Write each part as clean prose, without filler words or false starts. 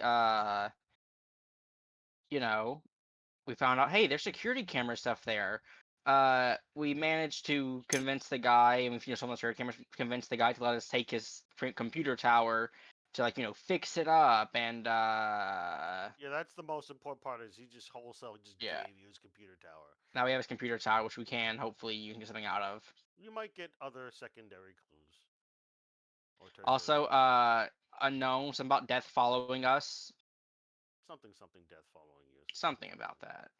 eventually, you know, we found out, hey, there's security camera stuff there. We managed to convince the guy, and someone security cameras, convince the guy to let us take his computer tower to fix it up, and Yeah, that's the most important part. Is he just wholesale just yeah. gave you his computer tower? Now we have his computer tower, which we can hopefully you can get something out of. You might get other secondary clues or tertiary Also, clues. unknown, something about death following us, Something death following you. something about that.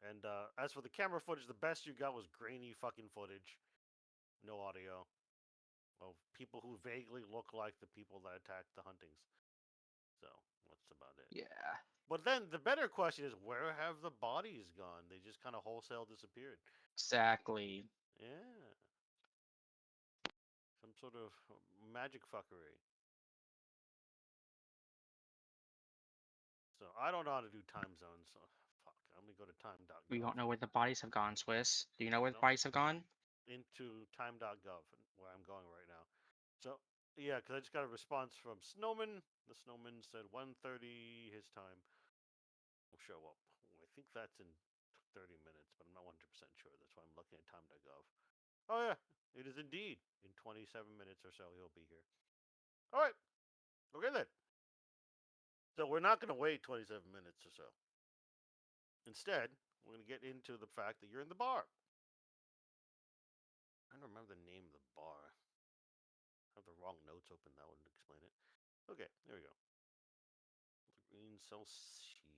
And as for the camera footage, the best you got was grainy fucking footage, no audio, of people who vaguely look like the people that attacked the huntings. So that's about it. Yeah, But then the better question is, where have the bodies gone? They just kind of wholesale disappeared. exactly. Yeah, some sort of magic fuckery. So I don't know how to do time zones. So fuck. I'm gonna go to We time.gov. don't know where the bodies have gone, Swiss. Do you know where the No, bodies have gone? into time.gov where I'm going right now. So yeah, because I just got a response from Snowman. The Snowman said 1:30 his time will show up. I think that's in 30 minutes, but I'm not 100% sure. That's why I'm looking at time.gov. Oh yeah, it is indeed in 27 minutes or so he'll be here. All right, okay then. So we're not going to wait 27 minutes or so. Instead, we're going to get into the fact that you're in the bar. I don't remember the name of the bar. I have the wrong notes open. That wouldn't explain it. Okay, there we go. Green Celsi.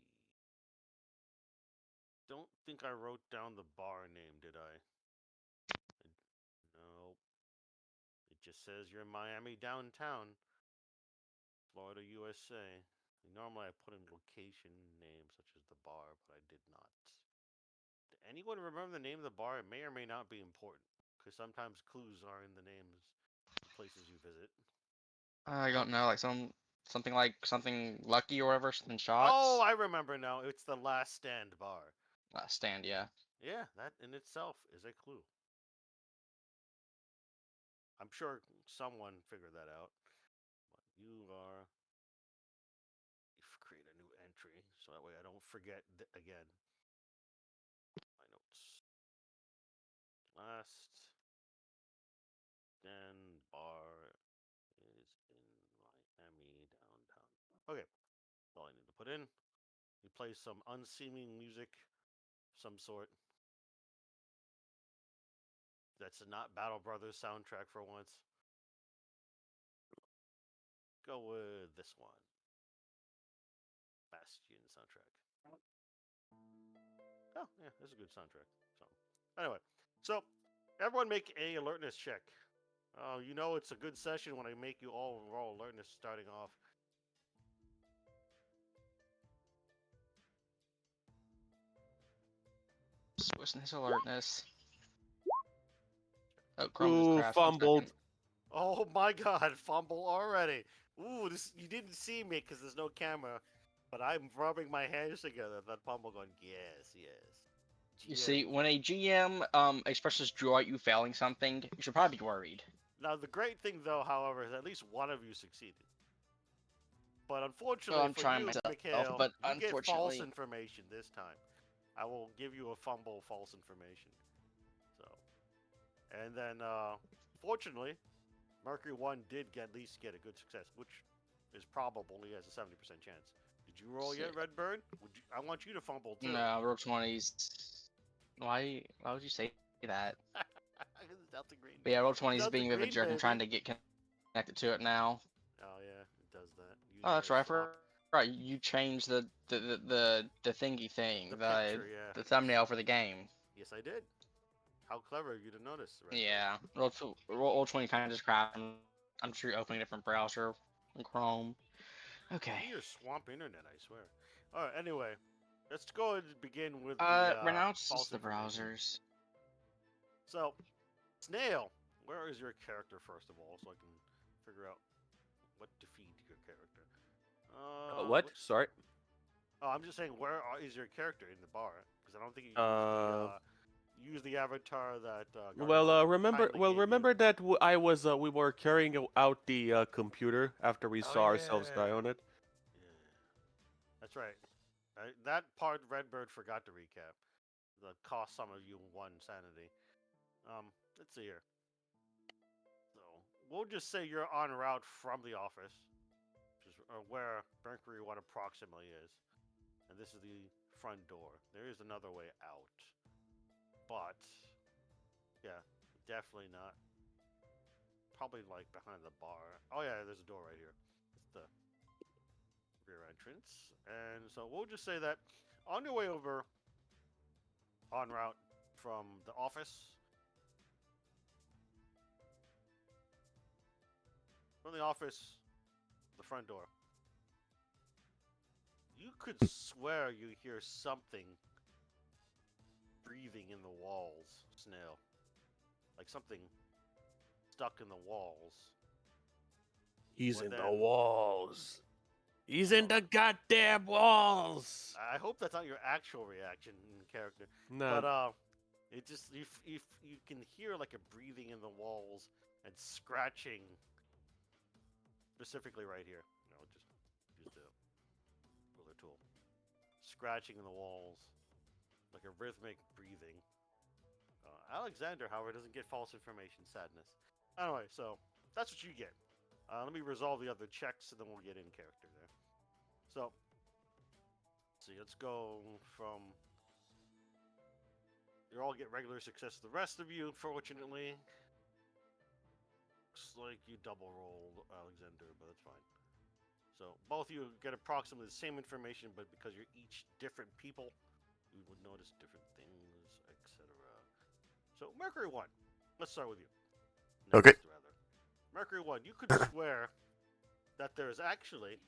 Don't think I wrote down the bar name, did I? No. It just says you're in Miami downtown, Florida, USA. Normally I put in location names such as the bar, but I did not. Anyone remember the name of the bar? It may or may not be important, because sometimes clues are in the names of places you visit. I don't know, like something like something lucky or whatever, something Oh, shots. I remember now. It's the Last Stand bar. Stand, yeah. Yeah, that in itself is a clue. I'm sure someone figured that out. But you are. Create a new entry so that way I don't forget again. My notes. Last Stand bar is in Miami downtown. Okay, that's all I need to put in. You play some unseeming music, of some sort. That's not Battle Brothers soundtrack for once. Go with this one, Bastion soundtrack. Oh yeah, this is a good soundtrack. So anyway, so everyone make a alertness check. You know it's a good session when I make you all roll alertness starting off. Swiss and his alertness. Oh, Chrome just Ooh, crashed. 1 second. fumbled. Oh my God, fumble already. Ooh, this you didn't see me because there's no camera, but I'm rubbing my hands together. That fumble going, yes, yes. You GM. see, when a GM expresses joy at you failing something, you should probably be worried. Now the great thing though, however, is at least one of you succeeded. But Well, unfortunately I'm for trying you, myself, Mikhail, but you get false unfortunately, information this time. I will give you a fumble false information. So, and then fortunately, Mercury One did get, at least get a good success, which is probable. He has a 70% chance. Did you roll see. yet, Redbird? I want you to fumble too. No, roll 20s. Why would you say that? It's Delta Green. But yeah, roll 20s Delta being a bit of a Green, jerk and trying baby. to get connected to it now. Oh yeah, it does that. Oh, Using that's the right. I swap, forgot. You changed the thingy thing, the picture. Yeah. the thumbnail for the game. Yes, I did. How clever of you to notice, Redbird. Yeah, roll 20 kind of just crashed. I'm sure you're opening a different browser in Chrome. Okay. Maybe your swamp internet, I swear. All right. Anyway, let's go ahead and begin with the Renounces false the information. browsers. So, Snail, where is your character first of all, so I can figure out what to feed your character? What? Which? Sorry. Oh, I'm just saying, where is your character in the bar? Because I don't think you Uh, use the avatar that well, Gargamel remember, kindly gave you. remember that we were carrying out the computer after we Oh saw ourselves yeah, die on it. That's right. That part Redbird forgot to recap. The cost some of you 1 sanity. Let's see here. So we'll just say you're en route from the office, which is where Mercury 1 approximately is, and this is the front door. There is another way out, but yeah, definitely not. Probably like behind the bar. Oh yeah, there's a door right here. It's the rear entrance, and so we'll just say that on your way over, en route from the office. From the office, the front door. You could swear you hear something breathing in the walls, Snail. Like something stuck in the walls. He's Well, in the then- walls. He's in the goddamn walls. I hope that's not your actual reaction in character. No. But it just you can hear like a breathing in the walls and scratching specifically right here. Just use the ruler tool. Scratching in the walls like a rhythmic breathing. Alexander, however, doesn't get false information. Sadness. Anyway, so that's what you get. Let me resolve the other checks, and then we'll get in character there. So, let's see. Let's go from. You all get regular success. The rest of you, fortunately, looks like you double rolled, Alexander, but that's fine. So both of you get approximately the same information, but because you're each different people, you would notice different things, etc. So Mercury 1, let's start with you. Okay. Rather. Mercury 1, you could swear that there is actually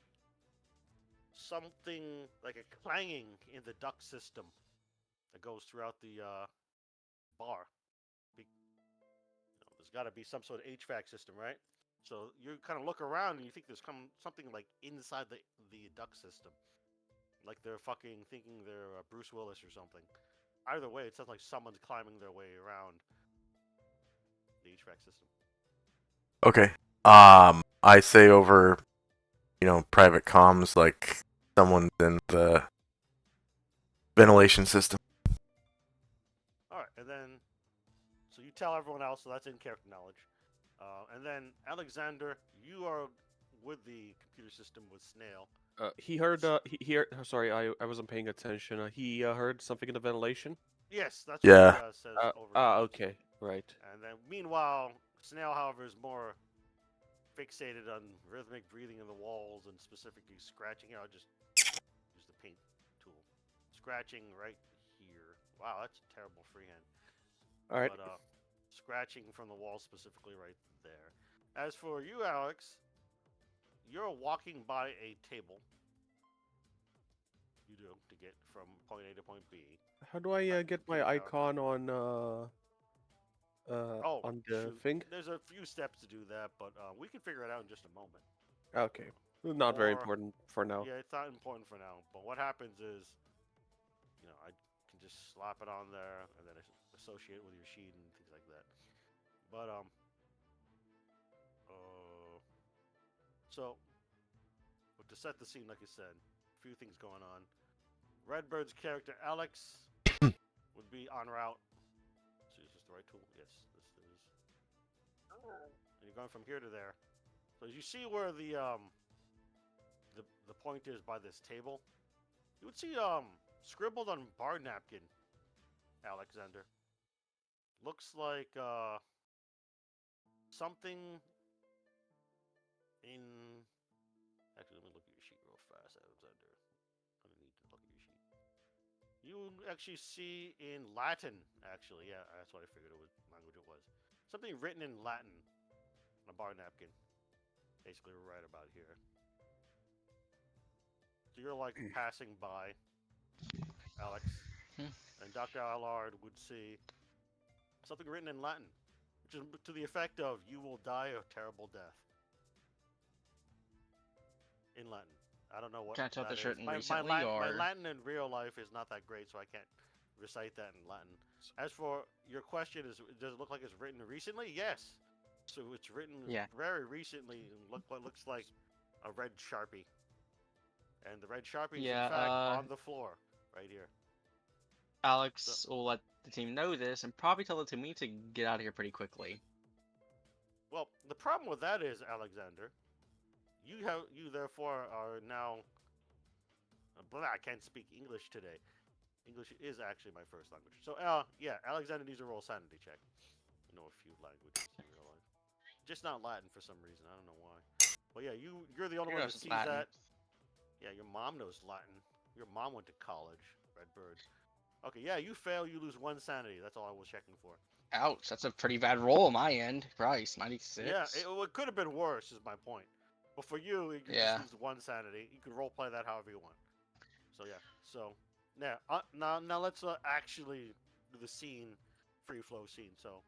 something like a clanging in the duct system that goes throughout the bar. There's got to be some sort of HVAC system, right? So you kind of look around and you think there's something like inside the duct system. Like they're fucking thinking they're Bruce Willis or something. Either way, it sounds like someone's climbing their way around the HVAC system. Okay. I say over, private comms, like someone's in the ventilation system. Alright, and then, so you tell everyone else, so that's in character knowledge. And then, Alexander, you are with the computer system with Snail. He heard. He heard. Sorry, I wasn't paying attention. He heard something in the ventilation. Yes, that's Yeah. what he says over here. Okay, right. And then, meanwhile, Snail, however, is more fixated on rhythmic breathing in the walls and specifically scratching. I'll just use the paint tool. Scratching right here. Wow, that's a terrible freehand. All right. But scratching from the wall specifically right there. As for you, Alex, you're walking by a table. You do to get from point A to point B. How do I get my Computer tower. icon on on the shoot. thing? There's a few steps to do that, but we can figure it out in just a moment. Okay. Not very Or- important for now. Yeah, it's not important for now. But what happens is, I can just slap it on there and then associate it with your sheet and things like that. But so, but to set the scene, like I said, a few things going on. Redbird's character Alex would be en route. So is this the right tool? Yes, this is. And you're going from here to there. So as you see where the point is by this table, you would see scribbled on bar napkin, Alexander. Looks like something in. Actually, let me look at your sheet real fast, Alexander. I'm gonna need to look at your sheet. You actually see in Latin, actually, yeah, that's what I figured it was language it was. Something written in Latin on a bar napkin. Basically right about here. So you're like passing by, Alex, and Dr. Allard would see something written in Latin, which is to the effect of "You will die a terrible death." In Latin. I don't know what Can't tell if that it's is. written My recently my or- Latin in real life is not that great, so I can't recite that in Latin. As for your question, does it look like it's written recently? Yes. So it's written Yeah. very recently, and what looks like a red Sharpie. And And the red Sharpie is Yeah, in fact on the floor, right here. Alex will let the team know this and probably tell the team we need to get out of here pretty quickly. Well, the problem with that is, Alexander, you therefore are now. I can't speak English today. English is actually my first language. So, yeah, Alexander needs to roll sanity check. I know a few languages in real life, just not Latin for some reason. I don't know why. But yeah, you're the only Who one that knows sees Latin? that. Yeah, your mom knows Latin. Your mom went to college, Redbird. Okay, yeah, you fail, you lose 1 sanity. That's all I was checking for. Ouch, that's a pretty bad roll on my end. Christ, 96. Yeah, it could have been worse, is my point. But for you, you Yeah. just lose 1 sanity. You can roleplay that however you want. So yeah, yeah. Now let's actually do the scene, free flow scene. So,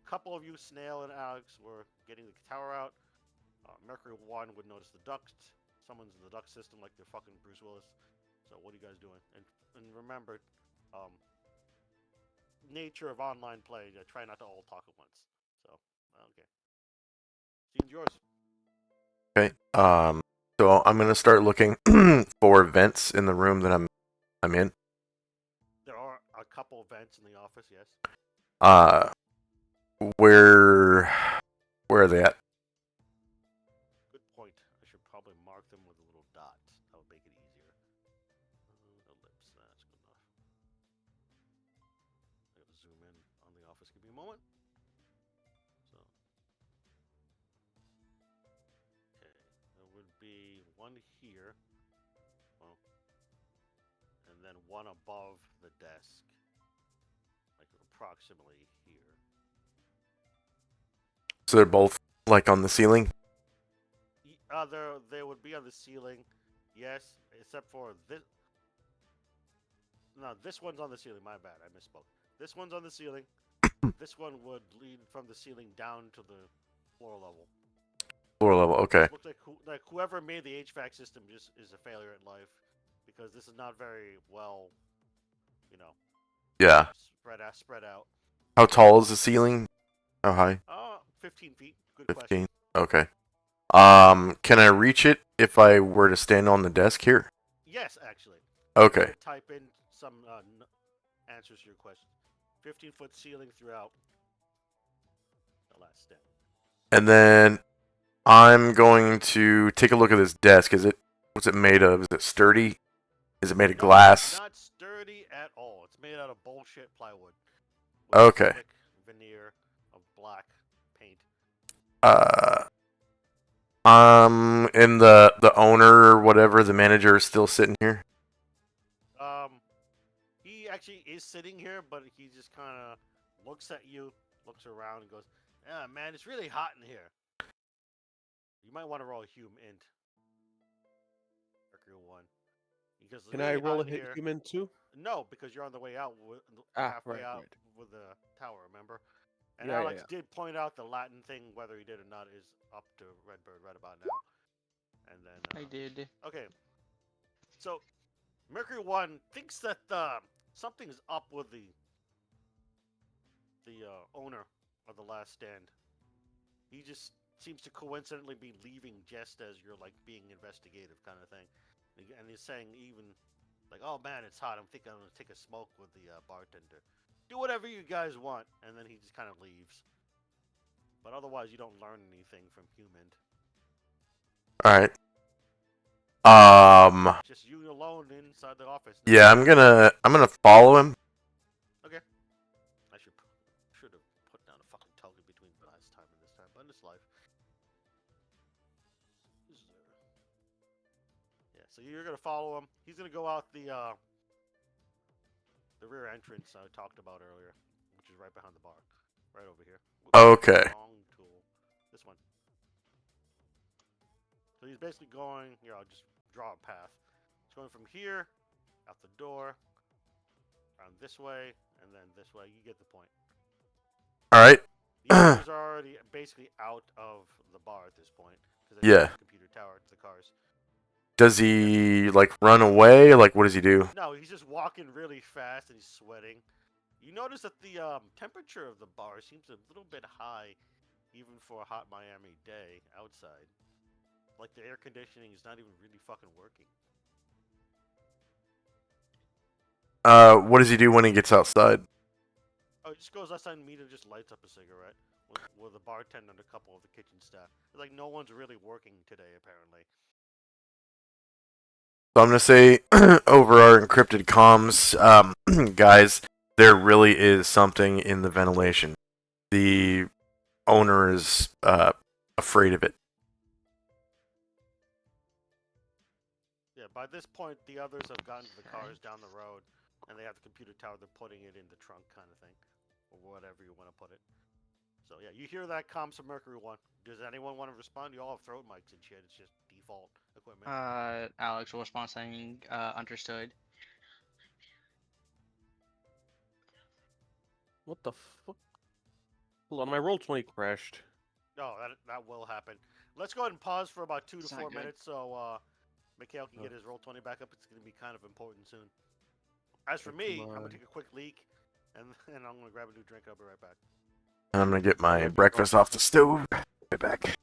a couple of you, Snail and Alex, were getting the tower out. Mercury 1 would notice the duct. Someone's in the duct system like they're fucking Bruce Willis. So what are you guys doing? And remember, nature of online play. Try not to all talk at once. So okay, scene's yours. Okay. So I'm gonna start looking for vents in the room that I'm in. There are a couple vents in the office. Yes. Where are they at? Good point. I should probably mark them with a little dot. That would make it easier. Ellipse. That's good enough. I gotta zoom in on the office. Give me a moment. So. Okay. There would be one here. Well. And then one above the desk. Like approximately here. So they're both like on the ceiling. They would be on the ceiling, yes, except for this. No, this one's on the ceiling. My bad, I misspoke. This one's on the ceiling. This one would lead from the ceiling down to the floor level. Floor level. Okay. Looks like whoever made the HVAC system just is a failure at life, because this is not very well, you know. Yeah. Spread out. How tall is the ceiling? How high? 15 feet. Good 15. question. Okay. Can I reach it if I were to stand on the desk here? Yes, actually. Okay. Type in some answers to your question. 15-foot ceiling throughout the last step. And then I'm going to take a look at this desk. What's it made of? Is it sturdy? Is it made of No, glass? Not sturdy at all. It's made out of bullshit plywood. With a Okay. thick veneer of black paint. And the owner or whatever, the manager is still sitting here. He actually is sitting here, but he just kind of looks at you, looks around, and goes, "Yeah, man, it's really hot in here. You might want to roll a hume int. Mercury 1. Because it's Can really I roll hot a in hit here." human too? No, because you're on the way out, Right, halfway out right. with the tower, remember? And Yeah, Alex yeah. did point out the Latin thing, whether he did or not, is up to Redbird right about now. And then I did. okay, so Mercury 1 thinks that something's up with the owner of the Last Stand. He just seems to coincidentally be leaving just as you're like being investigative, kind of thing. And he's saying even like, "Oh man, it's hot. I'm thinking I'm gonna take a smoke with the bartender. Do whatever you guys want." And then he just kind of leaves. But otherwise, you don't learn anything from human. All right. Just you alone inside the office. now. Yeah, I'm gonna follow him. Okay. I should have put down a fucking token between last time and this time, but in this life. Yeah, so you're gonna follow him. He's gonna go out the rear entrance I talked about earlier, which is right behind the bar, right over here. Whoops, Okay. wrong tool. This one. So he's basically going. Here, I'll just draw a path. He's going from here, out the door, around this way, and then this way. You get the point. All right. The others are already basically out of the bar at this point because they Yeah. the computer tower to the cars. Does he like run away? Like, what does he do? No, he's just walking really fast and he's sweating. You notice that the temperature of the bar seems a little bit high, even for a hot Miami day outside. Like the air conditioning is not even really fucking working. What does he do when he gets outside? Oh, he just goes outside and just lights up a cigarette with a bartender and a couple of the kitchen staff. It's like no one's really working today, apparently. So I'm gonna say over our encrypted comms, guys, there really is something in the ventilation. The owner is afraid of it. Yeah, by this point, the others have gotten to the cars down the road, and they have the computer tower. They're putting it in the trunk, kind of thing, or whatever you want to put it. So yeah, you hear that comms from Mercury 1. Does anyone want to respond? You all have throat mics and shit. It's just default equipment. Alex will respond saying, understood. What the fuck? Hold on, my roll 20 crashed. No, that will happen. Let's go ahead and pause for about 2 to It's not 4 good. minutes so Mikhail can get his roll 20 back up. It's going to be kind of important soon. As for me, I'm going to take a quick leak, and I'm going to grab a new drink. I'll be right back. And I'm gonna get my breakfast off the stove. Right back.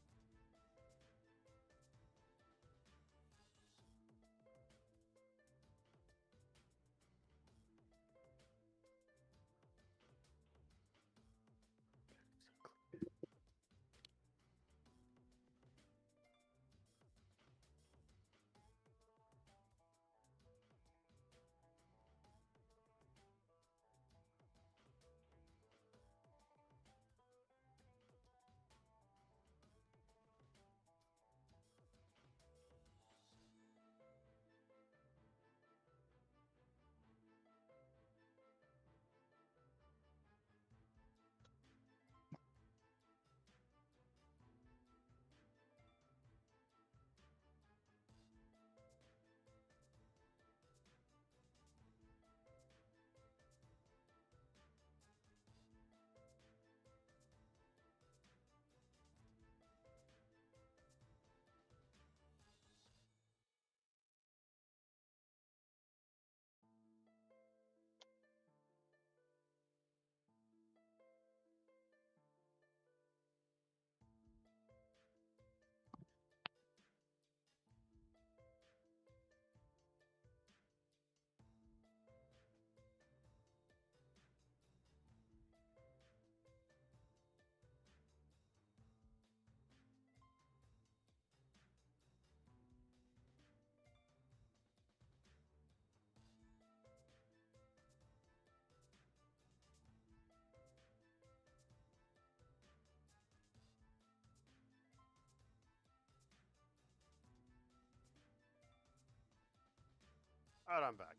Alright, I'm back.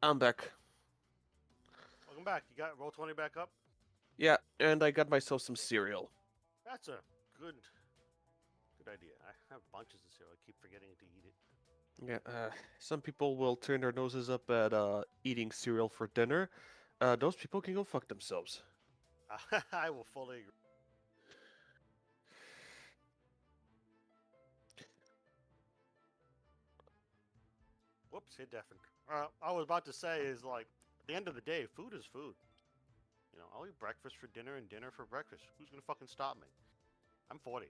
I'm back. Welcome back. You got roll 20 back up? Yeah, and I got myself some cereal. That's a good idea. I have bunches of cereal. I keep forgetting to eat it. Yeah, some people will turn their noses up at eating cereal for dinner. Those people can go fuck themselves. I will fully agree. Whoops, hit deafened. I was about to say is like, at the end of the day, food is food. You know, I'll eat breakfast for dinner and dinner for breakfast. Who's gonna fucking stop me? I'm 40.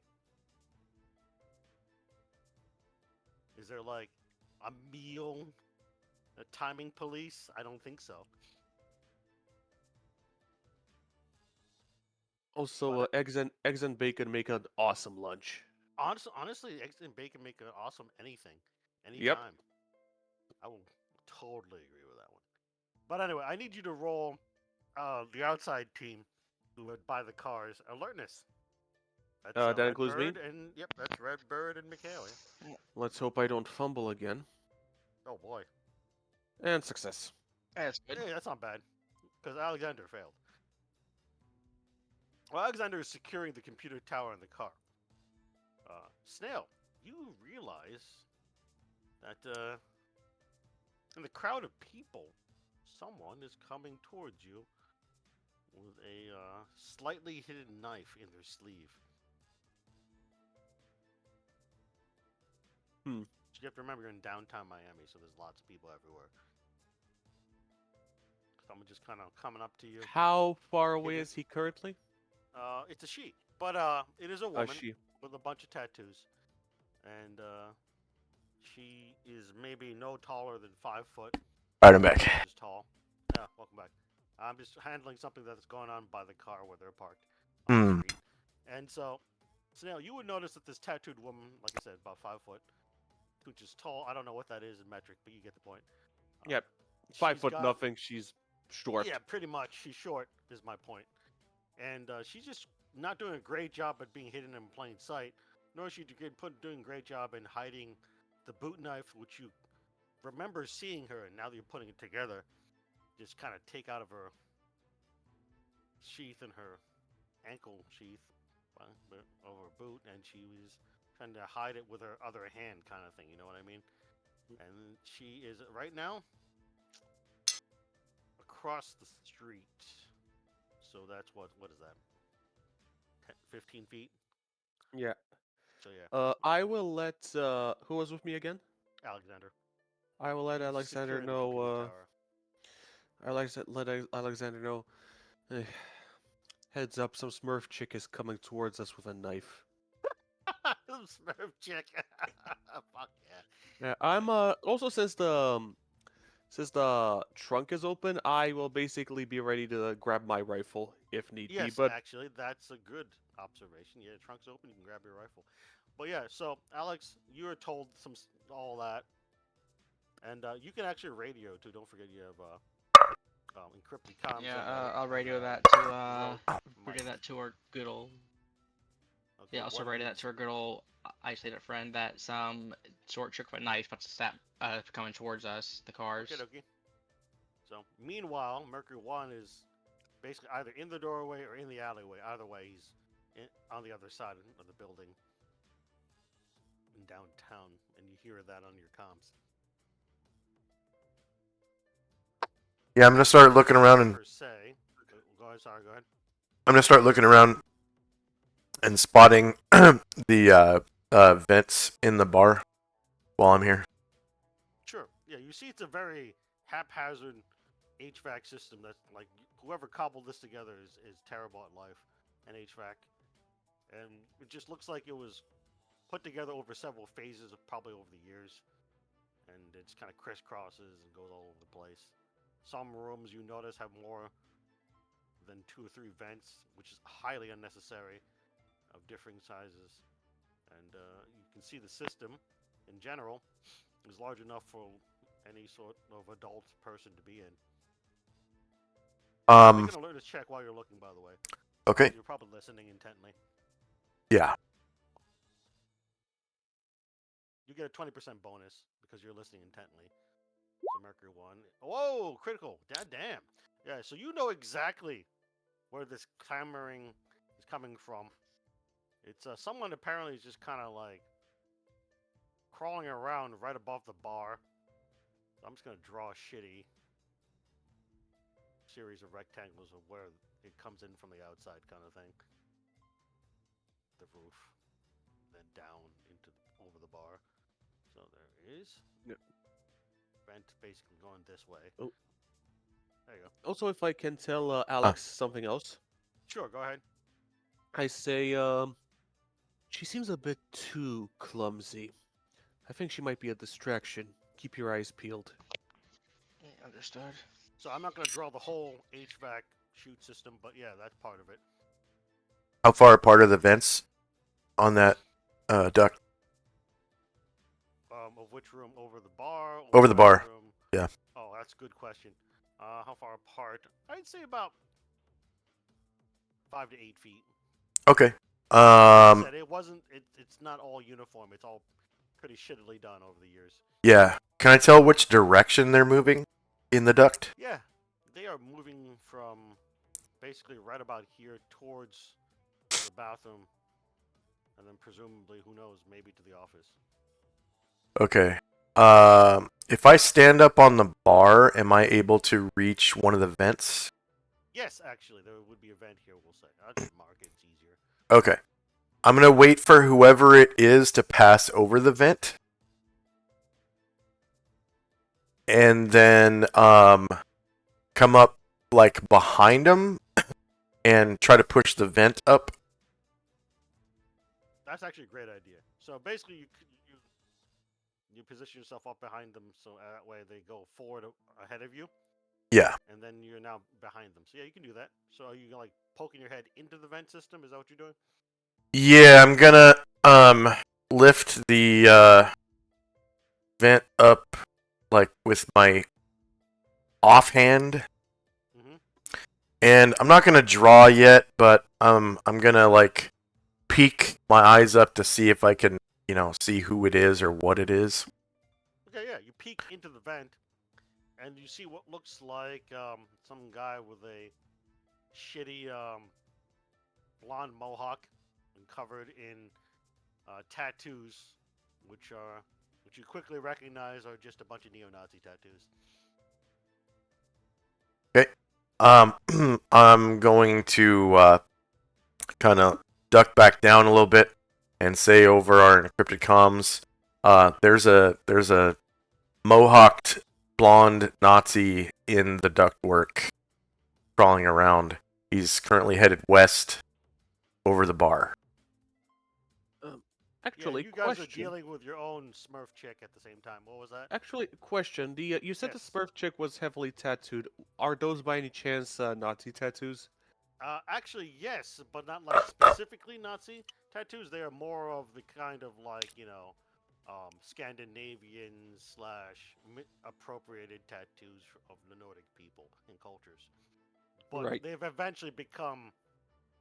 Is there like a meal, a timing police? I don't think so. Also, eggs and bacon make an awesome lunch. Honestly, eggs and bacon make an awesome anything, anytime. Yep. I will totally agree with that one. But anyway, I need you to roll the outside team who would buy the cars alertness. That's, That Red includes me? Bird and yep, that's Red Bird and Mikhail. Yeah. Let's hope I don't fumble again. Oh boy, And success. That's good. hey, that's not bad, because Alexander failed. Well, Alexander is securing the computer tower in the car. Snail, you realize that in the crowd of people, someone is coming towards you with a slightly hidden knife in their sleeve. You have to remember you're in downtown Miami, so there's lots of people everywhere. Someone just kind of coming up to you. How far away Hidden. is he currently? It's a she, but it is a woman She. with a bunch of tattoos, and she is maybe no taller than 5 foot. Alright, I'm back. Is tall. Yeah, welcome back. I'm just handling something that's going on by the car where they're parked on the street. And so now you would notice that this tattooed woman, like I said, about 5 foot, which is tall. I don't know what that is in metric, but you get the point. Yep. 5 she's foot got- nothing. She's short. Yeah, pretty much. She's short, is my point. And she's just not doing a great job at being hidden in plain sight, nor is she doing a great job in hiding the boot knife, which you remember seeing her, and now that you're putting it together, just kind of take out of her sheath in her ankle sheath over her boot, and she was trying to hide it with her other hand, kind of thing. You know what I mean? And she is right now across the street. So that's what is that? 15 feet? Yeah. So yeah, I will let. Who was with me again? Alexander. I will let He's Alexander securing the computer know. tower. Let Alexander know. eh, Heads up, some Smurf chick is coming towards us with a knife. Smurf chick. Fuck yeah. Yeah, I'm also since the trunk is open, I will basically be ready to grab my rifle if need be. Yes, But actually, that's a good observation. Yeah, trunk's open, you can grab your rifle. But yeah, so Alex, you were told all that, and you can actually radio too. Don't forget you have encrypted comms. Yeah, and, I'll radio and, that to mic. radio that to our good old. Okay, Yeah, also what radio that is- to our good old isolated friend that some short trick with a knife about to step coming towards us. The cars. Okay, okay. So meanwhile, Mercury One is basically either in the doorway or in the alleyway. Either way, he's on the other side of the building in downtown, and you hear that on your comms. Yeah, I'm gonna start looking around and Per se. Go ahead. Sorry. Go ahead. I'm gonna start looking around and spotting the vents in the bar while I'm here. Sure. Yeah, you see, it's a very haphazard HVAC system. That's like whoever cobbled this together is terrible at life and HVAC, and it just looks like it was put together over several phases of probably over the years, and it just kind of crisscrosses and goes all over the place. Some rooms you notice have more than 2 or 3 vents, which is highly unnecessary, of differing sizes, and you can see the system in general is large enough for any sort of adult person to be in. I'm gonna learn to check while you're looking, by the way. Okay. You're probably listening intently. Yeah. You get a 20% bonus because you're listening intently. So Mercury 1. Whoa, critical. God damn. Yeah, so you know exactly where this clamoring is coming from. It's someone apparently is just kind of like crawling around right above the bar. So I'm just gonna draw a shitty series of rectangles of where it comes in from the outside, kind of thing. The roof, then down into over the bar. So there is Yep. vent basically going this way. Oh. There you go. also, if I can tell Alex something else, Sure, go ahead. I say she seems a bit too clumsy. I think she might be a distraction. Keep your eyes peeled. Yeah, understood. So I'm not gonna draw the whole HVAC shoot system, but yeah, that's part of it. How far apart are the vents on that duct? Of which room? Over the bar? or Over the bar. room? Yeah. Oh, that's a good question. How far apart? I'd say about 5 to 8 feet. Okay. Like I said, it wasn't. It's not all uniform. It's all pretty shittily done over the years. Yeah. Can I tell which direction they're moving in the duct? Yeah, they are moving from basically right about here towards the bathroom, and then presumably, who knows, maybe to the office. Okay. If I stand up on the bar, am I able to reach one of the vents? Yes, actually, there would be a vent here. We'll say. I'll just mark it. It's easier. Okay. I'm gonna wait for whoever it is to pass over the vent, and then come up like behind him and try to push the vent up. That's actually a great idea. So basically, you position yourself up behind them, so that way they go forward ahead of you, Yeah. and then you're now behind them. So yeah, you can do that. So are you like poking your head into the vent system? Is that what you're doing? Yeah, I'm gonna lift the vent up like with my offhand. Mm-hmm. And I'm not gonna draw yet, but I'm gonna like peek my eyes up to see if I can, see who it is or what it is. Okay, yeah. You peek into the vent, and you see what looks like some guy with a shitty blonde mohawk and covered in tattoos, which you quickly recognize are just a bunch of neo-Nazi tattoos. I'm going to kind of duck back down a little bit and say over our encrypted comms, there's a mohawked blonde Nazi in the ductwork crawling around. He's currently headed west over the bar. Actually, Yeah, you guys are question. dealing with your own Smurf chick at the same time. What was that? Actually, question. The you said the Yes. Smurf chick was heavily tattooed. Are those by any chance Nazi tattoos? Actually, yes, but not like specifically Nazi tattoos. They are more of the kind of like Scandinavian slash appropriated tattoos of the Nordic people and cultures. But Right. they've eventually become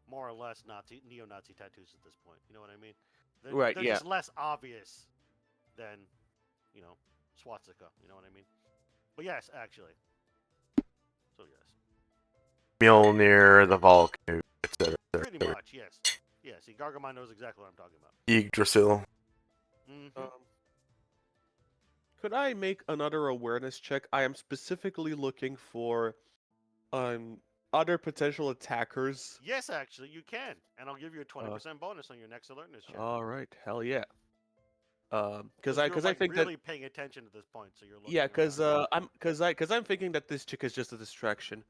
more or less neo-Nazi tattoos at this point. You know what I mean? Right, They're yeah. just less obvious than, swastika. You know what I mean? But yes, actually. So yes. Mjolnir, the Volknut, etc. Pretty much, yes. Yeah, see, Gargamon knows exactly what I'm talking about. Yggdrasil. Mm-hmm. Could I make another awareness check? I am specifically looking for other potential attackers. Yes, actually, you can. And I'll give you a 20% bonus on your next alertness check. All right, hell yeah. Because you're, I think really that paying attention at this point, so you're looking yeah, because around. I'm thinking that this chick is just a distraction.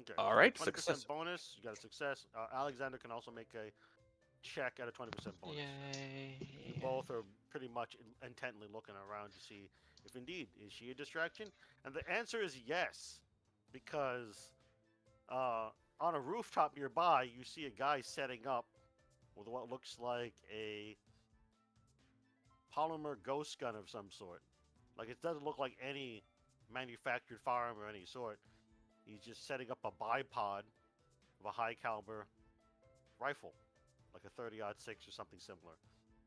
Okay, All so right, 20% success. bonus. You got a success. Alexander can also make a check at a 20% bonus. Yay. You both are pretty much intently looking around to see if indeed is she a distraction, and the answer is yes, because on a rooftop nearby you see a guy setting up with what looks like a polymer ghost gun of some sort. Like it doesn't look like any manufactured firearm of any sort. He's just setting up a bipod of a high caliber rifle, like a 30-06 or something similar,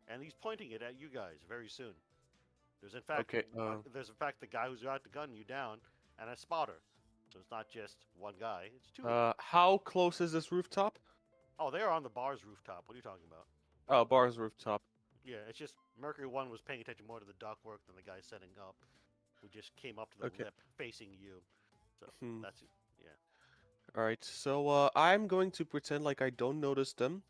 and he's pointing it at you guys very soon. There's in fact Okay, the guy who's got to gun you down and a spotter. So it's not just one guy; it's two. How close is this rooftop? Oh, they are on the bar's rooftop. What are you talking about? Oh, bar's rooftop. Yeah, it's just Mercury 1 was paying attention more to the ductwork than the guy setting up, who just came up to the Okay. lip facing you. So that's it. Yeah. All right, so I'm going to pretend like I don't notice them,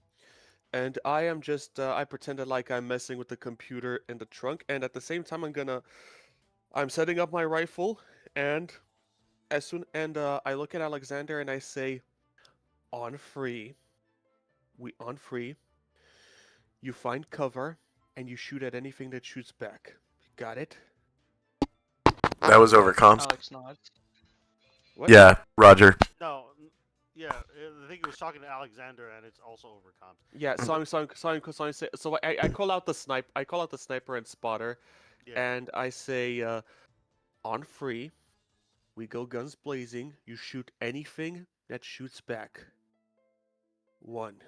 and I am just I pretended like I'm messing with the computer in the trunk, and at the same time I'm setting up my rifle, and I look at Alexander and I say, on free, on free. You find cover, and you shoot at anything that shoots back. Got it? That was over comms. Alex nods. What? Yeah, Roger. No. Yeah, I think he was talking to Alexander, and it's also over comms. Yeah. I call out the sniper and spotter, Yeah. and I say, on free. We go guns blazing. You shoot anything that shoots back. 1,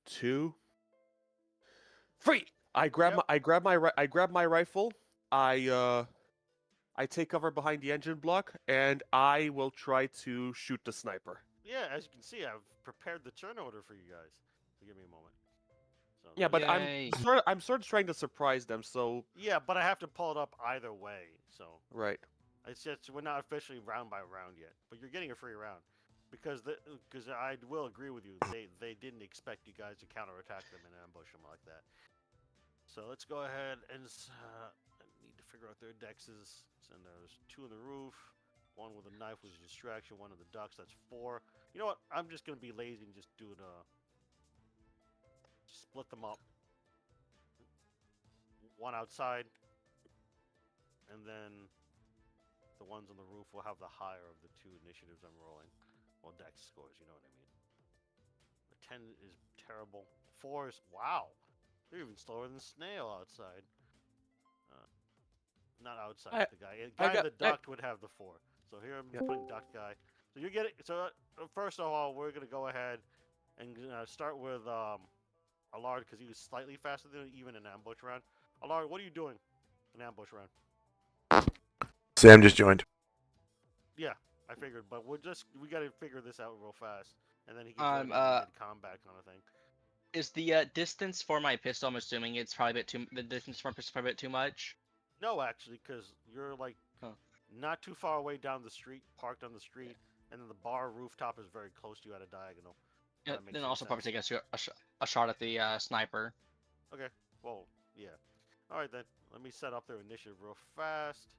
2, 3. I grab my rifle. I take cover behind the engine block, and I will try to shoot the sniper. Yeah, as you can see, I've prepared the turn order for you guys. So give me a moment. So Yeah, but Yay. I'm sort of trying to surprise them. So yeah, but I have to pull it up either way. So right. it's just we're not officially round by round yet, but you're getting a free round because I will agree with you. They didn't expect you guys to counterattack them and ambush them like that. So let's go ahead and I need to figure out their dexes. And there's 2 on the roof. 1 with a knife was a distraction. 1 of the ducks. That's 4. You know what? I'm just gonna be lazy and just do it. Split them up. 1 outside, and then the ones on the roof will have the higher of the 2 initiatives I'm rolling. Well, dex scores, you know what I mean. The 10 is terrible. 4 is wow. They're even slower than snail outside. Not outside. The guy in the duct would have the 4. So here I'm putting duct guy. So you're getting. So first of all, we're gonna go ahead and start with Allard because he was slightly faster than even an ambush round. Allard, what are you doing? An ambush round. Sam just joined. Yeah, I figured, but we gotta figure this out real fast, and then he can join in mid-combat kind of thing. Is the distance for my pistol? I'm assuming it's probably a bit too. The distance for my pistol is probably a bit too much. No, actually, because you're like not too far away down the street, parked on the street, and then the bar rooftop is very close to you at a diagonal. Yeah, then also probably take a shot at the sniper. Okay. Well, yeah. All right then. Let me set up their initiative real fast.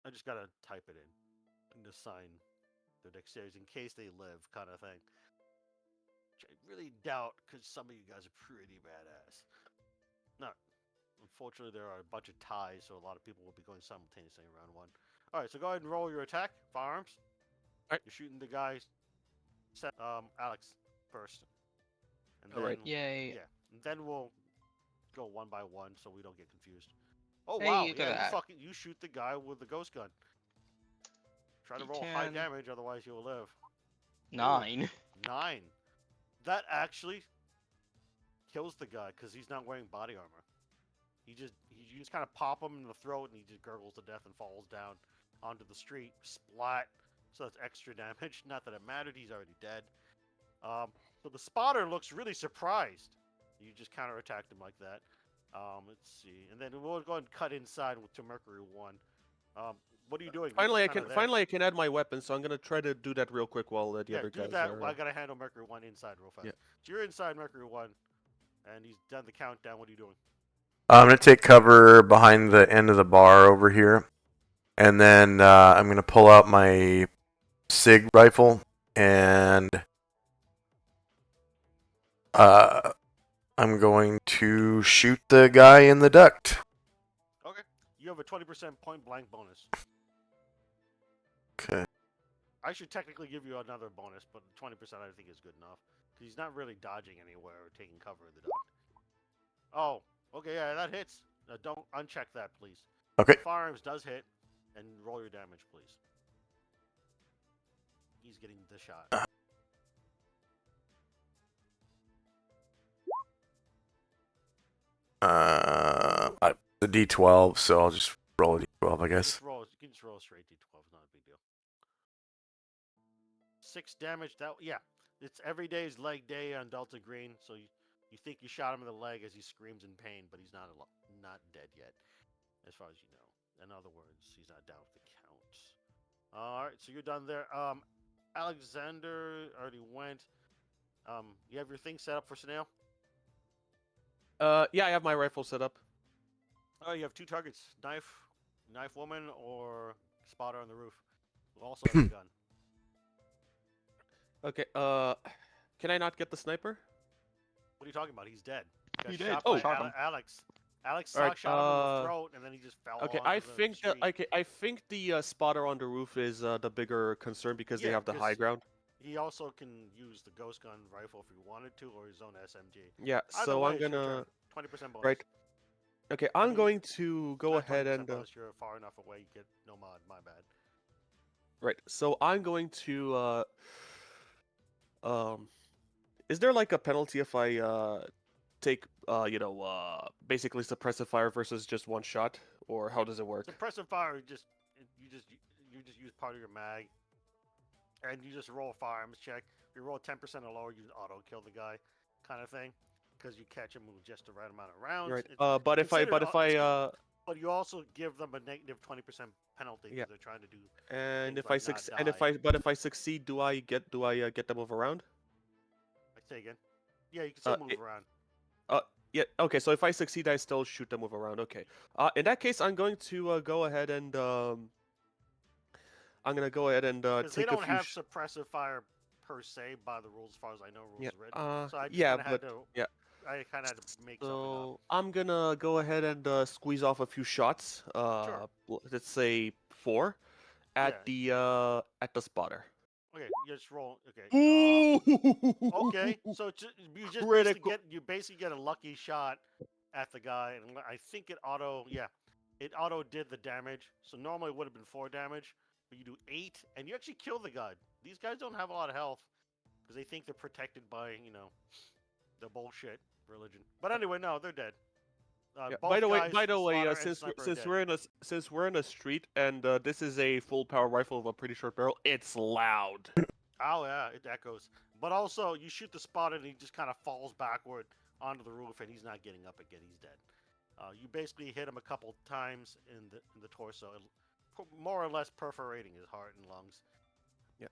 I just gotta type it in and assign their dexterity in case they live, kind of thing. Which I really doubt, because some of you guys are pretty badass. No, unfortunately, there are a bunch of ties, so a lot of people will be going simultaneously in round 1. All right, so go ahead and roll your attack, firearms. All right. You're shooting the guy, Alex first. And then, All right. Yay. Yeah, and then we'll go 1 by 1 so we don't get confused. Oh Hey, wow! look at Yeah, that. you shoot the guy with the ghost gun. Try to You roll high can. damage, otherwise you'll live. 9. 9. That actually kills the guy because he's not wearing body armor. You just kind of pop him in the throat and he just gurgles to death and falls down onto the street. Splat. So that's extra damage. Not that it mattered. He's already dead. So the spotter looks really surprised. You just counterattacked him like that. Let's see, and then we'll go and cut inside to Mercury 1. What are you doing? Finally, I can add my weapon, so I'm gonna try to do that real quick while the other do guys that. are. I gotta handle Mercury 1 inside real fast. Yeah. So you're inside Mercury 1, and he's done the countdown. What are you doing? I'm gonna take cover behind the end of the bar over here, and then I'm gonna pull out my SIG rifle and I'm going to shoot the guy in the duct. Okay. You have a 20% point blank bonus. Okay. I should technically give you another bonus, but 20% I think is good enough. Because he's not really dodging anywhere or taking cover in the duct. Oh, okay, yeah, that hits. Don't uncheck that, please. Okay. Firearms does hit, and roll your damage, please. He's getting the shot. The D12, so I'll just roll a D12, I guess. You can just roll a straight D12, not a big deal. 6 damage. It's every day's leg day on Delta Green, so you think you shot him in the leg as he screams in pain, but he's not dead yet, as far as you know. In other words, he's not down with the count. All right, so you're done there. Alexander already went. You have your thing set up for Snail? Yeah, I have my rifle set up. Oh, you have 2 targets: knife woman, or spotter on the roof. Who also has a gun. Okay. Can I not get the sniper? What are you talking about? He's dead. Got He shot did. by Shot him. Alex. Alex Alright, shot him in the throat, and then he just fell. Okay, onto I the think street. I think the spotter on the roof is the bigger concern because they Yeah, have the high 'cause ground. He also can use the ghost gun rifle if he wanted to, or his own SMG. Yeah, Either so way, I'm it's your gonna 20% bonus. right. Okay, I I'm mean, going to go Not ahead 20% and bonus, you're far enough away. You get no mod. My bad. right. So I'm going to is there like a penalty if I take basically suppressive fire versus just one shot, or how does it work? Suppressive fire. You just use part of your mag, and you just roll a firearms check. If you roll 10% or lower, you auto kill the guy, kind of thing, because you catch him with just the right amount of rounds. Right. It's But if I but you also give them a negative 20% penalty because Yeah. they're trying to do. and things if I like not succeed, die. if I succeed, do I get them of a round? I say again. Yeah, you can still move it- around. Yeah. Okay. So if I succeed, I still shoot them with a round. Okay. In that case, I'm going to go ahead and I'm gonna go ahead and Because they take a don't few. have suppressive fire per se by the rules, as far as I know, rules Yeah. is written. So I just Yeah. kind of had But to. yeah. I kind of had to make something up. So I'm gonna go ahead and squeeze off a few shots. Sure. Let's say 4 Yeah. at the spotter. Okay, you just roll. Okay. Ooh! Okay. So you just Critical. basically get a lucky shot at the guy, and I think it auto. Yeah, it auto did the damage. So normally it would have been 4 damage, but you do 8, and you actually kill the guy. These guys don't have a lot of health because they think they're protected by the bullshit religion. But anyway, no, they're dead. Yeah. Both By the way, guys, Spotter and since since Sniper, since we're in a street and this is a full power rifle with a pretty short barrel, it's loud. oh yeah, it echoes. But also, you shoot the spotter and he just kind of falls backward onto the roof, and he's not getting up again. He's dead. You basically hit him a couple times in the torso, more or less perforating his heart and lungs. Yeah.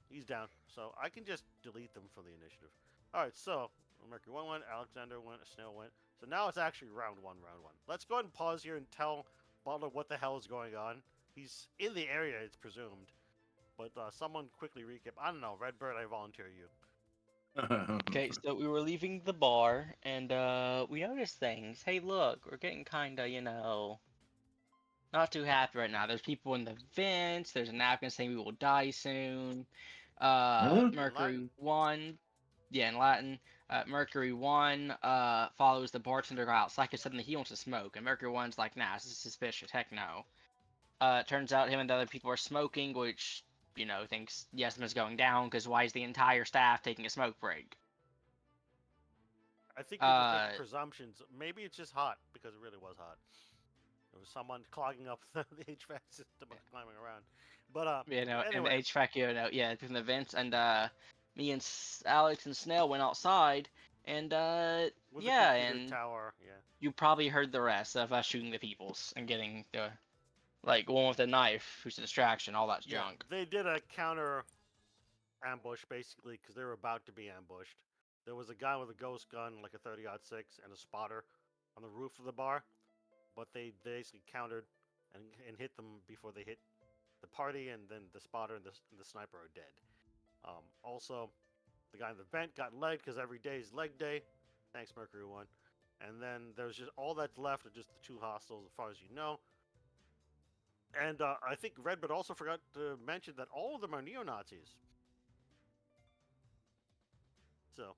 He's down. So I can just delete them from the initiative. All right. So Mercury 1 went, Alexander went, Snail went. So now it's actually round one. Let's go ahead and pause here and tell Butler what the hell is going on. He's in the area, it's presumed. But someone quickly recap. I don't know, Redbird, I volunteer you. Okay, so we were leaving the bar and we noticed things. Hey, look, we're getting kind of, not too happy right now. There's people in the vents. There's a napkin saying we will die soon. Huh? Mercury 1, yeah, in Latin. Mercury 1 follows the bartender outside because suddenly he wants to smoke. And Mercury 1's like, nah, this is suspicious. Heck no. Turns out him and the other people are smoking, which, thinks Yesma's going down because why is the entire staff taking a smoke break? I think you're just making presumptions. Maybe it's just hot, because it really was hot. There was someone clogging up the HVAC system and climbing around. But and the anyway, HVAC unit, yeah, from the vents, and me and Alex and Snail went outside, and with yeah, the computer and tower, yeah. you probably heard the rest of us shooting the peoples and getting the one with the knife, who's a distraction, all that Yeah, junk. they did a counter ambush basically because they were about to be ambushed. There was a guy with a ghost gun, like a 30-06, and a spotter on the roof of the bar, but they basically countered and hit them before they hit the party, and then the spotter and the sniper are dead. Also, the guy in the vent got legged because every day is leg day. Thanks, Mercury 1. And then there's just all that's left are just the 2 hostiles, as far as you know. And I think Redbird also forgot to mention that all of them are neo-Nazis. So,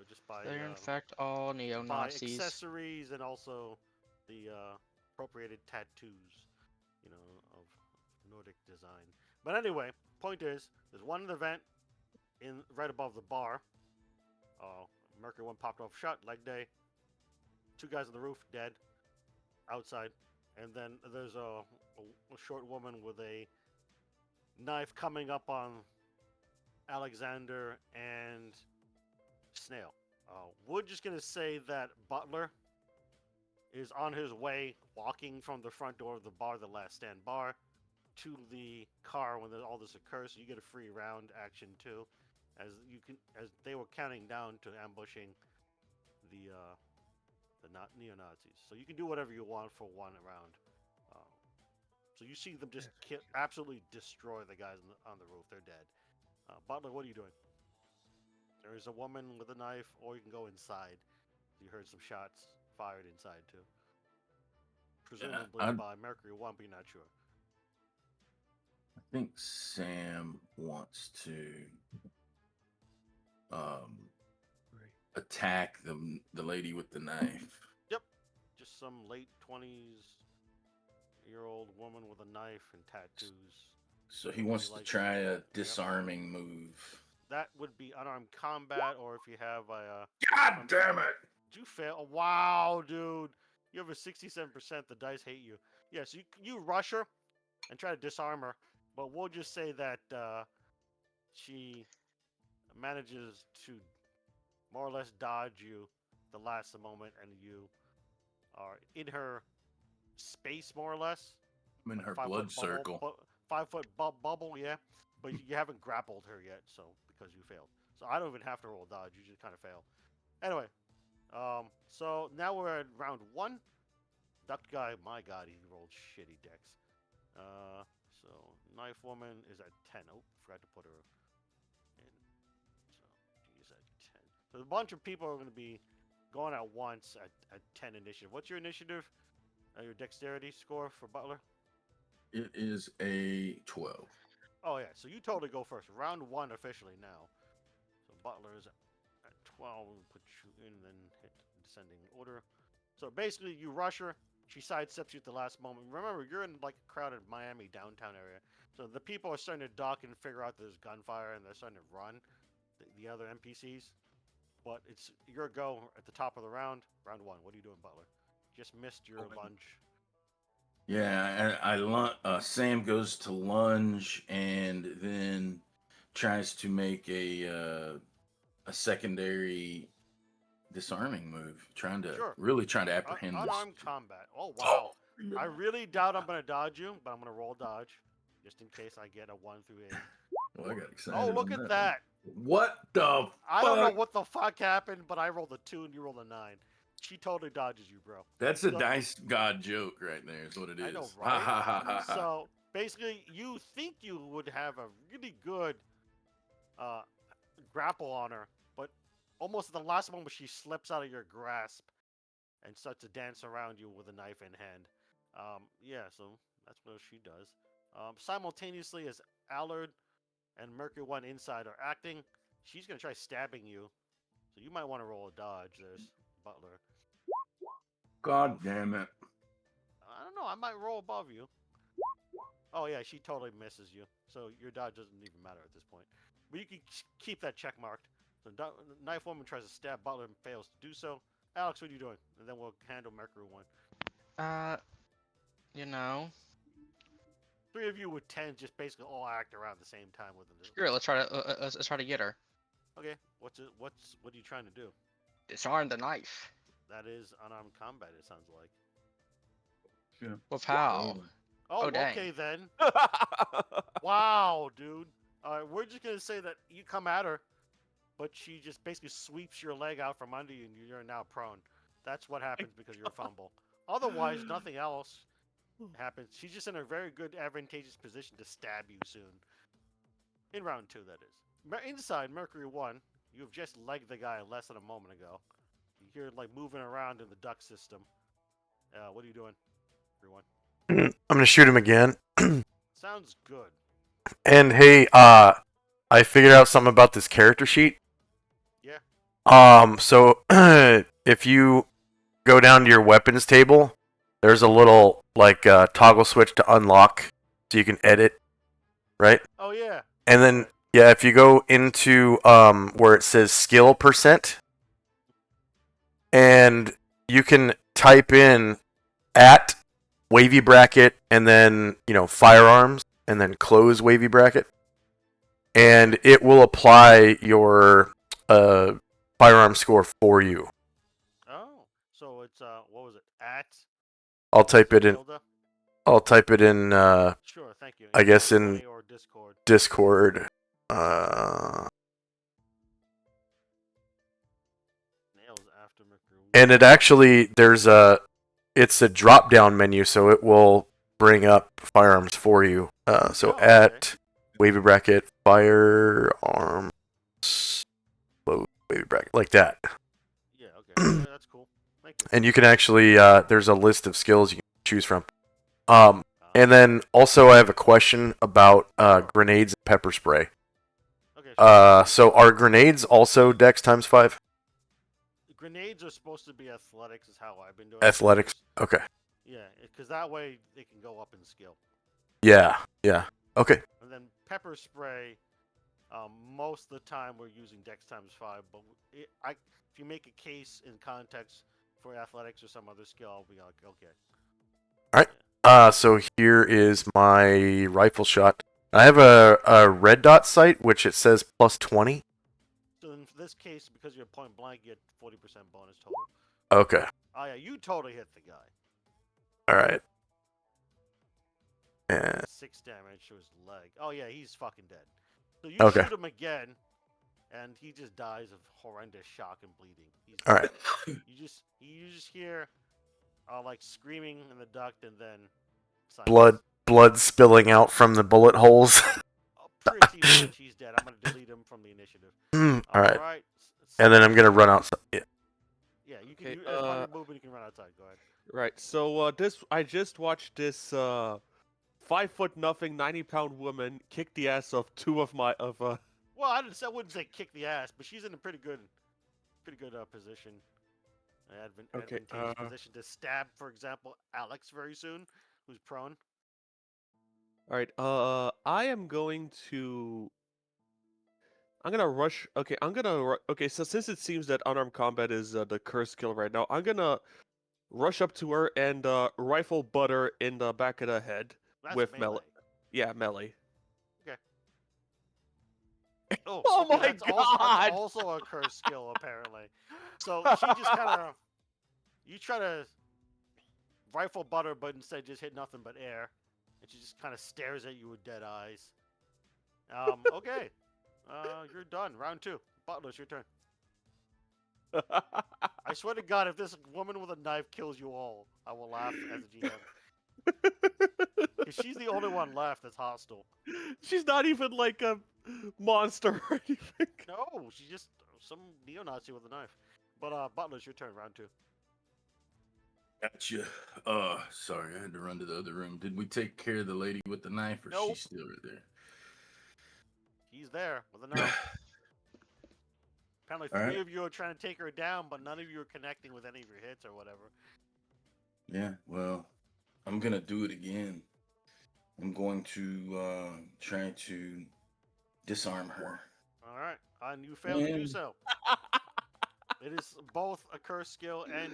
just by They're in fact all by neo-Nazis. accessories and also the appropriated tattoos, of Nordic design. But anyway, point is, there's one in the vent, right above the bar. Mercury 1 popped off shot, leg day. 2 guys on the roof, dead, outside. And then there's a short woman with a knife coming up on Alexander and Snail. We're just going to say that Butler is on his way, walking from the front door of the bar, the Last Stand bar, to the car when all this occurs. So you get a free round action too, as they were counting down to ambushing the neo-Nazis. So you can do whatever you want for 1 round. So you see them just absolutely destroy the guys on the roof. They're dead. Butler, what are you doing? There is a woman with a knife, or you can go inside. You heard some shots fired inside too. Presumably by Mercury 1, but you're not sure. I think Sam wants to attack the lady with the knife. Yep, just some late 20-year-old woman with a knife and tattoos. So he wants to try a disarming move. That would be unarmed combat, or if you have a. God damn it! Did you fail? Oh, wow, dude, you have a 67%. The dice hate you. Yes, you rush her and try to disarm her, but we'll just say that she manages to more or less dodge you the last moment, and you are in her space, more or less. I'm in Like her 5 blood foot bubble, circle. 5 foot bubble, yeah. But you haven't grappled her yet, so because you failed. So I don't even have to roll dodge. You just kind of fail. Anyway, so now we're at round 1. Duck guy, my god, he rolled shitty decks. So Knife Woman is at 10. Oh, forgot to put her in. So she's at 10. So a bunch of people are going to be going at once at 10 initiative. What's your initiative? Your dexterity score for Butler? It is a 12. Oh yeah, so you totally go first. Round 1 officially now. So Butler is at 12. We'll put you in, then hit descending order. So basically, you rush her. She sidesteps you at the last moment. Remember, you're in like a crowded Miami downtown area. So the people are starting to duck and figure out there's gunfire, and they're starting to run. The other NPCs. But it's your go at the top of the round. Round 1. What are you doing, Butler? Just missed your lunge. Yeah, Sam goes to lunge and then tries to make a secondary disarming move, really trying to apprehend this. Unarmed combat. Oh wow! I really doubt I'm gonna dodge you, but I'm gonna roll dodge, just in case I get a 1 through 8. Well, I got excited. Oh, look at that! What the? I don't know what the fuck happened, but I rolled a 2 and you rolled a 9. She totally dodges you, bro. That's a dice god joke right there. Is what it is. I know, right? So basically, you think you would have a really good grapple on her, but almost at the last moment, she slips out of your grasp and starts to dance around you with a knife in hand. Yeah, so that's what she does. Simultaneously, as Allard and Mercury One inside are acting, she's gonna try stabbing you. So you might want to roll a dodge. There's Butler. God damn it! I don't know. I might roll above you. Oh yeah, she totally misses you. So your dodge doesn't even matter at this point. But you can keep that check marked. So Knife Woman tries to stab Butler and fails to do so. Alex, what are you doing? And then we'll handle Mercury One. You know. 3 of you with 10 just basically all act around the same time with them. Sure, let's try to get her. Okay, what are you trying to do? Disarm the knife. That is unarmed combat. It sounds like. Yeah. With how? Oh, dang. okay then. Wow, dude. We're just gonna say that you come at her, but she just basically sweeps your leg out from under you, and you're now prone. That's what happens because you're a fumble. Otherwise, nothing else happens. She's just in a very good, advantageous position to stab you soon. In round 2, that is. Inside Mercury 1, you've just legged the guy less than a moment ago. You hear like moving around in the duct system. What are you doing, everyone? I'm gonna shoot him again. Sounds good. And hey, I figured out something about this character sheet. Yeah. So if you go down to your weapons table, there's a little like toggle switch to unlock, so you can edit, right? Oh yeah. And then yeah, if you go into where it says skill percent, and you can type in at wavy bracket and then firearms and then close wavy bracket, and it will apply your firearm score for you. Oh, so it's what was it? At. I'll type it in. Tilda? I'll type it in. Sure, thank you. I guess in or Discord. Discord. Nails after Mercury. And it actually it's a drop down menu, so it will bring up firearms for you. So Oh, okay. at wavy bracket firearms close wavy bracket like that. Yeah. Okay. Yeah, that's cool. Thank you. And you can actually there's a list of skills you can choose from. And then also I have a question about grenades and pepper spray. Okay. So are grenades also Dex times 5? Grenades are supposed to be athletics, is how I've been doing. Athletics. it. Okay. Yeah, because that way they can go up in skill. Yeah. Yeah. Okay. And then pepper spray, most of the time we're using Dex times 5, but if you make a case in context for athletics or some other skill, I'll be like, okay. All right. So here is my rifle shot. I have a red dot sight, which it says plus 20. So in this case, because you're point blank, you get 40% bonus total. Okay. Oh yeah, you totally hit the guy. All right. And 6 damage to his leg. Oh yeah, he's fucking dead. So you Okay. shoot him again, and he just dies of horrendous shock and bleeding. All right. You just hear like screaming in the duct, and then silence. Blood spilling out from the bullet holes. Pretty much, he's dead. I'm gonna delete him from the initiative. All right. Right. And then I'm gonna run outside. Yeah. Yeah, you can. Okay, As part of your movement, you can run outside. Go ahead. Right. So I just watched this 5'0" 90-pound woman kick the ass of two of my Well, I wouldn't say kick the ass, but she's in a pretty good position. Okay, Advantageous position to stab, for example, Alex very soon, who's prone. All right. I'm gonna rush. Okay, okay. So since it seems that unarmed combat is the curse skill right now, I'm gonna rush up to her and rifle butt her in the back of the head That's with melee. Yeah, melee. Oh, Oh okay, my that's God! Also a curse skill, apparently. So she just kind of, you try to rifle butt her, but instead just hit nothing but air, and she just kind of stares at you with dead eyes. Okay, you're done. Round 2. Butler, it's your turn. I swear to God, if this woman with a knife kills you all, I will laugh as a GM. Because she's the only one left that's hostile. She's not even like a monster or anything. No, she's just some neo-Nazi with a knife. But Butler, it's your turn. Round 2. Gotcha. Sorry, I had to run to the other room. Did we take care of the lady with the knife, or Nope. she's still right there? He's there with a knife. Apparently, All 3 right. of you are trying to take her down, but none of you are connecting with any of your hits or whatever. Yeah, well, I'm gonna do it again. I'm going to try to disarm her. All right, and you failed to do Man. so. It is both a curse skill and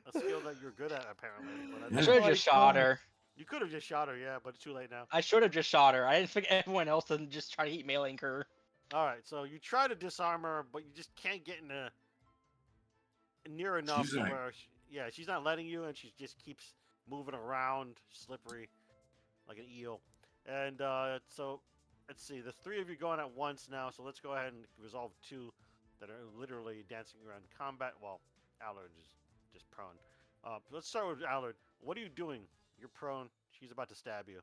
a skill that you're good at, apparently. But I Yeah. should have just shot her. You could have just shot her, yeah, but it's too late now. I should have just shot her. I didn't think everyone else and just try to heat mailing her. All right, so you try to disarm her, but you just can't get near enough She's to like- where, she's not letting you, and she just keeps moving around, slippery, like an eel. And so, let's see, the 3 of you going at once now. So let's go ahead and resolve 2 that are literally dancing around combat. Well, Allard is just prone. Let's start with Allard. What are you doing? You're prone. She's about to stab you.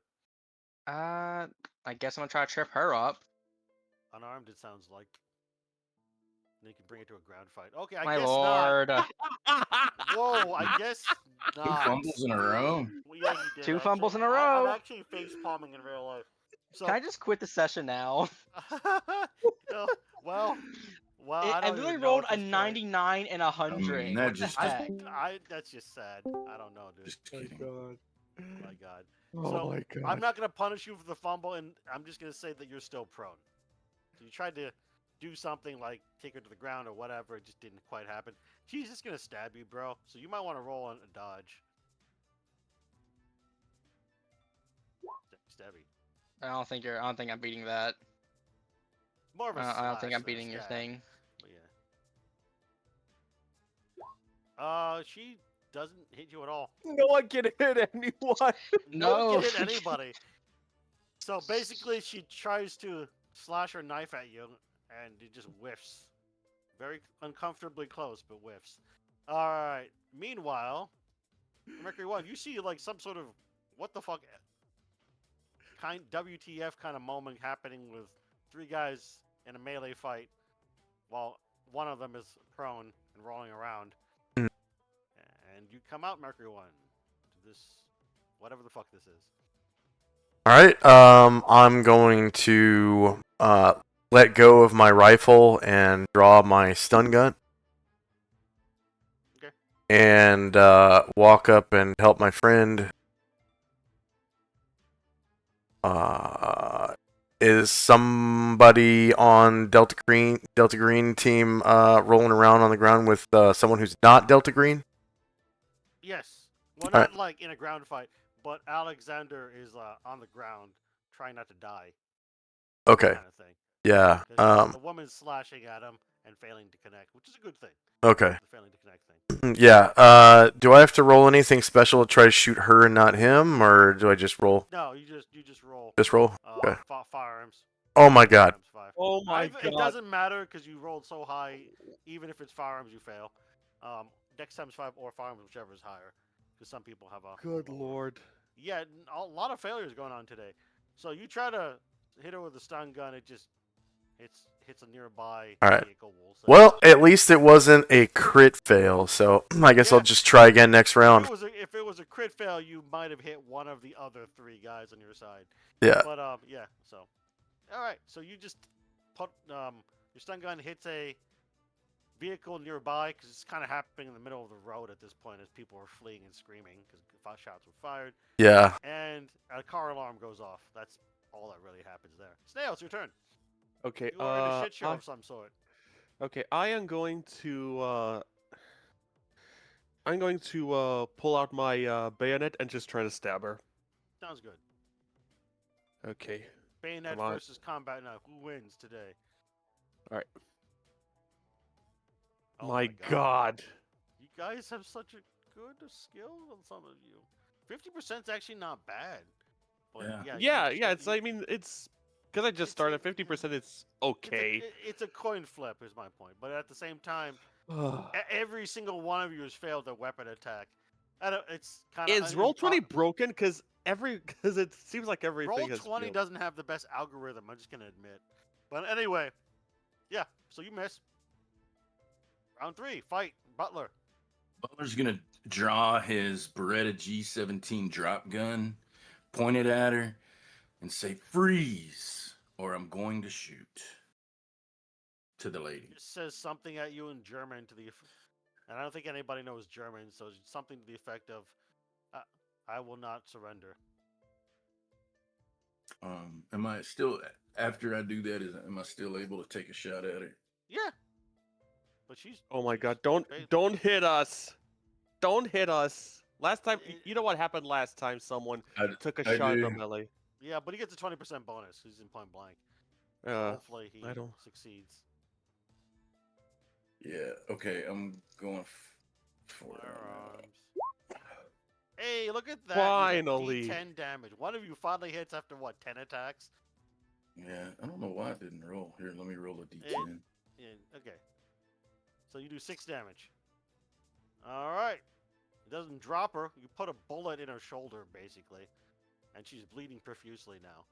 I guess I'm gonna try to trip her up. Unarmed, it sounds like. Then you can bring it to a ground fight. Okay, I My guess lord. not. Whoa, I guess 2 not. fumbles in a row. Well, yeah, you did, 2 actually. fumbles in a I'm row. actually face palming in real life. So, Can I just quit the session now? no, well, I I don't literally even know rolled at a this point. 99 and a 100. mean, that What the just- heck? That's just sad. I don't know, dude. Just Oh my kidding. God. My God. Oh So, my God. I'm not gonna punish you for the fumble, and I'm just gonna say that you're still prone. So you tried to do something like take her to the ground or whatever. It just didn't quite happen. She's just gonna stab you, bro. So you might want to roll on a dodge. Stabby. I don't think I'm beating that. More of a I don't think slash I'm than a beating your stab, thing. But yeah. She doesn't hit you at all. No one can hit anyone. No one No. can hit anybody. So basically, she tries to slash her knife at you, and it just whiffs. Very uncomfortably close, but whiffs. All right. Meanwhile, Mercury 1, you see like some sort of what the fuck WTF kind of moment happening with 3 guys in a melee fight, while one of them is prone and rolling around. And you come out, Mercury 1, to this, whatever the fuck this is. All right. I'm going to let go of my rifle and draw my stun gun. Okay. And walk up and help my friend. Is somebody on Delta Green team rolling around on the ground with someone who's not Delta Green? Yes. Well, Alright. not like in a ground fight, but Alexander is on the ground trying not to die. Okay. Kind of thing. Yeah. 'Cause the woman's slashing at him and failing to connect, which is a good thing. Okay. The failing to connect thing. Yeah. Do I have to roll anything special to try to shoot her and not him, or do I just roll? No, you just roll. Just roll. Okay. Firearms. Oh my God. Times 5. 5. Oh my It god. doesn't matter because you rolled so high. Even if it's firearms, you fail. Dex times 5 or firearms, whichever is higher. Because some people have a Good lower. lord. Yeah, a lot of failures going on today. So you try to hit her with a stun gun, it just hits a nearby All right. vehicle. We'll say. Well, at least it wasn't a crit fail, so I guess I'll Yeah. just try again next round. If it was a crit fail, you might have hit one of the other 3 guys on your side. Yeah. But yeah. So, all right. So you just put your stun gun hits a vehicle nearby because it's kind of happening in the middle of the road at this point as people are fleeing and screaming because 5 shots were fired. Yeah. And a car alarm goes off. That's all that really happens there. Snail, it's your turn. Okay, You are in a shit show of some sort. okay, I am going to pull out my bayonet and just try to stab her. Sounds good. Okay. Bayonet Come on. versus combat knife. Who wins today? All right. Oh my god. You guys have such a good skill on some of you. 50% is actually not bad. But Yeah. Yeah, it's I mean it's because I just started 50%, it's okay. It's a coin flip, is my point. But at the same time, every single one of you has failed a weapon attack. It's kind of Is Roll20 broken? Because it seems like everything has Roll20 failed. doesn't have the best algorithm. I'm just gonna admit. But anyway, yeah. So you miss. Round 3, fight Butler. Butler's gonna draw his Beretta G17 drop gun, point it at her, and say, "Freeze, or I'm going to shoot." To the lady. It says something at you in German and I don't think anybody knows German, so it's something to the effect of, "I will not surrender." Am I still after I do that? Am I still able to take a shot at her? Yeah. But she's. Oh my she's god, ba- don't hit us. Don't hit us. Last time, It- you know what happened last time someone I took a I shot in the do. melee? Yeah, but he gets a 20% bonus. He's in point blank. So Uh, hopefully he I don't- succeeds. Yeah. Okay. I'm going for it. Firearms. Hey, look at that! Finally. You get D10 damage. One of you finally hits after what, 10 attacks? Yeah. I don't know why it didn't roll. Here, let me roll a D10. Yeah, okay. So you do 6 damage. Alright. It doesn't drop her. You put a bullet in her shoulder, basically. And she's bleeding profusely now.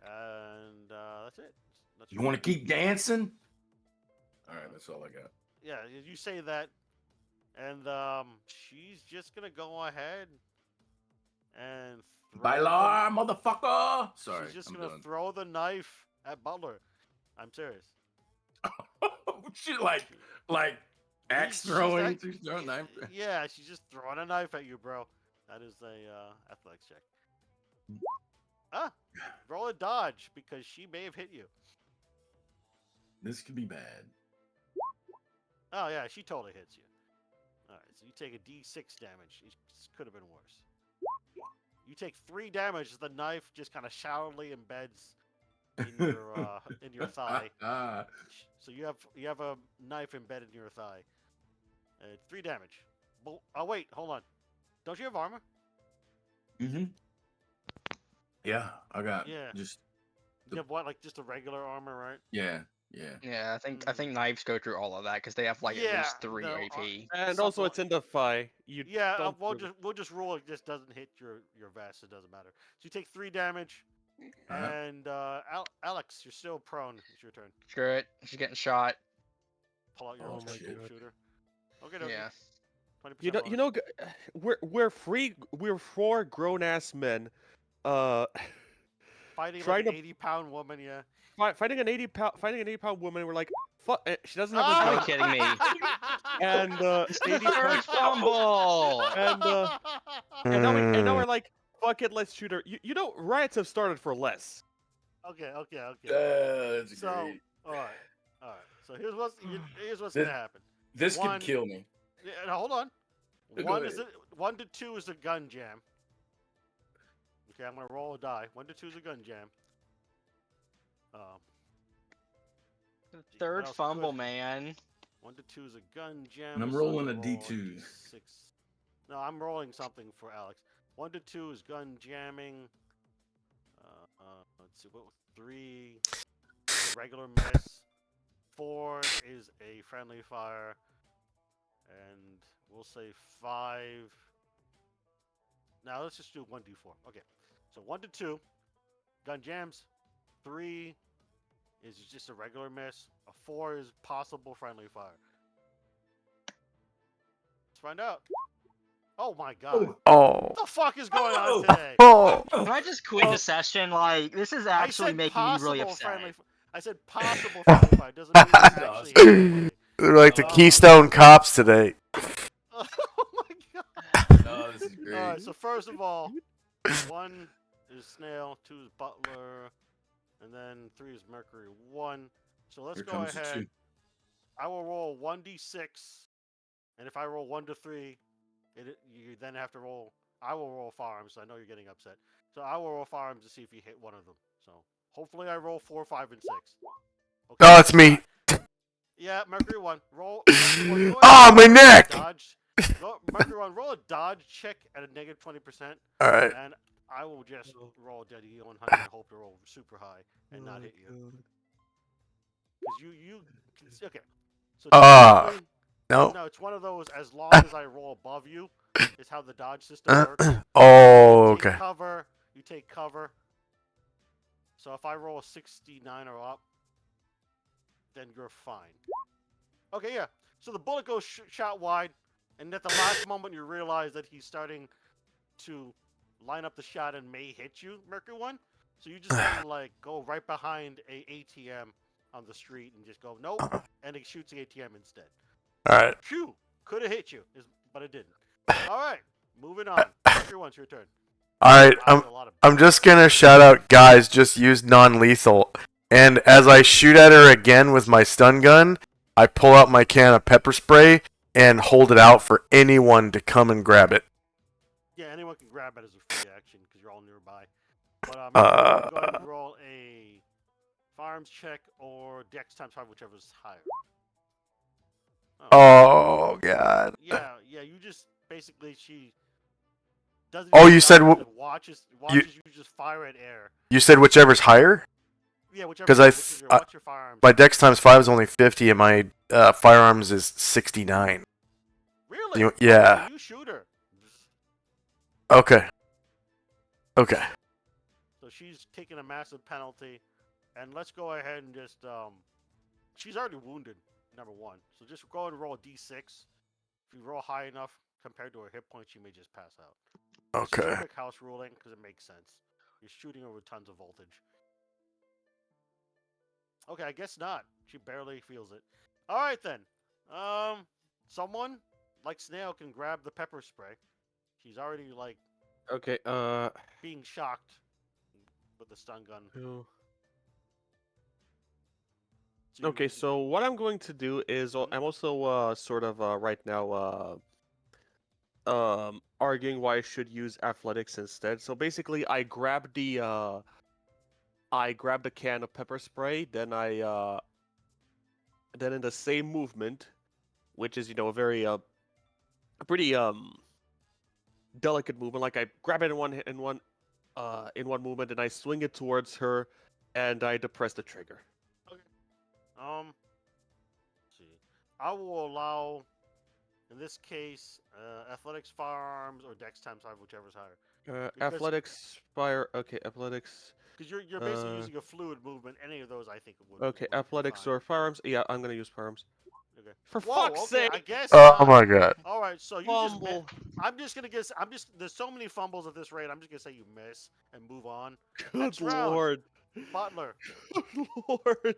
And that's it. That's You want to keep dancing? All right. That's all I got. Yeah, you say that. And she's just going to go ahead and Bailar, motherfucker! Sorry, She's just I'm going to done. throw the knife at Butler. I'm serious. Shit, like axe She's throwing. act- She's throwing knife. Yeah, she's just throwing a knife at you, bro. That is a athletics check. Roll a dodge because she may have hit you. This could be bad. Oh yeah, she totally hits you. All right, so you take a D6 damage. It could have been worse. You take 3 damage as the knife just kind of shallowly embeds in your thigh. So you have a knife embedded in your thigh. 3 damage. Oh wait, hold on. Don't you have armor? Mm-hmm. Yeah, I got Yeah. just You have what, like just a regular armor, right? yeah. Yeah, I think knives go through all of that because they have like at Yeah, least 3 no, AP. And Something also, like- it's in the thigh. Yeah, don't we'll really- just rule it just doesn't hit your vest. It doesn't matter. So you take 3 damage, Uh-huh. and Alex, you're still prone. It's your turn. Screw it, she's getting shot. Pull out your Oh own my shooter. Okay, Yeah. 20% You know, we're 4 grown ass men, fighting trying like to- an 80-pound woman. Yeah. fighting an 80-pound woman. We're like, fuck. She doesn't have Are a you gun. kidding me? And 80 First fumble. and now Hmm. we're like, fuck it, let's shoot her. You know, riots have started for less. Okay. That's So, great. all right. So here's what's This- gonna happen. This one- could kill me. Yeah, now hold on. Go 1 to 2 is a gun jam. Okay, I'm gonna roll a die. 1 to 2 is a gun jam. Third else fumble, could- man. 1 to 2 is a gun jam. And I'm so rolling I'm a gonna roll D2. D6. No, I'm rolling something for Alex. 1 to 2 is gun jamming. Let's see, what 3? regular miss. 4 is a friendly fire. And we'll say 5. Now let's just do 1d4. Okay. So 1 to 2. Gun jams. 3 is just a regular miss. A 4 is possible friendly fire. Let's find out. Oh my god. Oh. What the fuck is going on today? Oh. Can I just quit the session? Like, this is I actually said making me really possible upset. friendly. I said possible friendly fire. Doesn't mean it's actually happening. They're like the Oh. Keystone Cops today. Oh my god. Oh, this is great. Alright, so first of all, 1 is Snail, 2 is Butler, and then 3 is Mercury 1. So let's Here go comes the ahead. two. I will roll 1d6, and if I roll 1 to 3, you then have to roll. I will roll firearms, so I know you're getting upset. So I will roll firearms to see if you hit one of them. So hopefully I roll 4, 5, and 6. Okay. Oh, it's me. Yeah, Mercury 1. Roll. Mercury 1, go Ah, ahead. my neck! Dodge. Mercury 1, roll a dodge check at a negative 20%, All right. and I will just roll a dead E100 and hope to roll super high and not hit you. Because you okay. So technically- No. no, it's one of those. As long as I roll above you, is how the dodge system works. Oh, You take okay. cover. You take cover. So if I roll a 69 or up, then you're fine. Okay, yeah. So the bullet goes shot wide, and at the last moment you realize that he's starting to line up the shot and may hit you, Mercury 1. So you just kind of like go right behind a ATM on the street and just go nope, and it shoots the ATM instead. All right. Phew, could have hit you, but it didn't. All right, moving on. Mercury 1, it's your turn. All right. Wow, that's a lot of I'm just gonna shout out, guys. Just use non-lethal. And as I shoot at her again with my stun gun, I pull out my can of pepper spray and hold it out for anyone to come and grab it. Yeah, anyone can grab it as a free action because you're all nearby. But Mercury 1, go ahead and roll a firearms check or Dex times 5, whichever is higher. Oh God. Yeah, you just basically she doesn't. Oh, even you said dodge, just watches you just fire at air. You said whichever's higher. Yeah, whichever. 'Cause what's your firearms? My Dex times 5 is only 50, and my firearms is 69. Really? Yeah. You shoot her. Okay. Okay. So she's taking a massive penalty, and let's go ahead and just she's already wounded. Number 1. So just go and roll a d6. If you roll high enough compared to her hit points, she may just pass out. This is a Okay. quick house ruling because it makes sense. You're shooting her with tons of voltage. Okay, I guess not. She barely feels it. All right then. Someone like Snail can grab the pepper spray. She's already like Okay. being shocked with the stun gun. So you- Okay, so what I'm going to do is I'm also sort of right now arguing why I should use athletics instead. So basically I grab the can of pepper spray, then then in the same movement, which is a very a pretty delicate movement, like I grab it in one movement and I swing it towards her and I depress the trigger. let's see. I will allow, in this case, athletics, firearms, or dex times 5, whichever's higher. Because- Athletics, fire. Okay, athletics. Because you're basically using a fluid movement. Any of those, I think, would. Okay, would be athletics fine. or firearms. Yeah, I'm gonna use firearms. Okay. For Whoa, fuck's okay, sake! I guess. Oh not. my God. All right, so you just. Fumble. I'm just gonna guess. There's so many fumbles at this rate. I'm just gonna say you miss and move on. Good Next round. lord. Butler. Good lord.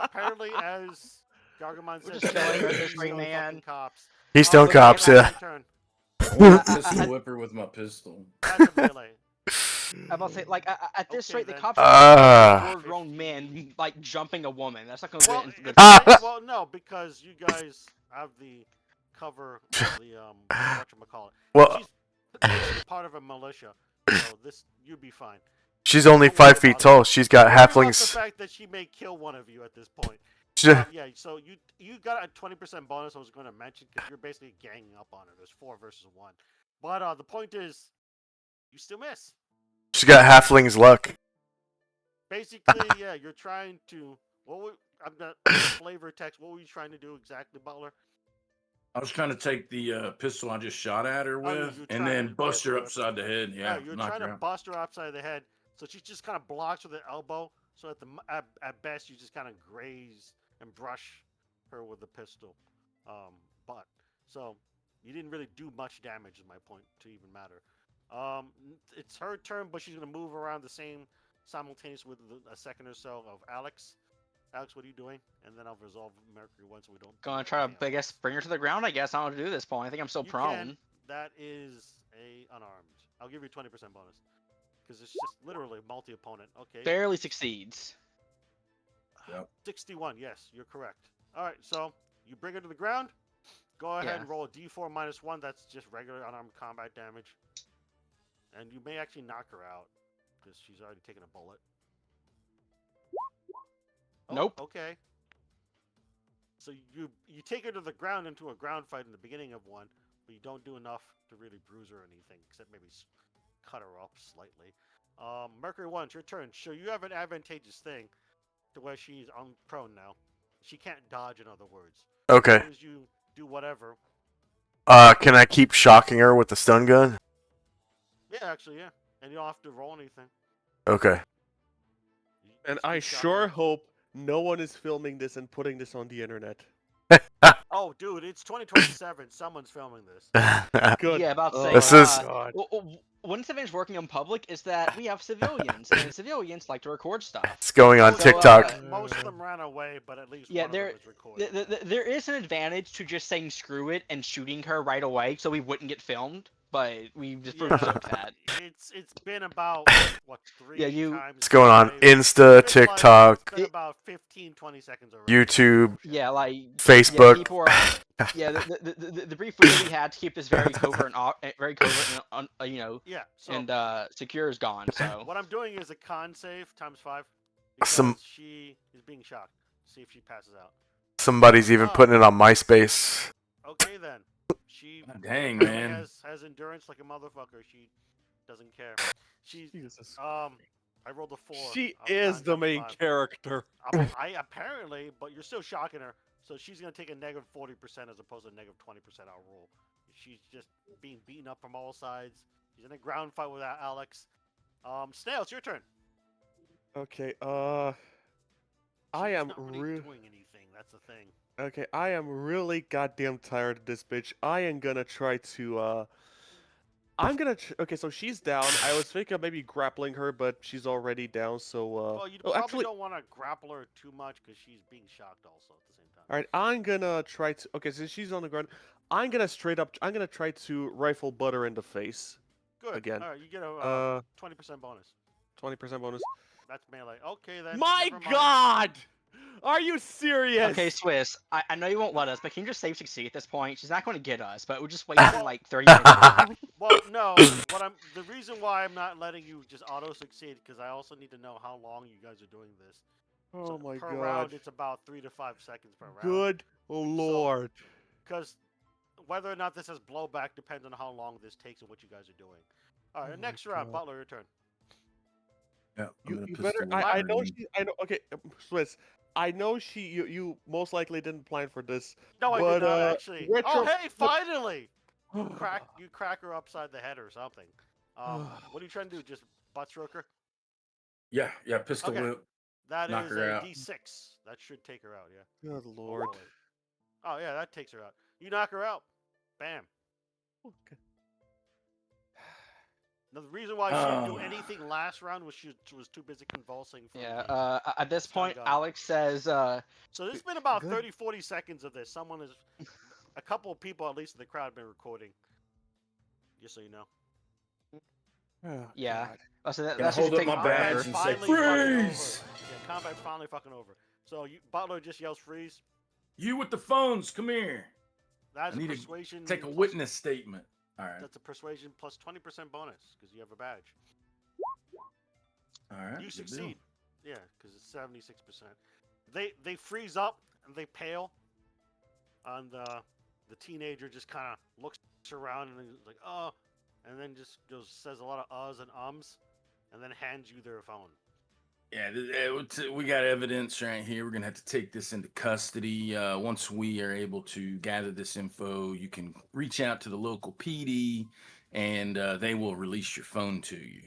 Apparently, as Gargamon We're says, just chilling with he's this ring no fucking man. Cops. Keystone but Cops, yeah, yeah. Your turn. Pistol whipper with my pistol. That's a melee. I'm about to say, like, at this Okay, rate, the then. cops Ah. are a grown man, like, jumping a woman. That's not gonna Well, get into good. Ah! well, no, because you guys have the cover of the whatchamacallit. Well, She's basically part of a militia, so you'd be fine. she's only Don't worry 5 feet about it. tall. She's got Worry about the halflings. fact that she may kill one of you at this point. She- Yeah, so you got a 20% bonus. I was going to mention because you're basically ganging up on her. There's 4 versus 1, but the point is, you still miss. She's got halflings luck. Basically, yeah, you're trying to I'm not flavor text. What were you trying to do exactly, Butler? I was trying to take the pistol I just shot at her Oh, you- with, you're and trying then to bust her whip. upside the head. Yeah, You're knock trying her to out. bust her upside the head, so she just kind of blocks with her elbow. So at best, you just kind of graze and brush her with the pistol butt. So you didn't really do much damage, is my point, to even matter. It's her turn, but she's gonna move around the same simultaneous with a second or so of Alex. Alex, what are you doing? And then I'll resolve Mercury once we don't. Gonna try to, I guess, bring her to the ground. I guess I don't know what to do at this point. I think I'm still You prone. can. That is a unarmed. I'll give you 20% bonus because it's just literally multi-opponent. Okay. Barely succeeds. Yep. 61. Yes, you're correct. All right, so you bring her to the ground. Go ahead Yeah. and roll a D4 -1. That's just regular unarmed combat damage. And you may actually knock her out because she's already taken a bullet. Oh, Nope. Okay. So you take her to the ground into a ground fight in the beginning of one, but you don't do enough to really bruise her or anything, except maybe cut her up slightly. Mercury 1, it's your turn. So you have an advantageous thing to where she's on prone now. She can't dodge, in other words. Okay. As soon as you do whatever. Can I keep shocking her with the stun gun? Yeah, actually, yeah. And you don't have to roll anything. Okay. You And just I keep shocking sure her. hope no one is filming this and putting this on the internet. Oh, dude, it's 2027. Someone's filming this. Good. Yeah, about to say. This is- God. One disadvantage working in public is that we have civilians, and civilians like to record stuff. It's going on So, TikTok. Most of them ran away, but at least Yeah, one of them is recording. There is an advantage to just saying screw it and shooting her right away, so we wouldn't get filmed. But we just pretty much took that. It's been about what 3 Yeah, you- times. It's going on I've- Insta, it's been like- TikTok, It's been about 15-20 seconds already. YouTube, Yeah, like Facebook. Yeah, people are, yeah, the brief we really had to keep this very covert and Yeah. So and secure is gone. So what I'm doing is a con save ×5 because Some- she is being shocked. See if she passes out. Somebody's even putting it on MySpace. Okay then. She Dang, really man. has endurance like a motherfucker. She doesn't care. She's Jesus. I rolled a 4. She I'll is con the main ×5. character. I apparently, but you're still shocking her, so she's gonna take a -40% as opposed to a -20% I'll roll. She's just being beaten up from all sides. She's in a ground fight with Alex. Snail, it's your turn. Okay, She's I am not really doing anything. That's the thing. okay, I am really goddamn tired of this bitch. I am gonna try to, okay, so she's down. I was thinking of maybe grappling her, but she's already down, so, Well, you oh, probably actually, don't want to grapple her too much because she's being shocked also at the same time. alright, I'm gonna try to, okay, since she's on the ground, I'm gonna try to rifle butt her in the face. Good. again. All right, you get a 20% bonus. 20% bonus. That's melee. Okay then. My never mind. god! Are you serious? okay, Swiss, I know you won't let us, but can you just save succeed at this point? She's not going to get us, but we'll just wait Well- for like 30 minutes. Well, no. The reason why I'm not letting you just auto succeed because I also need to know how long you guys are doing this. Oh So my per god. round, it's about 3 to 5 seconds per round. Good lord. Because whether or not this has blowback depends on how long this takes and what you guys are doing. All right, Oh my next round, God. Butler, your turn. Yeah, I'm You, gonna you better. pistol I her know in. she. I know. Okay, Swiss. I know she. You most likely didn't plan for this. No, I But, did not actually. retro- Oh, hey, but- finally! You crack her upside the head or something. What are you trying to do? Just butt stroke her? Yeah, pistol Okay. whip. That Knock is her a out. D6. That should take her out, yeah. Good lord. Hopefully. Oh, yeah, that takes her out. You knock her out. Bam. Okay. Now, the reason why she didn't do Ah. anything last round was she was too busy convulsing. From Yeah, the- at this Stun point, gun. Alex says, So there's been about Good. 30-40 seconds of this. Someone is... A couple of people, at least in the crowd, have been recording. Just so you know. Oh, Yeah. God. so that, Can I that's hold just up my taking badge forever. and say, Finally fucking over. freeze? Yeah, combat's finally fucking over. So Butler just yells freeze. You with the phones, come here. That's I a need to persuasion. Take a plus- witness statement. All right. That's a persuasion plus 20% bonus because you have a badge. All right. You good deal. succeed. Yeah, because it's 76%. They freeze up and they pale. And the teenager just kind of looks around and is like, oh, and then just says a lot of uhs and ums, and then hands you their phone. Yeah, we got evidence right here. We're gonna have to take this into custody. Once we are able to gather this info, you can reach out to the local PD, and they will release your phone to you.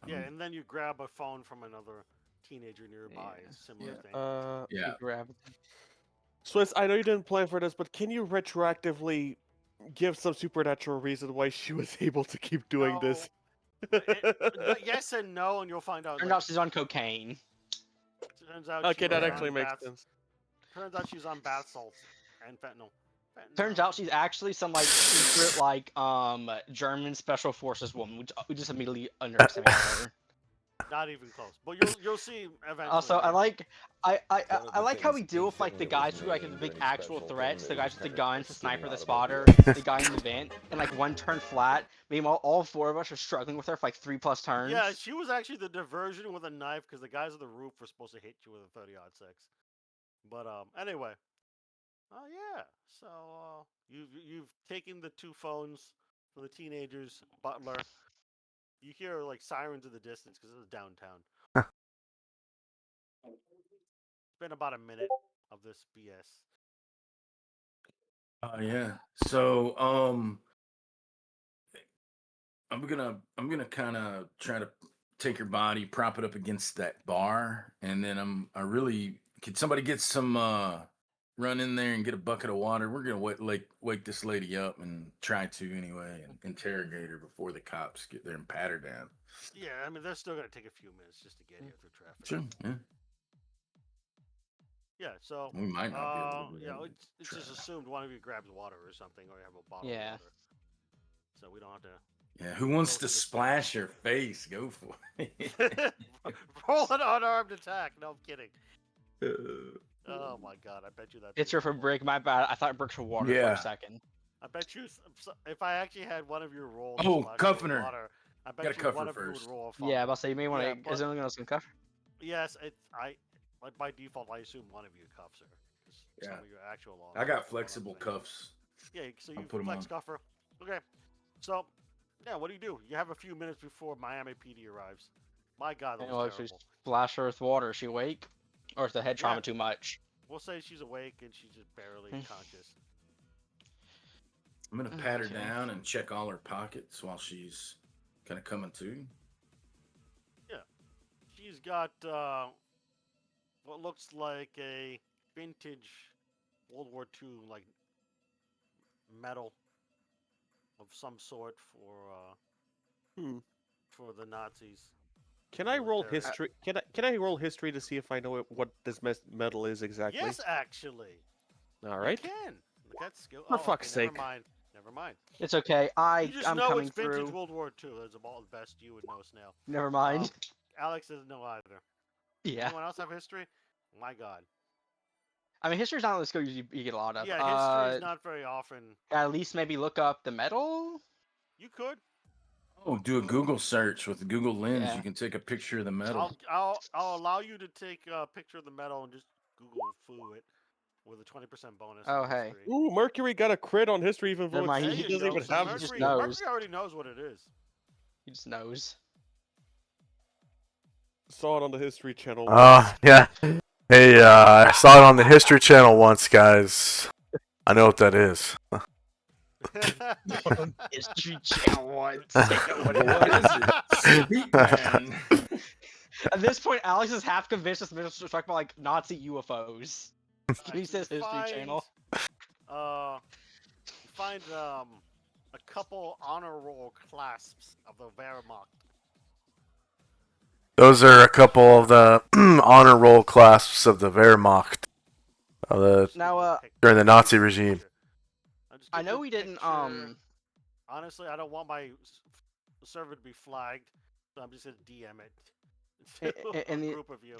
Yeah, and then you grab a phone from another teenager nearby. Yeah. It's a similar Yeah. thing. You Yeah. grab Swiss, I know you didn't plan for this, but can you retroactively give some supernatural reason why she was able to keep doing this? Yes and no, and you'll find out. Turns Like, out she's on cocaine. turns out Okay, she that was Yeah. actually on makes bath. sense. Turns out she's on bath salts and fentanyl. Turns out she's actually some like secret like German special forces woman. We just immediately underestimated her. Not even close. But you'll see eventually. Also, I later. like One of I the like how things we deal he with like the couldn't get guys was who like have the named big or any actual special threats, thing, the but it guys was with the kinda guns, the skinny sniper, the out of spotter, it. the guy in the vent, and like one turn flat. Meanwhile, all four of us are struggling with her for like 3+ turns. Yeah, she was actually the diversion with a knife because the guys on the roof were supposed to hit you with a 30-06. But anyway. Oh yeah. So you've taken the two phones from the teenagers, Butler. You hear like sirens in the distance because it was downtown. It's been about a minute of this BS. Yeah. So I'm gonna kind of try to take your body, prop it up against that bar, and then I really could somebody get some run in there and get a bucket of water. We're gonna wake this lady up and try to anyway and interrogate her before the cops get there and pat her down. Yeah, I mean they're still gonna take a few minutes just to get here through traffic. Sure. Yeah. Yeah, so We might not be able to do yeah, that. it's just assumed one of you grabs water or something, or you have a bottle Yeah. of water. So we don't have to Yeah. Who wants Go to to the splash your face? Go for it. roll an unarmed attack. No, I'm kidding. Uh, Oh my god, I bet you that. It's her for brick. My bad. I thought bricks were water for Yeah. a second. I bet you if I actually had one of you roll Oh, splash cuffing with her. water, I Gotta bet you cuff one her of you would first. roll a Yeah, fumble. I'll say you may want to. Yeah, Is there anyone else in cuff? Yes, like by default I assume one of you cuffs her. 'Cause some Yeah. of your actual law. I got flexible cuffs. Yeah, so I'll you put 'em flex on. cuff her. Okay, so yeah, what do? You have a few minutes before Miami PD arrives. My God, that You know, was if we terrible. splash her with water, is she awake? Or is the head trauma Yeah. too much? We'll say she's awake and she's just barely Hmm. conscious. I'm gonna pat her Okay. down and check all her pockets while she's kind of coming to. She's got what looks like a vintage World War II like medal of some sort Hmm. for the Nazis. Can I roll Military. history? Can I roll history to see if I know what this medal is exactly? Yes, actually. All right. You can. Look at skill. For fuck's okay, sake. Never mind. It's okay. You just I'm know coming it's vintage through. World War II. That's about the best you would know, Snail. Never mind. Alex doesn't know either. Yeah. Anyone else have history? My God. I mean, history's not a skill you get a lot of. Yeah, history is not very often. At least maybe look up the medal. You could. Oh, do a Google search with the Google Lens. Yeah. You can take a picture of the medal. I'll allow you to take a picture of the medal and just Google foo it with a 20% bonus. Oh, on hey. history. Ooh, Mercury got a crit on history even Never though mind, There he you doesn't go. even So have Mercury- history. just knows. Mercury already knows what it is. He just knows. Saw it on the History Channel. Yeah. Hey, I saw it on the History Channel once, guys. I know what that is. History channel once. What is it? Sweet man. At this point, Alex is half convinced this is talking about like Nazi UFOs. He says History Channel. You find a couple honor roll clasps of the Wehrmacht. Those are a couple of the honor roll clasps of the Wehrmacht Now, during the Nazi regime. I know we didn't. Honestly, I don't want my server to be flagged, so I'm just gonna DM it to and a the- group of you.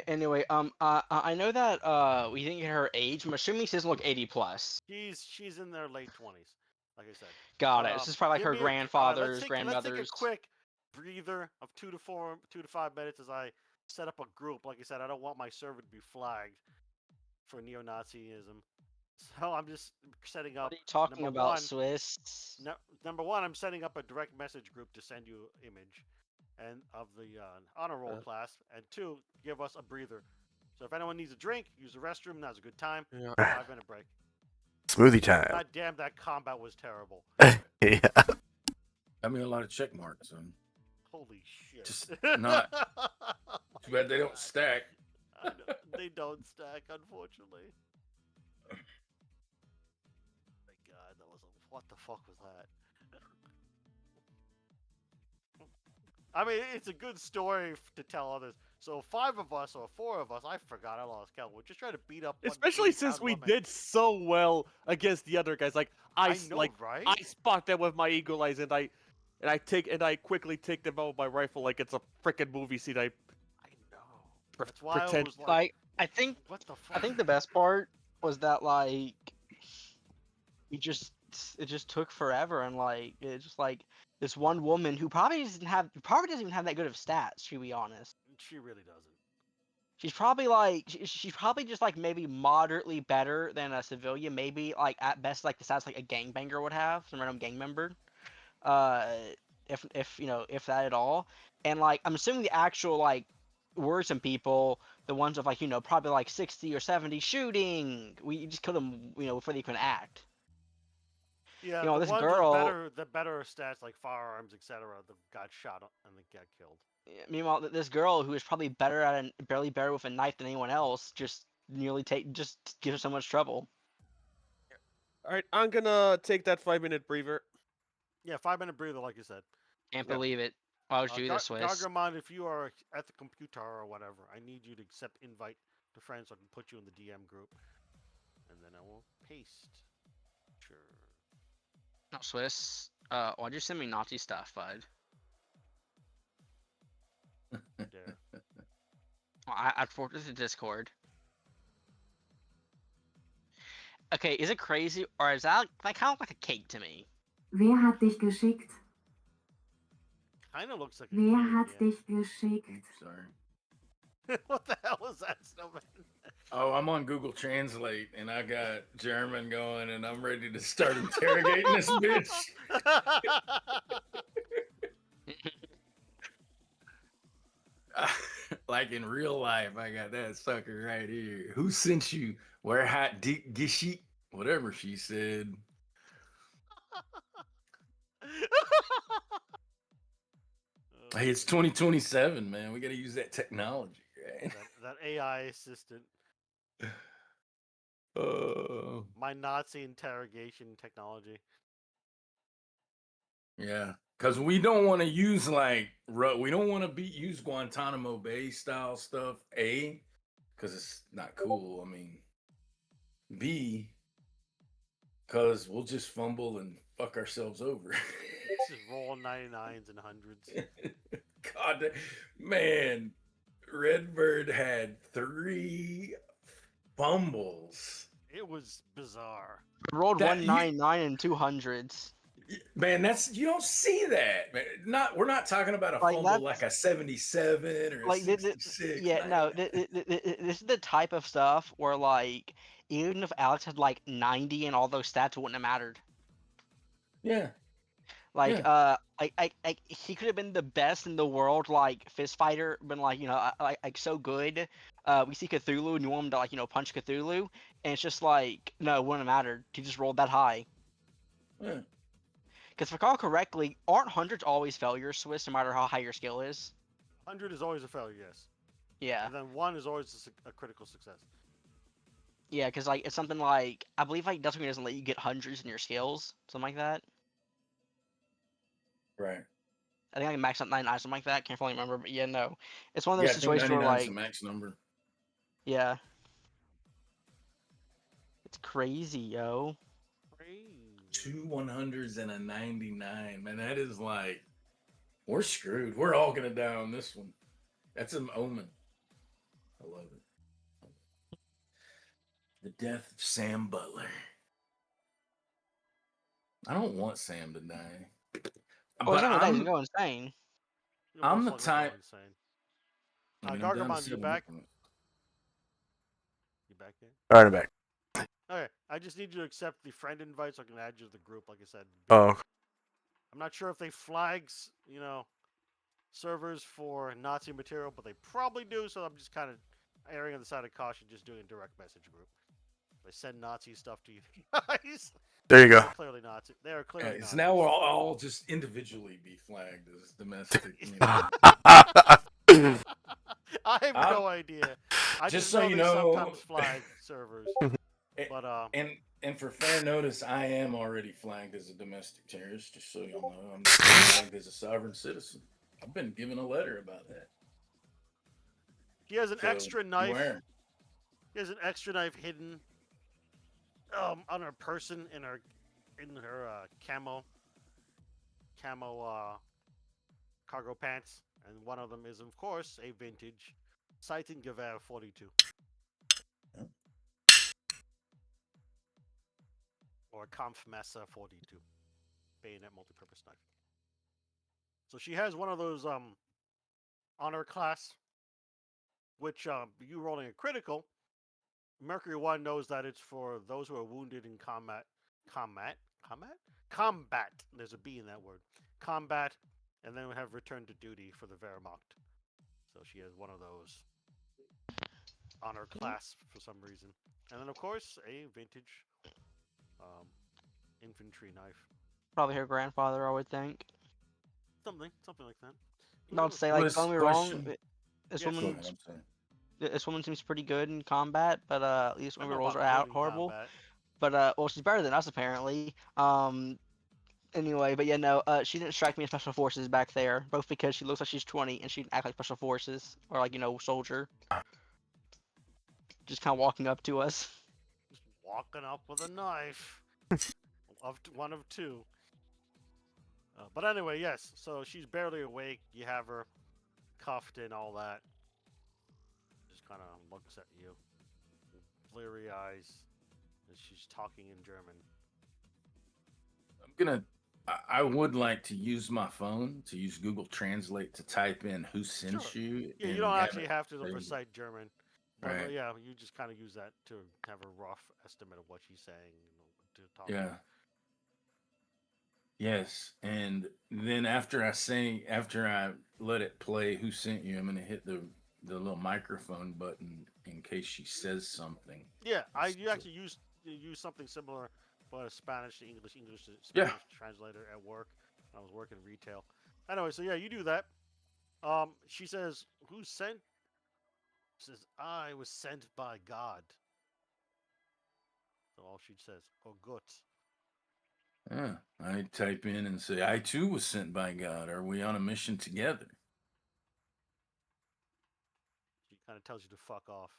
Anyway, I know that we didn't get her age. I'm assuming she doesn't look 80+. She's in their late 20s, like I said. Got it. This is probably like Give her me grandfathers, let's take grandmothers. a quick breather of 2 to 5 minutes as I set up a group. Like I said, I don't want my server to be flagged for neo-Nazism. So I'm just setting up. What are you talking number about, one, Swiss? number one, I'm setting up a direct message group to send you image. and of the honor roll class, and 2, give us a breather. So if anyone needs a drink, use the restroom. Now's a good time. Yeah. 5-minute break. Smoothie time. God damn, that combat was terrible. Yeah. I mean, a lot of check marks. Holy shit. Just not- Too bad they don't stack. I know, they don't stack, unfortunately. My God, that was what the fuck was that? I mean, it's a good story to tell others. So 5 of us or 4 of us, I forgot, I lost count. We're just trying to beat up. one Especially 80-pound since we woman. did so well against the other guys. Like I know, like right? I spot them with my eagle eyes, and I quickly take them out with my rifle like it's a freaking movie scene. I know. That's why I pretend- was like, Like I think what the fuck? I think the best part was that like it just took forever, and like it just like this one woman who probably doesn't even have that good of stats, to be honest. She really doesn't. She's probably like she's probably just like maybe moderately better than a civilian, maybe like at best like the stats like a gangbanger would have, some random gang member. If you know, if that at all. And like I'm assuming the actual like worrisome people, the ones of like, you know, probably like 60 or 70 shooting, we just killed them, you know, before they can act. Yeah, You know, the this ones girl- with the better stats like firearms, etc., got shot and they got killed. Meanwhile, this girl who is probably barely better with a knife than anyone else, just nearly just gives her so much trouble. All right, I'm gonna take that 5-minute breather. Yeah, 5-minute breather, like you said. Can't Yeah. believe it. Why would you do this, Swiss? Gargamon, if you are at the computer or whatever, I need you to accept invite to friends so I can put you in the DM group. And then I will paste. Sure. No, Swiss. Why'd you send me Nazi stuff, bud? There. Well, I'd forward to Discord. Okay, is it crazy, or is that kind of like a cake to me? Wer hat dich geschickt? Kind of looks like a Wer kid, hat yeah. dich geschickt? Oops, sorry. What the hell was that, Snowman? Oh, I'm on Google Translate and I got German going and I'm ready to start interrogating this bitch. Like in real life, I got that sucker right here. Who sent you? Where hat dick gishy? Whatever she said. Hey, it's 2027, man. We got to use that technology, right? that AI assistant. My Nazi interrogation technology. Yeah, because we don't want to use like we don't want to use Guantanamo Bay style stuff. A, because it's not cool. I mean, B, because we'll just fumble and fuck ourselves over. Just roll 99s and 100s. God, man, Redbird had 3 fumbles. It was bizarre. Rolled That- 199 and 200s. Man, you don't see that. Man. We're not talking about a Like, fumble that's- like a 77 or a Like, 66. yeah, no, this is the type of stuff where, like, even if Alex had, like, 90 and all those stats, it wouldn't have mattered. Yeah. Like, he could have been the best in the world, like, fist fighter, been, like, you know, like so good. We see Cthulhu, and you want him to, like, you know, punch Cthulhu, and it's just like, no, it wouldn't have mattered. He just rolled that high. Yeah. Because if I recall correctly, aren't hundreds always failures, Swiss, no matter how high your skill is? 100 is always a failure, yes. Yeah. And then 1 is always a critical success. Yeah, because, like, it's something like, I believe, like, Delta Green doesn't let you get hundreds in your skills, something like that. Right. I think I can max out 99, something like that. Can't fully remember, but yeah, no. It's one of Yeah, those I think situations where, 99 is like, the max number. yeah. It's crazy, yo. Crazy. 2 100s and a 99. Man, that is like, we're screwed. We're all going to die on this one. That's an omen. I love it. The death of Sam Butler. I don't want Sam to die. Oh, But it's not I'm, go insane. You're I'm most the likely to go type- insane. I mean, I'm down to Gargamon, you 7 back? hit points. You back there? All right, I'm back. Okay, I just need you to accept the friend invite so I can add you to the group, like I said. Oh, I'm not sure if they flags, you know, servers for Nazi material, but they probably do. So I'm just kind of erring on the side of caution, just doing a direct message group. They send Nazi stuff to you guys. There you go. They're clearly Nazi. They are clearly It's Nazis. now we'll all just individually be flagged as domestic. I have no idea. I just just so know you they know- sometimes flag servers. But And for fair notice, I am already flagged as a domestic terrorist. Just so y'all know, I'm flagged as a sovereign citizen. I've been given a letter about that. he has an So, extra knife. beware. He has an extra knife hidden on her person in her camo cargo pants, and one of them is of course a vintage Seitengewehr 42. Yep. Or Kampfmesser 42. Bayonet multi-purpose knife. So she has one of those honor class, which you rolling a critical. Mercury 1 knows that it's for those who are wounded in combat. There's a B in that word. Combat, and then we have return to duty for the Wehrmacht. So she has one of those honor class for some reason. And then, of course, a vintage infantry knife. Probably her grandfather, I would think. Something like that. Not to say, like, Liz, don't get me wrong. question. This Yes. Go woman, ahead, I'm sorry. this woman seems pretty good in combat, but at least I when don't we know rolls are about out good in horrible. combat. But well, she's better than us apparently. Anyway, but yeah, no, she didn't strike me as special forces back there, both because she looks like she's 20 and she didn't act like special forces or like soldier. Just kind of walking up to us. Just walking up with a knife. One of two. But anyway, yes. So she's barely awake. You have her cuffed and all that. Just kind of looks at you, bleary eyes, and she's talking in German. I would like to use my phone to use Google Translate to type in who sent Sure. you. Yeah, you and don't have actually it have to say- recite German. But Right. yeah, you just kind of use that to have a rough estimate of what she's saying. To talk Yeah. about. Yes, and then after I let it play, who sent you? I'm gonna hit the little microphone button in case she says something. Yeah, you So- actually use something similar, but a Spanish to English, English to Yeah. Spanish translator at work. When I was working retail. Anyway, so yeah, you do that. She says, "Who sent?" She says, "I was sent by God." So all she says, "Oh, good." Yeah, I type in and say, I too was sent by God. Are we on a mission together? She kind of tells you to fuck off.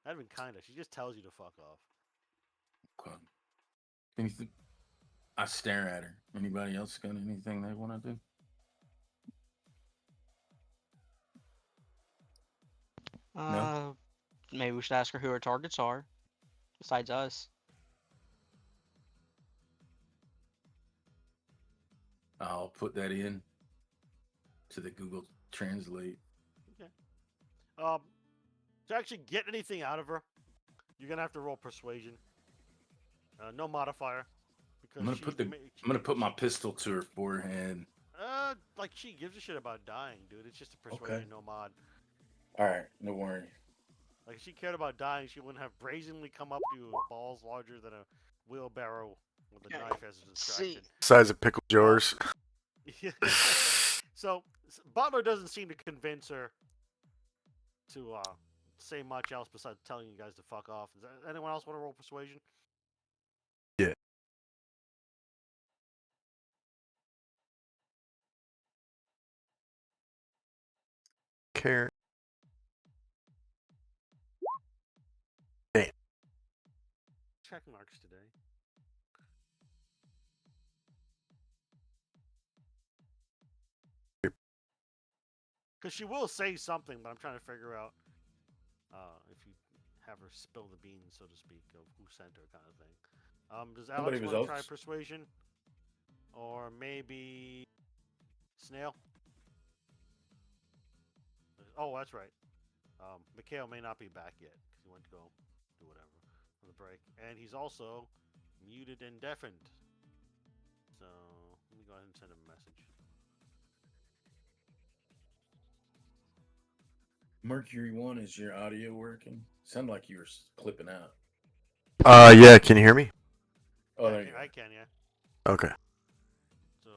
Not even kind of. She just tells you to fuck off. Okay. Anything? I stare at her. Anybody else got anything they want to do? Maybe we should ask her who her targets are, besides us. I'll put that in to the Google Translate. To actually get anything out of her, you're gonna have to roll persuasion. No modifier. Because I'm gonna put my pistol to her forehead. Like she gives a shit about dying, dude. It's just a Okay. persuasion, no mod. All right, no worry. Like if she cared about dying, she wouldn't have brazenly come up to you with balls larger than a wheelbarrow with a knife as a distraction. Size of pickle jars. So Butler doesn't seem to convince her to say much else besides telling you guys to fuck off. Does anyone else want to roll persuasion? Yeah. Care. Check marks today. Because she will say something, but I'm trying to figure out if you have her spill the beans, so to speak, of who sent her, kind of thing. Does Alex Somebody was want to try else. persuasion, or maybe Snail? Oh, that's right. Mikhail may not be back yet because he went to go do whatever for the break, and he's also muted and deafened. So let me go ahead and send him a message. Mercury 1, is your audio working? Sound like you were clipping out. Yeah, can you hear me? Oh, there you I go. can, yeah. Okay. So,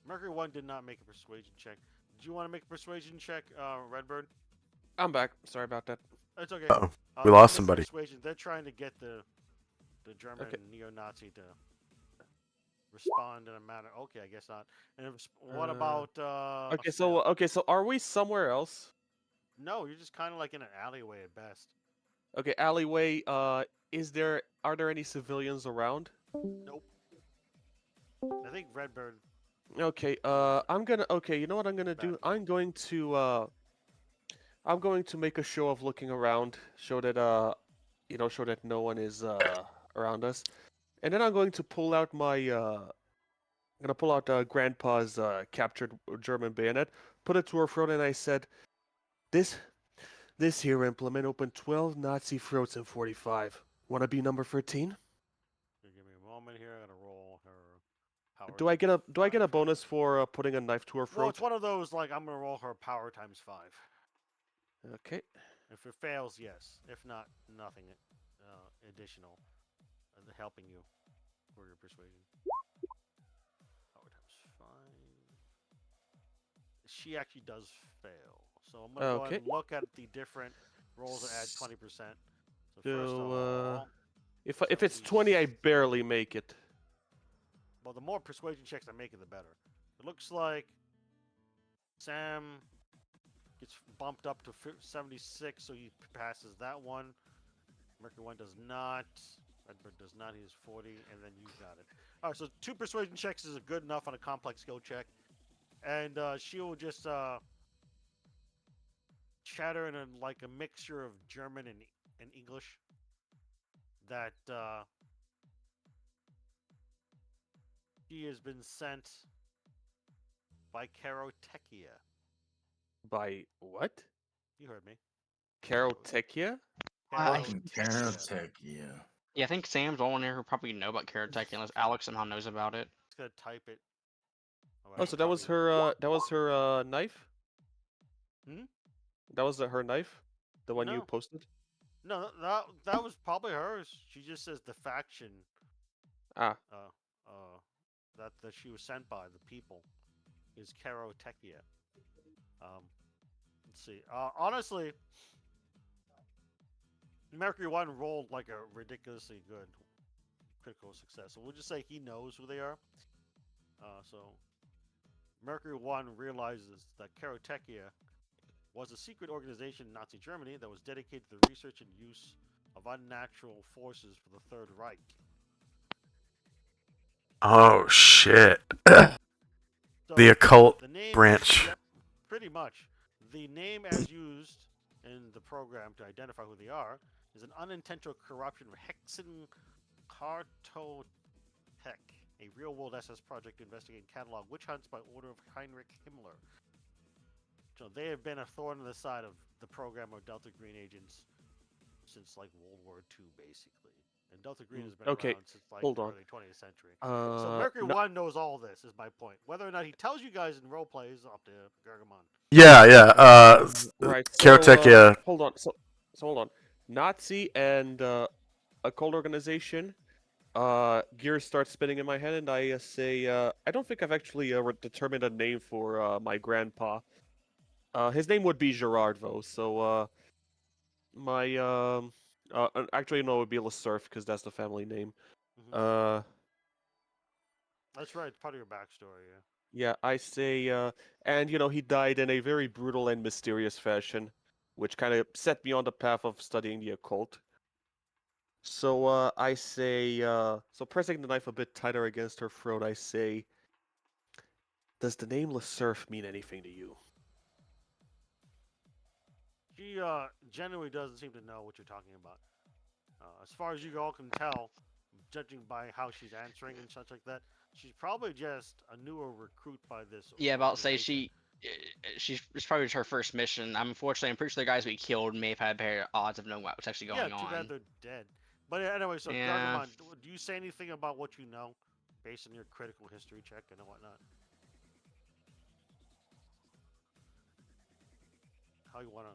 Mercury 1 did not make a persuasion check. Did you want to make a persuasion check, Redbird? I'm back. Sorry about that. It's okay. Uh-oh. you We can lost make a somebody. Persuasion. They're trying to get the German Okay. neo-Nazi to respond in a manner. Okay, I guess not. And what Uh, about Okay, Fail? so are we somewhere else? No, you're just kind of like in an alleyway at best. Okay, alleyway. Are there any civilians around? Nope. I think Redbird. Okay. Okay, you know what I'm gonna do? Bad point. I'm going to make a show of looking around, show that show that no one is around us, and then I'm going to pull out Grandpa's captured German bayonet, put it to her throat, and I said, "This this here implement opened 12 Nazi throats in 45. Wanna be number 13? Give me a moment here. I'm gonna roll her power. Do I get a times 5. bonus for putting a knife to her Well, it's throat?" one of those like I'm gonna roll her power times 5. Okay. If it fails, yes. If not, nothing additional helping you for your persuasion. Power times 5. She actually does fail. So I'm gonna go ahead Okay. and look at the different rolls that add 20%. So first of So all, if it's 20, I barely make it. well, the more persuasion checks I make it, the better. It looks like Sam gets bumped up to 76, so he passes that one. Mercury 1 does not. Redbird does not. He is 40, and then you got it. All right, so 2 persuasion checks is good enough on a complex skill check. And she will just chatter in like a mixture of German and English that she has been sent by Karotechia. By what? You heard me. Karotechia? Fucking Karotech, yeah. Yeah, I think Sam's the one here who probably know about Karatech unless Alex somehow knows about it. Just gonna type it. Oh, so that was her knife? Hmm? That was her knife? The one you No. posted? No, that was probably hers. She just says the faction Ah, that she was sent by the people is Karotechia. Let's see. Honestly, Mercury 1 rolled like a ridiculously good critical success. So we'll just say he knows who they are. So Mercury 1 realizes that Karotechia was a secret organization in Nazi Germany that was dedicated to the research and use of unnatural forces for the Third Reich. Oh shit. So The occult the name branch. Yep, pretty much. The name as used in the program to identify who they are is an unintentional corruption of Hexen Kartotech, a real-world SS project to investigate and catalog witch hunts by order of Heinrich Himmler. So they have been a thorn in the side of the program of Delta Green agents since like World War II, basically. And Delta Green has been okay, around since like hold the on. early 20th century. So Mercury 1 knows all this, is my point. Whether or not he tells you guys in roleplay is up to Gargamon. Yeah. Right. Karotech, yeah. Hold on. So hold on. Nazi and occult organization. Gears start spinning in my head, and I say, I don't think I've actually determined a name for my grandpa. His name would be Gerard, though. So actually no, it would be Lesurf because that's the family name. Mm-hmm. That's right. It's part of your backstory. Yeah. Yeah, I say, and he died in a very brutal and mysterious fashion, which kind of set me on the path of studying the occult. So I say, so pressing the knife a bit tighter against her throat, I say, does the name Lesurf mean anything to you? She genuinely doesn't seem to know what you're talking about. As far as you all can tell, judging by how she's answering and such like that, she's probably just a newer recruit by this. Yeah, about to say organization. it's probably her first mission. I'm pretty sure the guys we killed may have had better odds of knowing what was actually going Yeah, too on. bad they're dead. But anyway, so Yeah. Gargamon, do you say anything about what you know, based on your critical history check and whatnot? How you wanna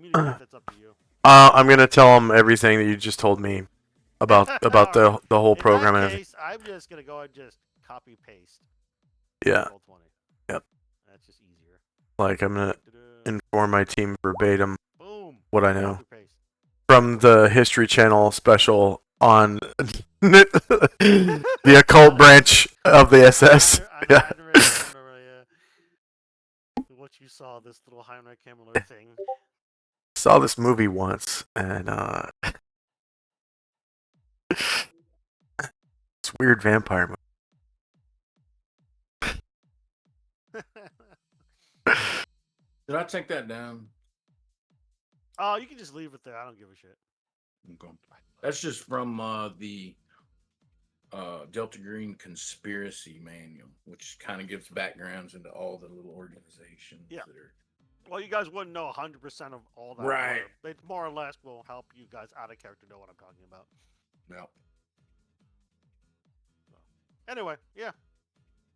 Communicate. That's up to you. I'm gonna tell him everything that you just told me about the whole In program that and everything. case, I'm just gonna go and just copy paste. Yeah, Roll 20. Yep. That's just easier. like I'm gonna Da-da. inform my team verbatim Boom. what I know Copy paste. from the History Channel special on the occult branch of the SS. Yeah. Heinrich Himmler, yeah. What you saw, this little Heinrich Himmler thing. Saw this movie once, and it's a weird vampire movie. Did I take that down? Oh, you can just leave it there. I don't give a shit. Okay. That's just from the Delta Green Conspiracy Manual, which kind of gives backgrounds into all the little organizations Yeah. that are. Well, you guys wouldn't know 100% of all that. Right. But it more or less will help you guys out of character know what I'm talking about. Yeah. Anyway, yeah.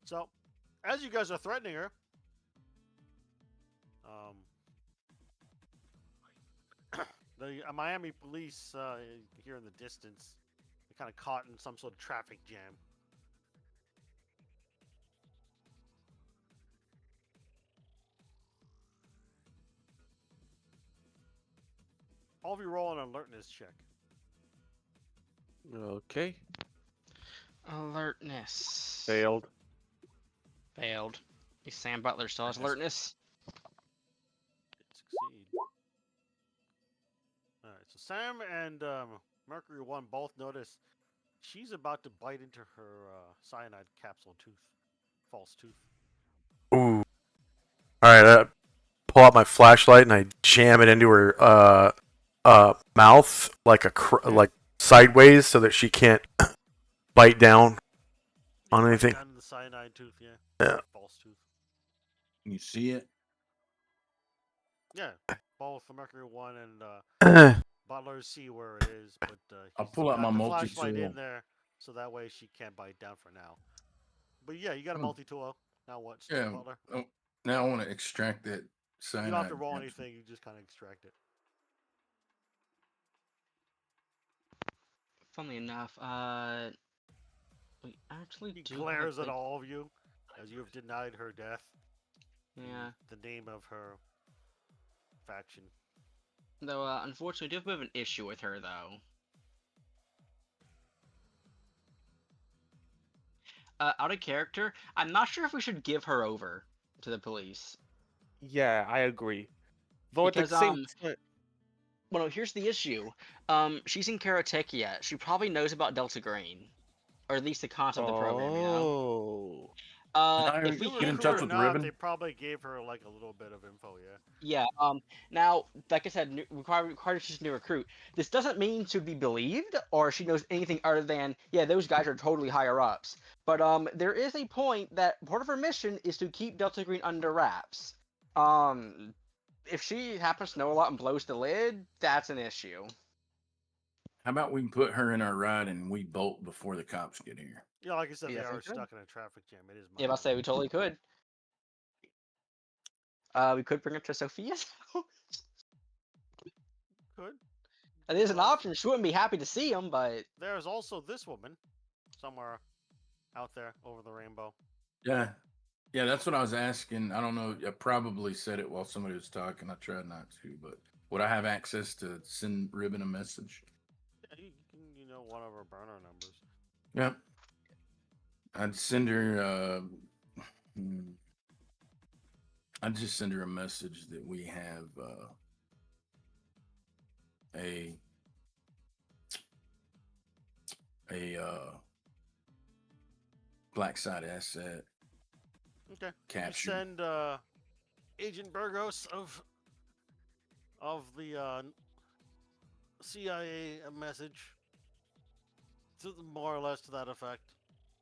So, as you guys are threatening her, the Miami police here in the distance, they kind of caught in some sort of traffic jam. All of you roll an alertness check. Okay. Alertness. Failed. Failed. Is Sam Butler still has alertness? Succeed. Alright, so Sam and Mercury 1 both notice she's about to bite into her cyanide capsule tooth. False tooth. Ooh. All right. Pull out my flashlight and I jam it into her mouth like like sideways so that she can't bite down on anything. And the cyanide tooth, yeah. Yeah. False tooth. You see it? Yeah. Both the Mercury 1 and Butler see where it is, but I'll he's pull out got my the flashlight multi-tool. in there so that way she can't bite down for now. But yeah, you got a Hmm. multi-tool. Now what, Yeah. Butler? Oh, now I want to extract that You cyanide. don't have to roll capsule. anything, you just kind of extract it. Funnily enough, we actually He do. glares have at a- all of you as you have denied her death. in Yeah. The name of her faction. Though, unfortunately, we do have a bit of an issue with her, though. Out of character, I'm not sure if we should give her over to the police. Yeah, I agree. Though at the Because, same time, well, no, here's the issue. She's in Karatechia. She probably knows about Delta Green. Or at least the concept of the program, you know? oh, If we You Get in recruit touch or with not, Ribbon. they probably gave her like a little bit of info, yeah. Yeah, now, like I said, required she's a new recruit. This doesn't mean to be believed, or she knows anything other than, yeah, those guys are totally higher ups. But, there is a point that part of her mission is to keep Delta Green under wraps. If she happens to know a lot and blows the lid, that's an issue. How about we put her in our ride and we bolt before the cops get here? Yeah, like I said, We they are definitely could. stuck in a traffic jam. It is Yeah, I'll say we totally could. We could bring her to Sophia's house. Could. It is an Well, option. She wouldn't be happy to see him, but There's also this woman somewhere out there over the rainbow. Yeah. Yeah, that's what I was asking. I don't know. I probably said it while somebody was talking. I tried not to, but would I have access to send Ribbon a message? Yeah, you can, one of her burner numbers. Yep. I'd send her. I'd just send her a message that we have a black side asset Okay. capture. You send Agent Burgos of the CIA a message, more or less to that effect,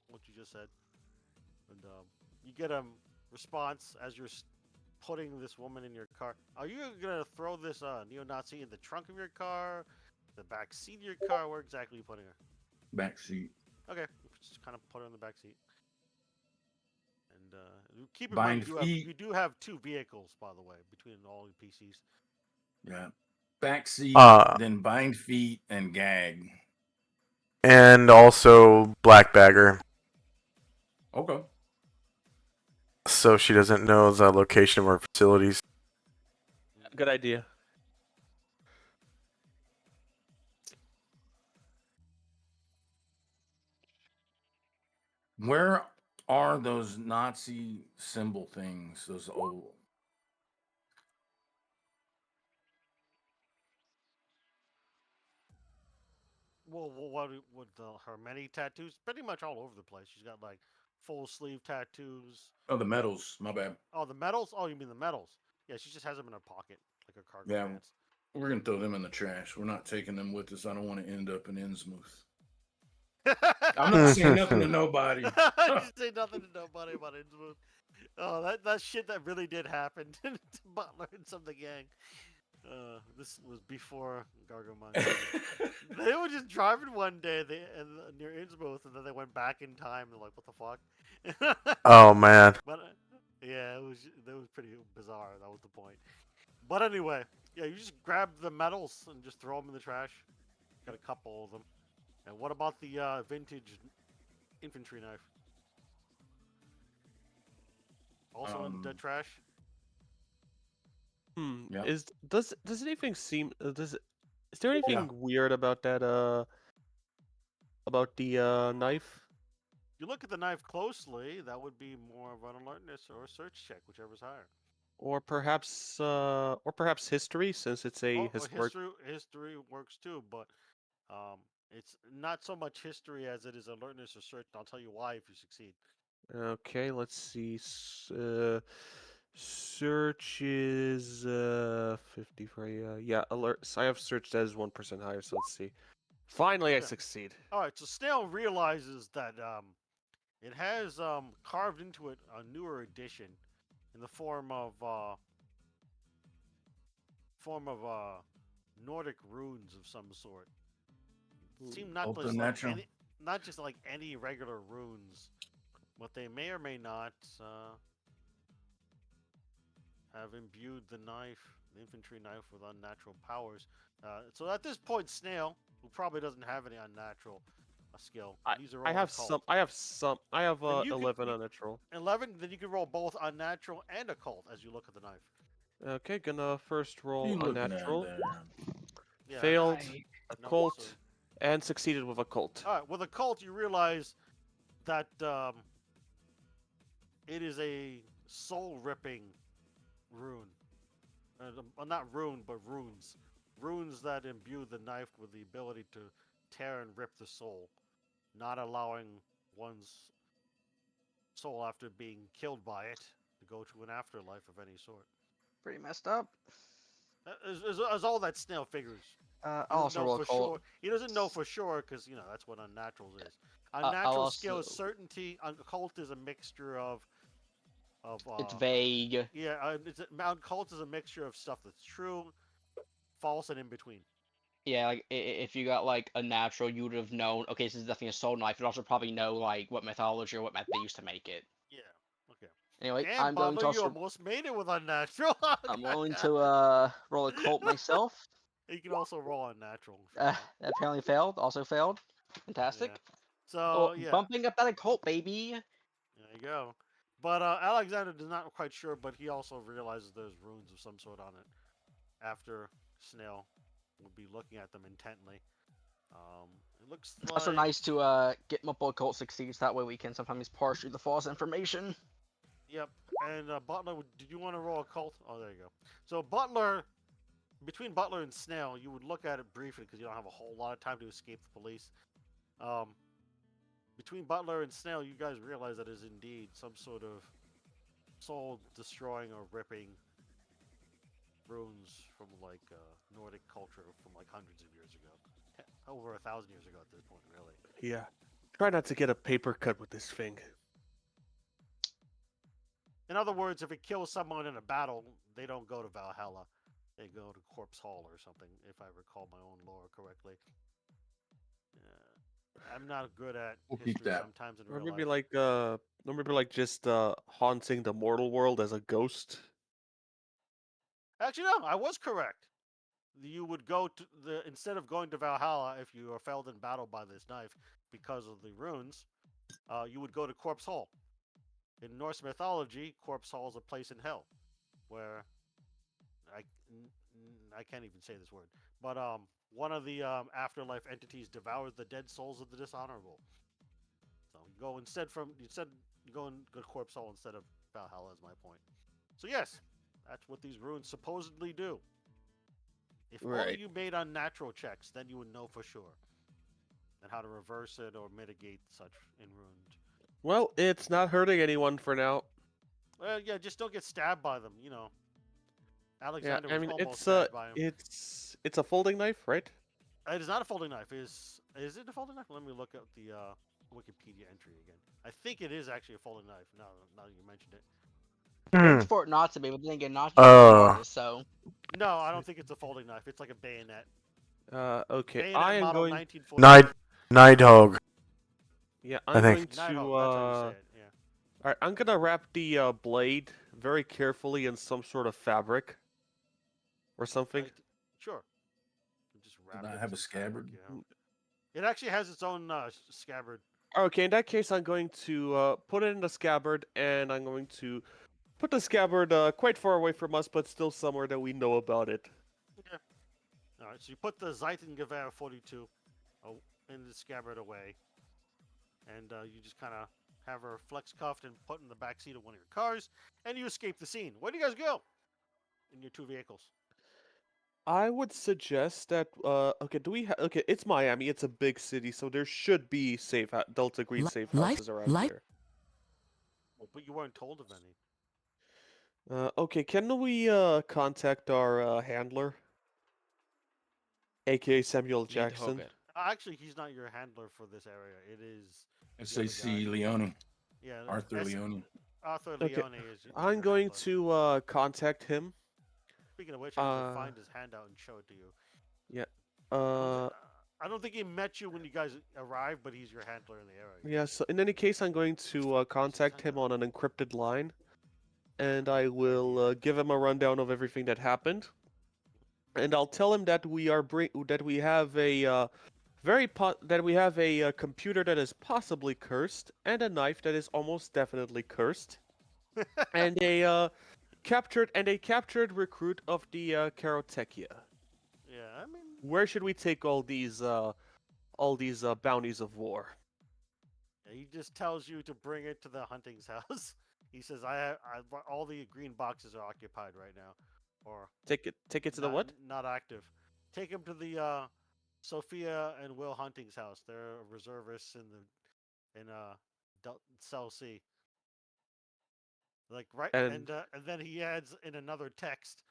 what you just said, and you get a response as you're putting this woman in your car. Are you gonna throw this neo-Nazi in the trunk of your car, the back seat of your car? Where exactly are you putting her? Back seat. Okay, just kind of put her in the back seat. And keep in Bind mind, you do have 2 vehicles, by the way, between all the PCs. Yeah. Backseat, then bind feet and gag. And also black bagger, Okay. so she doesn't know the location of our facilities. Good idea. Where are those Nazi symbol things? Those old. Well, what with her many tattoos? Pretty much all over the place. She's got like full sleeve tattoos. Oh, the medals. My bad. Oh, the medals. Oh, you mean the medals? Yeah, she just has them in her pocket, like her cargo Yeah. pants. We're gonna throw them in the trash. We're not taking them with us. I don't want to end up in Innsmouth. I'm not saying nothing to nobody. Just say nothing to nobody about Innsmouth. Oh, that shit that really did happen to Butler and some of the gang. This was before Gargamon. They were just driving one day near Innsmouth, and then they went back in time. They're like, "What the fuck?" Oh man. But yeah, it was pretty bizarre. That was the point. But anyway, yeah, you just grab the medals and just throw them in the trash. Got a couple of them. And what about the vintage infantry knife? Also in the trash. Yep. Does anything seem is there anything weird about that about the knife? If you look at the knife closely, that would be more of an alertness or a search check, whichever's higher. Or perhaps history, since it's a Well, historic. history works too, but it's not so much history as it is alertness or search. And I'll tell you why if you succeed. Okay, let's see. Search is 50 for yeah. Alert. So I have searched as 1% higher. So let's see. Finally, I Okay. succeed. All right, so Snail realizes that it has carved into it a newer edition in the form of Nordic runes of some sort. Seem not just like Ultranatural. not just like any regular runes, but they may or may not have imbued the infantry knife, with unnatural powers. So at this point, Snail, who probably doesn't have any unnatural skill, these are all I have occult. some. I have Then you 11 unnatural. 11. Then you can roll both unnatural and occult as you look at the knife. Okay, gonna first roll You looking at unnatural. there? Yeah. Failed, No, occult, so- and succeeded with occult. All right, with occult, you realize that it is a soul-ripping rune. Not rune, but runes. Runes that imbue the knife with the ability to tear and rip the soul, not allowing one's soul after being killed by it to go to an afterlife of any sort. Pretty messed up. As all that Snail figures. I'll He doesn't also know roll for occult. sure. He doesn't know for sure because that's what unnatural is. I'll Unnatural skill is also- certainty. Occult is a mixture of. It's vague. Yeah, occult is a mixture of stuff that's true, false, and in between. Yeah, like if you got like a natural, you would have known. Okay, this is definitely a soul knife. You'd also probably know like what mythology or what method they used to make it. Yeah. Okay. Anyway, And I'm going to Butler, you also. almost made it with unnatural. I'm going to roll a cult myself. You can also roll unnatural. if you want. That apparently failed. Also failed. Fantastic. Yeah. So Oh, yeah, bumping up that occult, baby. there you go. But Alexander is not quite sure, but he also realizes there's runes of some sort on it. After Snail will be looking at them intently. It looks like. Also nice to get multiple occult succeeds. That way we can sometimes parse through the false information. Yep. And Butler, did you want to roll a cult? Oh, there you go. So Butler, between Butler and Snail, you would look at it briefly because you don't have a whole lot of time to escape the police. Between Butler and Snail, you guys realize that is indeed some sort of soul-destroying or ripping runes from like Nordic culture from like hundreds of years ago, over 1,000 years ago at this point, really. Yeah. Try not to get a paper cut with this thing. In other words, if it kills someone in a battle, they don't go to Valhalla. They go to Corpse Hall or something, if I recall my own lore correctly. I'm not good at We'll keep history that. sometimes in Or real maybe life. like just haunting the mortal world as a ghost. Actually, no, I was correct. you would go to the instead of going to Valhalla if you are felled in battle by this knife because of the runes, you would go to Corpse Hall. In Norse mythology, Corpse Hall is a place in hell where I can't even say this word, but one of the afterlife entities devours the dead souls of the dishonorable. So you go you go to Corpse Hall instead of Valhalla is my point. So yes, that's what these runes supposedly do. If only Right. you made unnatural checks, then you would know for sure. And how to reverse it or mitigate such in runes. Well, it's not hurting anyone for now. Well, yeah, just don't get stabbed by them, you know. Yeah, Alexander I was mean almost stabbed by him. it's a folding knife, right? It is not a folding knife. Is it a folding knife? Let me look up the Wikipedia entry again. I think it is actually a folding knife. Now that you mentioned it. It's for it not to be, but then again, not so. No, I don't think it's a folding knife. It's like a bayonet. Okay. Bayonet I am model going. 1945. Nighthog. Yeah, I I'm think. going to. Nighthawk, that's how you say it. Yeah. Alright, I'm gonna wrap the blade very carefully in some sort of fabric or something. Sure. Just wrap Does it not have in a some fabric, scabbard? you know. It actually has its own scabbard. Okay, in that case, I'm going to put it in the scabbard, and I'm going to put the scabbard quite far away from us, but still somewhere that we know about it. Okay. All right. So you put the Zeitengewehr 42 in the scabbard away, and you just kind of have her flex cuffed and put in the back seat of one of your cars, and you escape the scene. Where do you guys go? In your two vehicles. I would suggest that okay, okay, it's Miami, it's a big city, so there should be Delta Green safe houses around here. Well, but you weren't told of any. Okay, can we contact our handler, aka Samuel Jackson? Niedhoger. Actually, he's not your handler for this area. It is SAC guy. Leone. yeah Arthur Leone. Arthur Okay, Leone is. I'm your going handler. to contact him. Speaking of which, I need to find his handout and show it to you. Yeah. I don't think he met you when you guys arrived, but he's your handler in the area. Yeah, so in any case, I'm going to contact him on an encrypted line, and I will give him a rundown of everything that happened, and I'll tell him that we have a computer that is possibly cursed, and a knife that is almost definitely cursed, and a captured recruit of the Karotekia. Yeah, I mean, Where should we take all these bounties of war? he just tells you to bring it to the Hunting's house. He says, "I all the green boxes are occupied right now, or Take it to the not, what? not active. Take him to the Sophia and Will Hunting's house. They're reservists in Cell C. Like right, and then he adds in another text,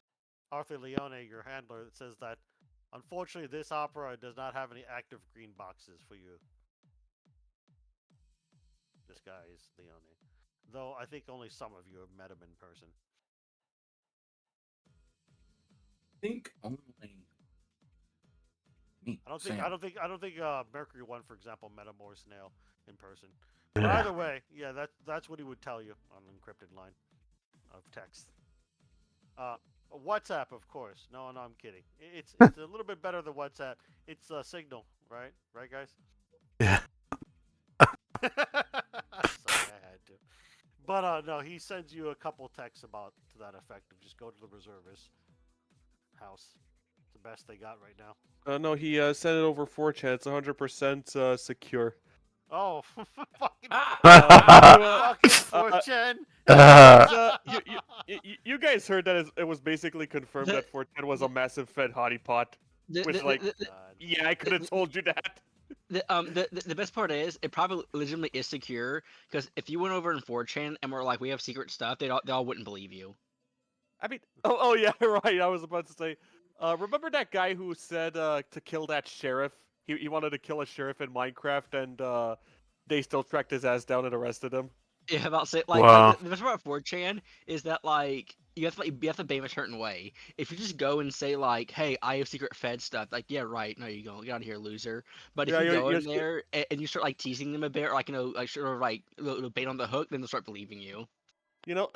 Arthur Leone, your handler, that says that unfortunately this opera does not have any active green boxes for you. This guy is Leone, though I think only some of you have met him in person. I think only me. I don't think Mercury One, for example, met a more snail in person. But either way, yeah, that's what he would tell you on an encrypted line of text. WhatsApp, of course. No, I'm kidding. It's a little bit better than WhatsApp. It's Signal, right? Right, guys? Yeah. Sorry, I had to. But no, he sends you a couple texts to that effect of just go to the reservist house. It's the best they got right now. No, he sent it over 4chan. It's 100% secure. Oh, fucking, Fucking 4chan. You guys heard that it was basically confirmed that 4chan was a massive fed honeypot. Yeah, I could have told you that. The best part is it probably legitimately is secure because if you went over in 4chan and were like we have secret stuff, they all wouldn't believe you. I mean, oh yeah, right. I was about to say, remember that guy who said to kill that sheriff? He wanted to kill a sheriff in Minecraft, and they still tracked his ass down and arrested him. Yeah, about to say like Wow. the best part about 4chan is that like you have to behave a certain way. If you just go and say like, "Hey, I have secret Fed stuff," like, yeah, right, no, you go, get out of here, loser. But if Yeah, you go in yes, there and you start like teasing them a bit, or like like sort of like bait on the hook, then they'll start believing you. You know,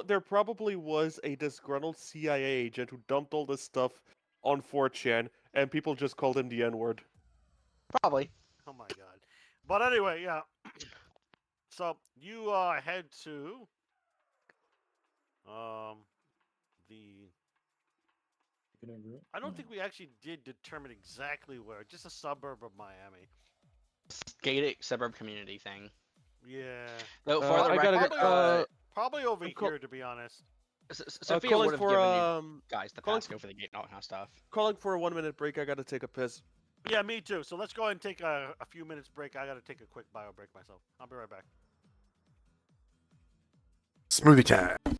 there probably was a disgruntled CIA agent who dumped all this stuff on 4chan, and people just called him the N-word. Probably. Oh my god. But anyway, yeah. So you head to the. I don't think we actually did determine exactly where. Just a suburb of Miami. Gated suburb community thing. Yeah. Though for the I gotta record, go. Probably over I'm call- here, to be honest. Sophia calling would have for given you guys the calling passcode for the gate and all that kind of stuff. calling for a 1-minute break. I gotta take a piss. Yeah, me too. So let's go ahead and take a few minutes break. I gotta take a quick bio break myself. I'll be right back. Smoothie time.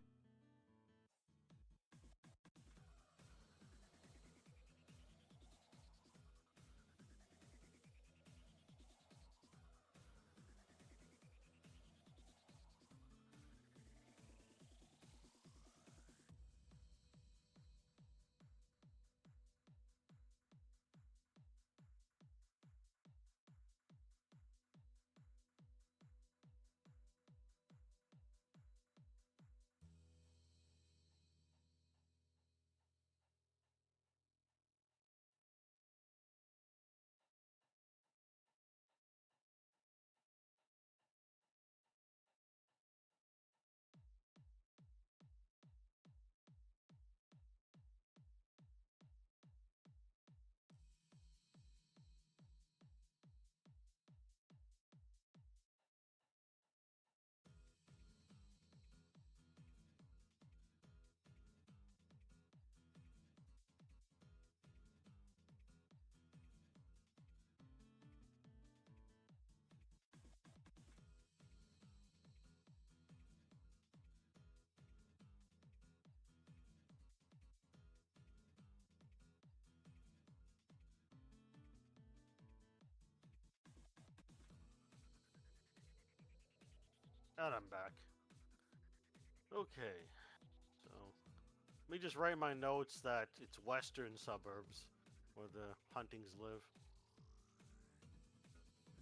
And I'm back. Okay. So let me just write my notes that it's western suburbs where the Huntings live.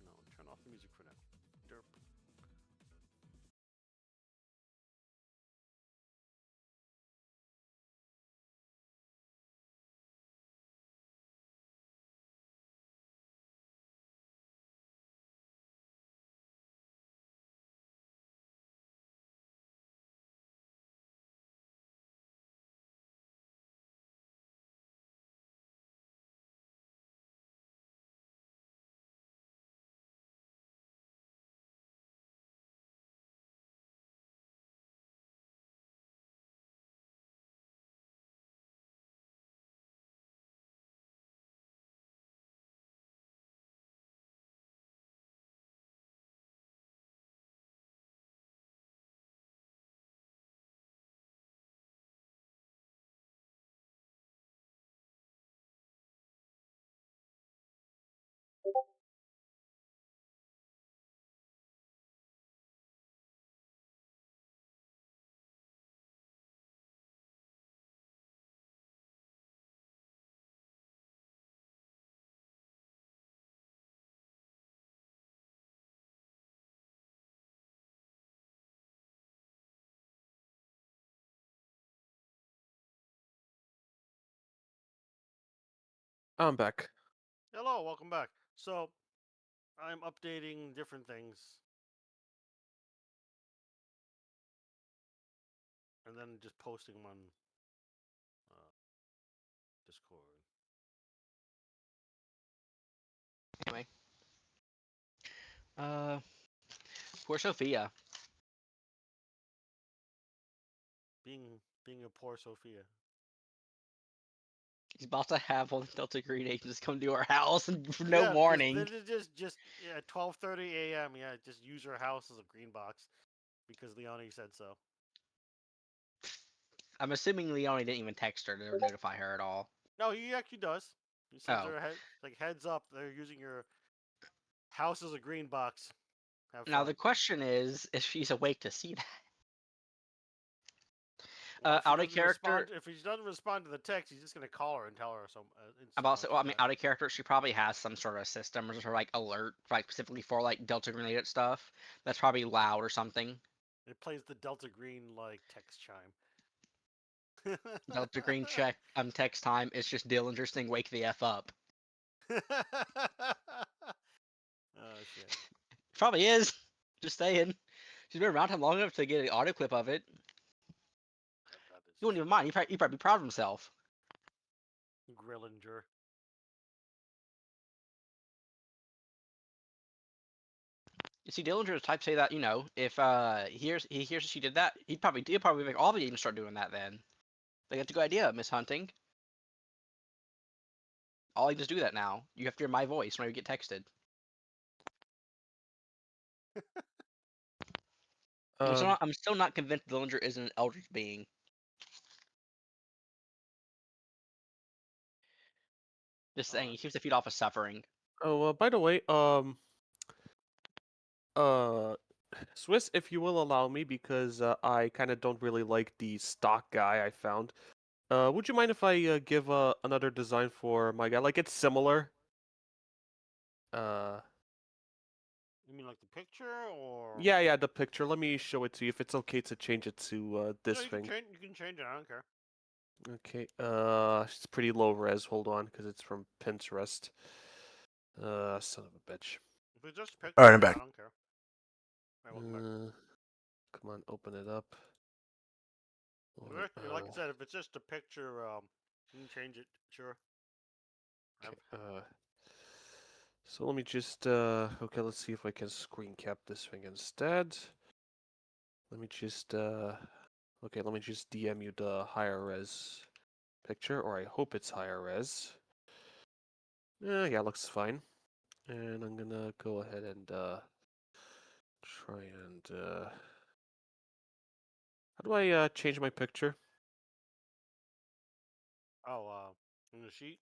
No, turn off the music for now. Derp. I'm back. Hello, welcome back. So I'm updating different things. And then just posting them on Discord. Anyway. Poor Sophia. Being a poor Sophia. He's about to have all the Delta Green agents come to our house and for Yeah, no 'cause warning. Just yeah, 12:30 a.m. Yeah, just use her house as a green box because Leone said so. I'm assuming Leone didn't even text her to notify her at all. No, he actually does. He sends Oh. her heads up. They're using your house as a green box. Have Now fun. the question is if she's awake to see that. Well, if she Out of doesn't character. if he doesn't respond to the text, he's just gonna call her and tell her some. Well, I mean, out of character, she probably has some sort of system or sort of like alert, like specifically for like Delta related stuff. That's probably loud or something. It plays the Delta Green like text chime. Delta Green check. Text time. It's just Dillinger saying "Wake the f up." Oh shit. Probably is. Just saying. She's been around him long enough to get an audio clip of it. That is He wouldn't even mind. He'd probably be proud of himself. Grillinger. You see, Dillinger is the type to say that, if he hears she did that, he'd probably make all the games start doing that then. Like, that's a good idea, Miss Hunting. All you just do that now. You have to hear my voice when you get texted. I'm still not convinced Dillinger isn't an eldritch being. Just saying, he seems to feed off of suffering. Oh, by the way, Swiss, if you will allow me, because I kind of don't really like the stock guy I found. Would you mind if I give another design for my guy? Like, it's similar. You mean like the picture, or? Yeah, the picture. Let me show it to you. If it's okay to change it to this No, you thing. you can change it. I don't care. Okay. It's pretty low res. Hold on, because it's from Pinterest. Son of a bitch. If it's just a picture, All right, I'm I back. don't care. Alright, welcome back. Come on, open it up. Hold Okay, on, like I said, if it's just a picture, you can change it. Sure. okay, so let me just okay, let's see if I can screen cap this thing instead. Let me just okay, let me just DM you the higher res picture, or I hope it's higher res. Yeah, looks fine. And I'm gonna go ahead and try and how do I change my picture? Oh, in the sheet,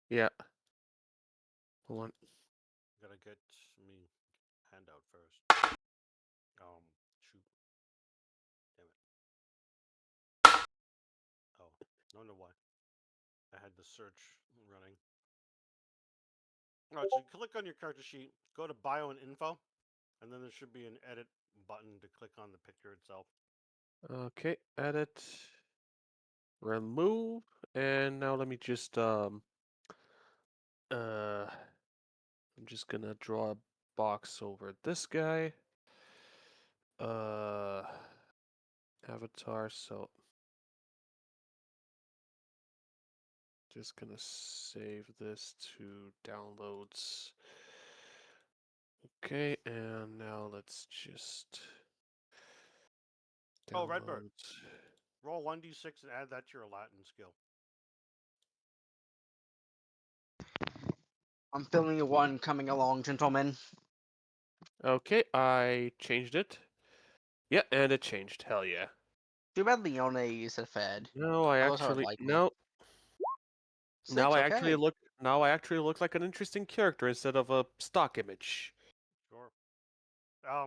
Yeah. Hold on. gotta get me handout first. Shoot. Damn it. Oh, no wonder why. I had the search running. Alright, so you click on your character sheet, go to bio and info, and then there should be an edit button to click on the picture itself. Okay, edit, remove, and now let me just I'm just gonna draw a box over this guy. Avatar, so just gonna save this to downloads. Okay, and now let's just Oh, Redbird. download. Roll 1d6 and add that to your Latin skill. I'm feeling a one coming along, gentlemen. Okay, I changed it. Yeah, and it changed. Hell yeah. Too bad Leone is a Fed. No, I Otherwise I would actually like it. no. Now 6, I okay. actually look. Now I actually look like an interesting character instead of a stock image. Sure.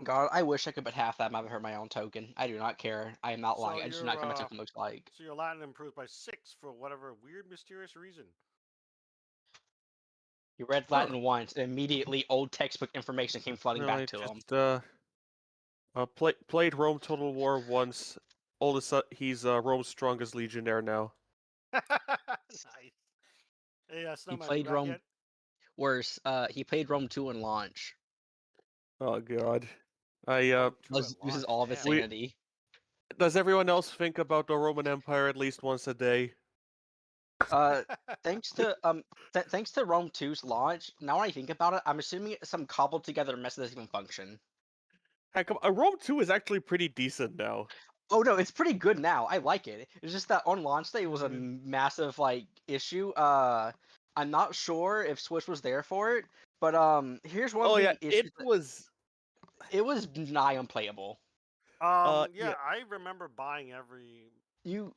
God, I wish I could put half that map for my own token. I do not care. I am not So lying. I just do not care what my your, token looks like. So your Latin improved by 6 for whatever weird, mysterious reason. He read Latin once, and immediately old textbook information came flooding No, back I to him. just played Rome Total War once. All of a sudden, he's Rome's strongest legionnaire now. Nice. Hey, Snowman, played you back Rome- yet? Worse, he played Rome 2 in launch. Oh god. I Rome 2 at Uses launch, all of his damn. sanity. Does everyone else think about the Roman Empire at least once a day? Thanks to thanks to Rome 2's launch, now when I think about it, I'm assuming some cobbled together mess doesn't even function. Heck, Rome 2 is actually pretty decent now. Oh no, it's pretty good now. I like it. It's just that on launch day it was a massive issue. I'm not sure if Switch was there for it, but here's one of the issues. It was nigh unplayable. Yeah, I remember buying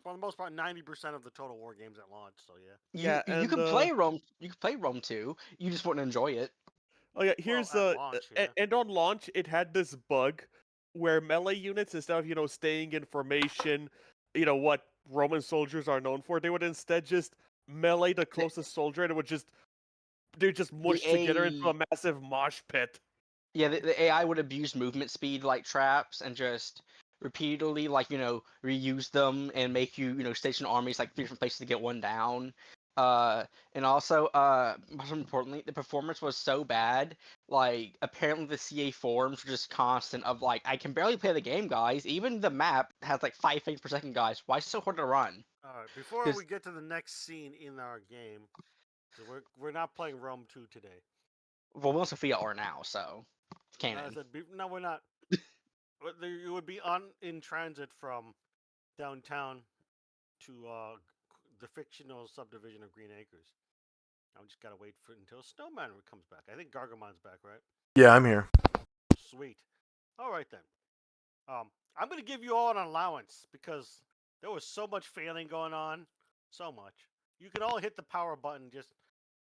for the most part, 90% of the Total War games at launch. So yeah. You could play Rome. You could play Rome 2. You just wouldn't enjoy it. Oh yeah, here's at launch, yeah. and on launch it had this bug where melee units, instead of staying in formation, what Roman soldiers are known for, they would instead just melee the closest soldier, and they just mush together into a massive mosh pit. Yeah, the AI would abuse movement speed like traps and just repeatedly, like reuse them and make you station armies like 3 different places to get one down. And also, most importantly, the performance was so bad. Like, apparently the CA forums were just constant of like, I can barely play the game, guys. Even the map has like 5 frames per second, guys. Why is it so hard to run? All right, before 'Cause- we get to the next scene in our game, 'cause we're not playing Rome 2 today. Well, Will and Sophia are now, so it's I canon. said, no, we're not. You would be in transit from downtown to the fictional subdivision of Green Acres. I just gotta wait for until Snowman comes back. I think Gargamon's back, right? Yeah, I'm here. Sweet. All right then. I'm gonna give you all an allowance because there was so much failing going on, so much. You can all hit the power button, just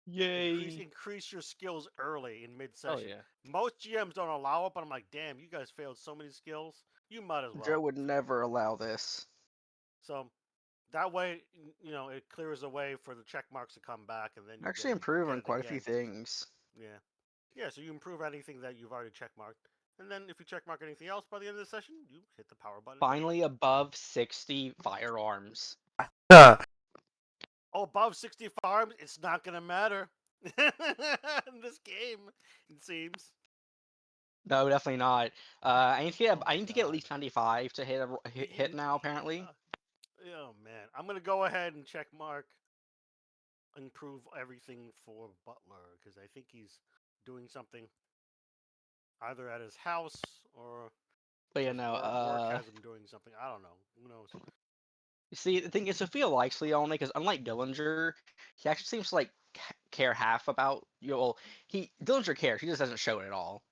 increase your skills early in mid session. Oh yeah. Most GMs don't allow it, but I'm like, damn, you guys failed so many skills. You might as well. Joe would never allow this. So that way, it clears the way for the check marks to come back, and then you Actually get improved on it quite a few again. things. Yeah, yeah. So you improve anything that you've already check marked, and then if you check mark anything else by the end of the session, you hit the power button. Finally above 60 firearms. Oh, above 60 firearms, it's not gonna matter in this game. It seems. No, definitely not. I need to get Oh I need to get at God. least 95 to hit now. Apparently. Oh man, I'm gonna go ahead and check mark improve everything for Butler because I think he's doing something either at his house or But yeah, his no. work has him doing something. I don't know. Who knows? You see, the thing is, Sophia likes Leone because unlike Dillinger, he actually seems to like care half about Well, Dillinger cares. He just doesn't show it at all.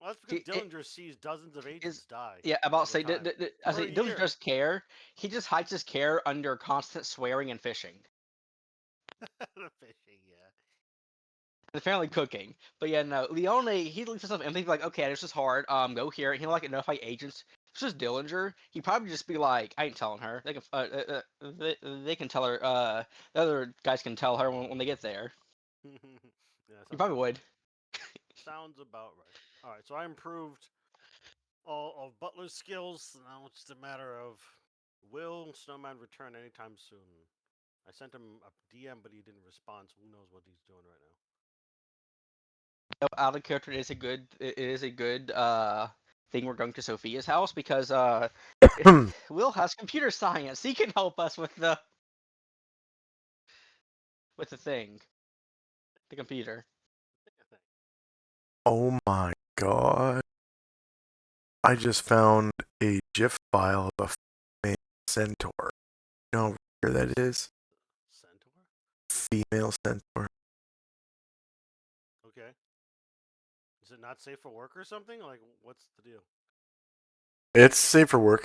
Well, that's because He- it Dillinger sees dozens of agents die. Yeah, all about the say, time. I For say a Dillinger year. does care. He just hides his care under constant swearing and fishing. The fishing, yeah. And apparently cooking. But yeah, no, Leone, he leaves himself empty, like, okay, this is hard. Go here. He'll like notify agents. If it's just Dillinger, he'd probably just be like, I ain't telling her. They can, they can tell her. The other guys can tell her when they get there. Yeah, He probably would. Sounds about right. All right, so I improved all of Butler's skills. Now it's just a matter of will Snowman return anytime soon. I sent him a DM, but he didn't respond. So who knows what he's doing right now? Out of character, it is a good thing we're going to Sophia's house because Will has computer science. He can help us with the thing, the computer. Oh my god. I just found a GIF file of a female centaur. You know where that is? Centaur? Female centaur. Okay. Is it not safe for work or something? Like, what's the deal? It's safe for work.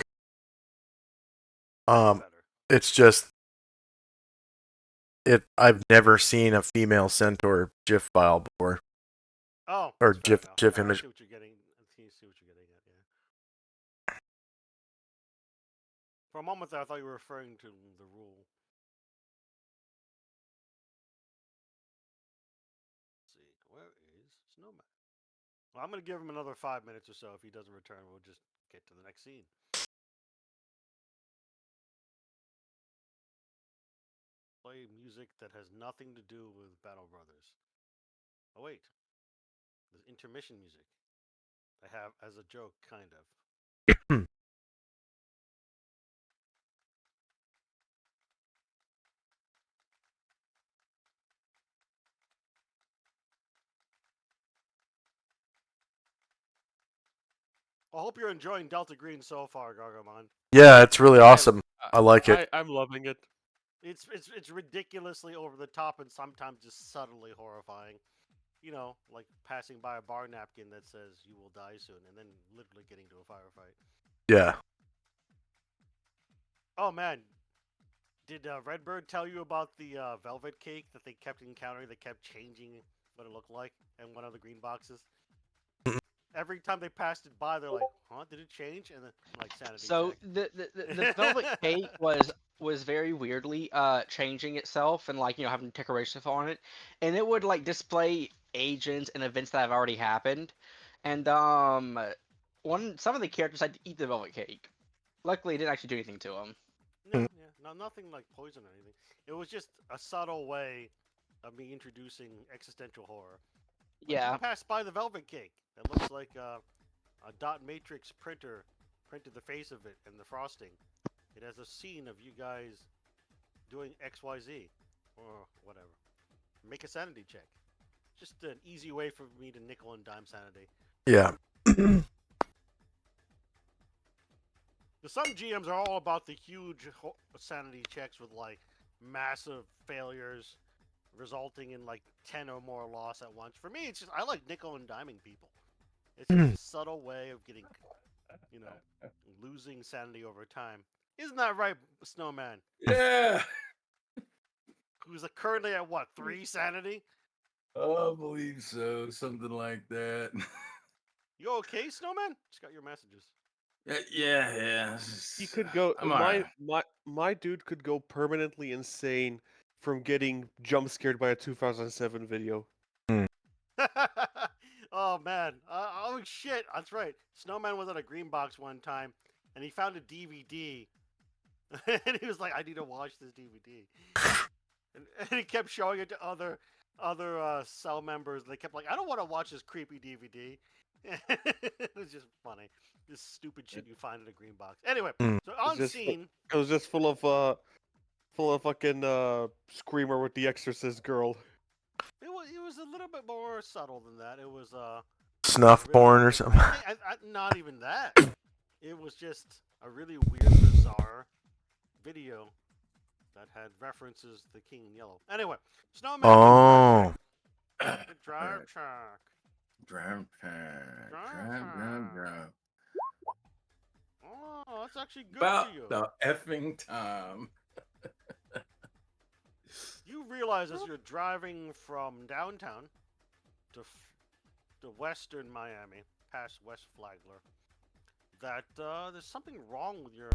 Better. It's just I've never seen a female centaur GIF file before. Oh. Or that's fair enough. GIF Yeah, image. I see what you're getting. I see what you're getting at. Yeah. For a moment there, I thought you were referring to the rule. Let's see, where is Snowman? Well, I'm gonna give him another 5 minutes or so. If he doesn't return, we'll just get to the next scene. Play music that has nothing to do with Battle Brothers. Oh wait, there's intermission music. I have as a joke, kind of. I hope you're enjoying Delta Green so far, Gargamon. Yeah, it's really awesome. I like it. I'm loving it. It's ridiculously over the top and sometimes just subtly horrifying. You know, like passing by a bar napkin that says "You will die soon," and then literally getting to a firefight. Yeah. Oh man, did Redbird tell you about the velvet cake that they kept encountering? They kept changing what it looked like in one of the green boxes. Every time they passed it by, they're like, "Huh? Did it change?" And then like sanity So check. the velvet cake was very weirdly changing itself and like having decorations on it, and it would like display agents and events that have already happened, and some of the characters had to eat the velvet cake. Luckily, it didn't actually do anything to him. No, yeah, no, nothing like poison or anything. It was just a subtle way of me introducing existential horror. Like, Yeah. you passed by the Velvet Cake. It looks like a dot matrix printer printed the face of it and the frosting. It has a scene of you guys doing XYZ or whatever. Make a sanity check. Just an easy way for me to nickel and dime sanity. Yeah. Because some GMs are all about the huge sanity checks with like massive failures resulting in like 10 or more loss at once. For me, it's just I like nickel and diming people. It's just a subtle way of getting, you know, losing sanity over time. Isn't that right, Snowman? Yeah. Who's currently at what, 3 sanity? I believe so. Something like that. You okay, Snowman? Just got your messages. Yeah. He could go. I'm alright. My dude could go permanently insane from getting jump scared by a 2007 video. Oh man! Oh shit! That's right. Snowman was at a green box one time, and he found a DVD, and he was like, "I need to watch this DVD," and he kept showing it to other cell members. And they kept like, "I don't want to watch this creepy DVD." It was just funny. This stupid shit you find in a green box. Anyway, so on just scene, It was just full of fucking screamer with the Exorcist girl. it was a little bit more subtle than that. It was Snuff really porn or weird. something. Not even that. It was just a really weird, bizarre video that had references to the King in Yellow. Anyway, Snowman. Oh. Drive track. Drive. Oh, that's actually good About for you. the effing time. You realize as you're driving from downtown to western Miami, past West Flagler, that there's something wrong with your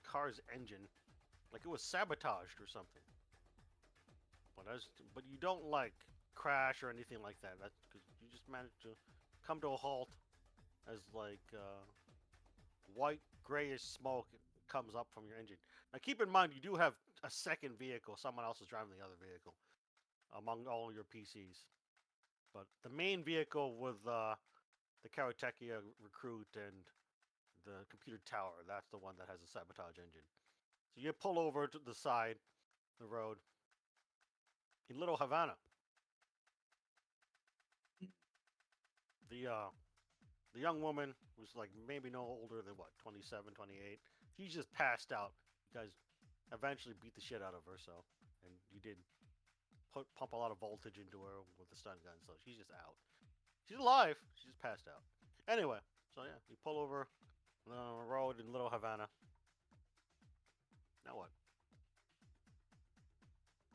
car's engine, like it was sabotaged or something. But you don't like crash or anything like that. That's because you just managed to come to a halt as like white grayish smoke comes up from your engine. Now keep in mind you do have a second vehicle. Someone else is driving the other vehicle among all your PCs. But the main vehicle with the Karatechia recruit and the computer tower, that's the one that has a sabotage engine. So you pull over to the side, the road, in Little Havana. The young woman was like maybe no older than what, 27, 28. She's just passed out. You guys eventually beat the shit out of her, so, and you did pump a lot of voltage into her with the stun gun, so she's just out. She's alive. She's just passed out. Anyway, so yeah, you pull over on the road in Little Havana. Now what?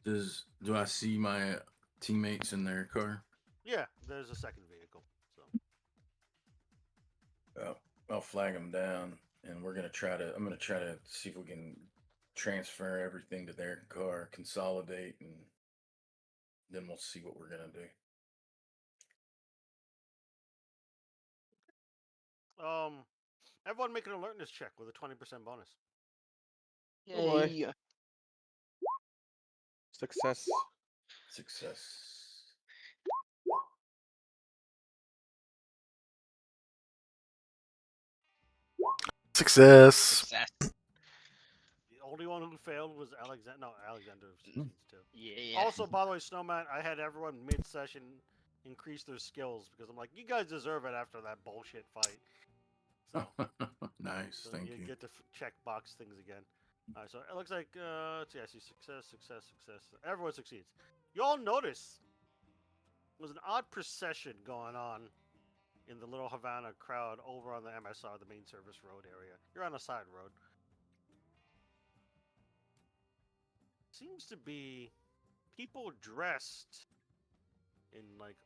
Do I see my teammates in their car? Yeah, there's a second vehicle. So I'll flag them down, and I'm gonna try to see if we can transfer everything to their car, consolidate, and then we'll see what we're gonna do. Everyone make an alertness check with a 20% bonus. Oh boy. Yay. Success. Success. Success. Success. The only one who failed was Alexander. No, Alexander succeeds too. Yeah. Also, by the way, Snowman, I had everyone mid-session increase their skills because I'm like, you guys deserve it after that bullshit fight. So, Nice, thank you you. get to check box things again. All right, so it looks like let's see, I see success. Everyone succeeds. You all notice there was an odd procession going on in the Little Havana crowd over on the MSR, the main service road area. You're on a side road. Seems to be people dressed in like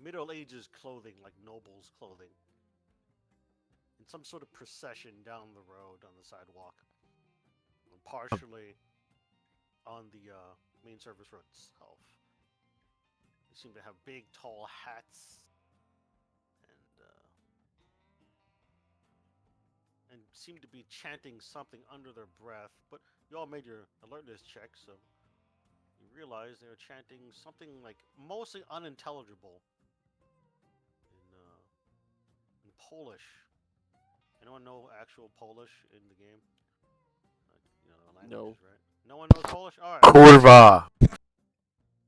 Middle Ages clothing, like nobles' clothing, in some sort of procession down the road on the sidewalk, and partially on the main service road itself. They seem to have big, tall hats and and seemed to be chanting something under their breath. But you all made your alertness check, so you realize they were chanting something like mostly unintelligible in Polish. Anyone know actual Polish in the game? The No. languages, right? No one knows Polish. All right. Kurwa.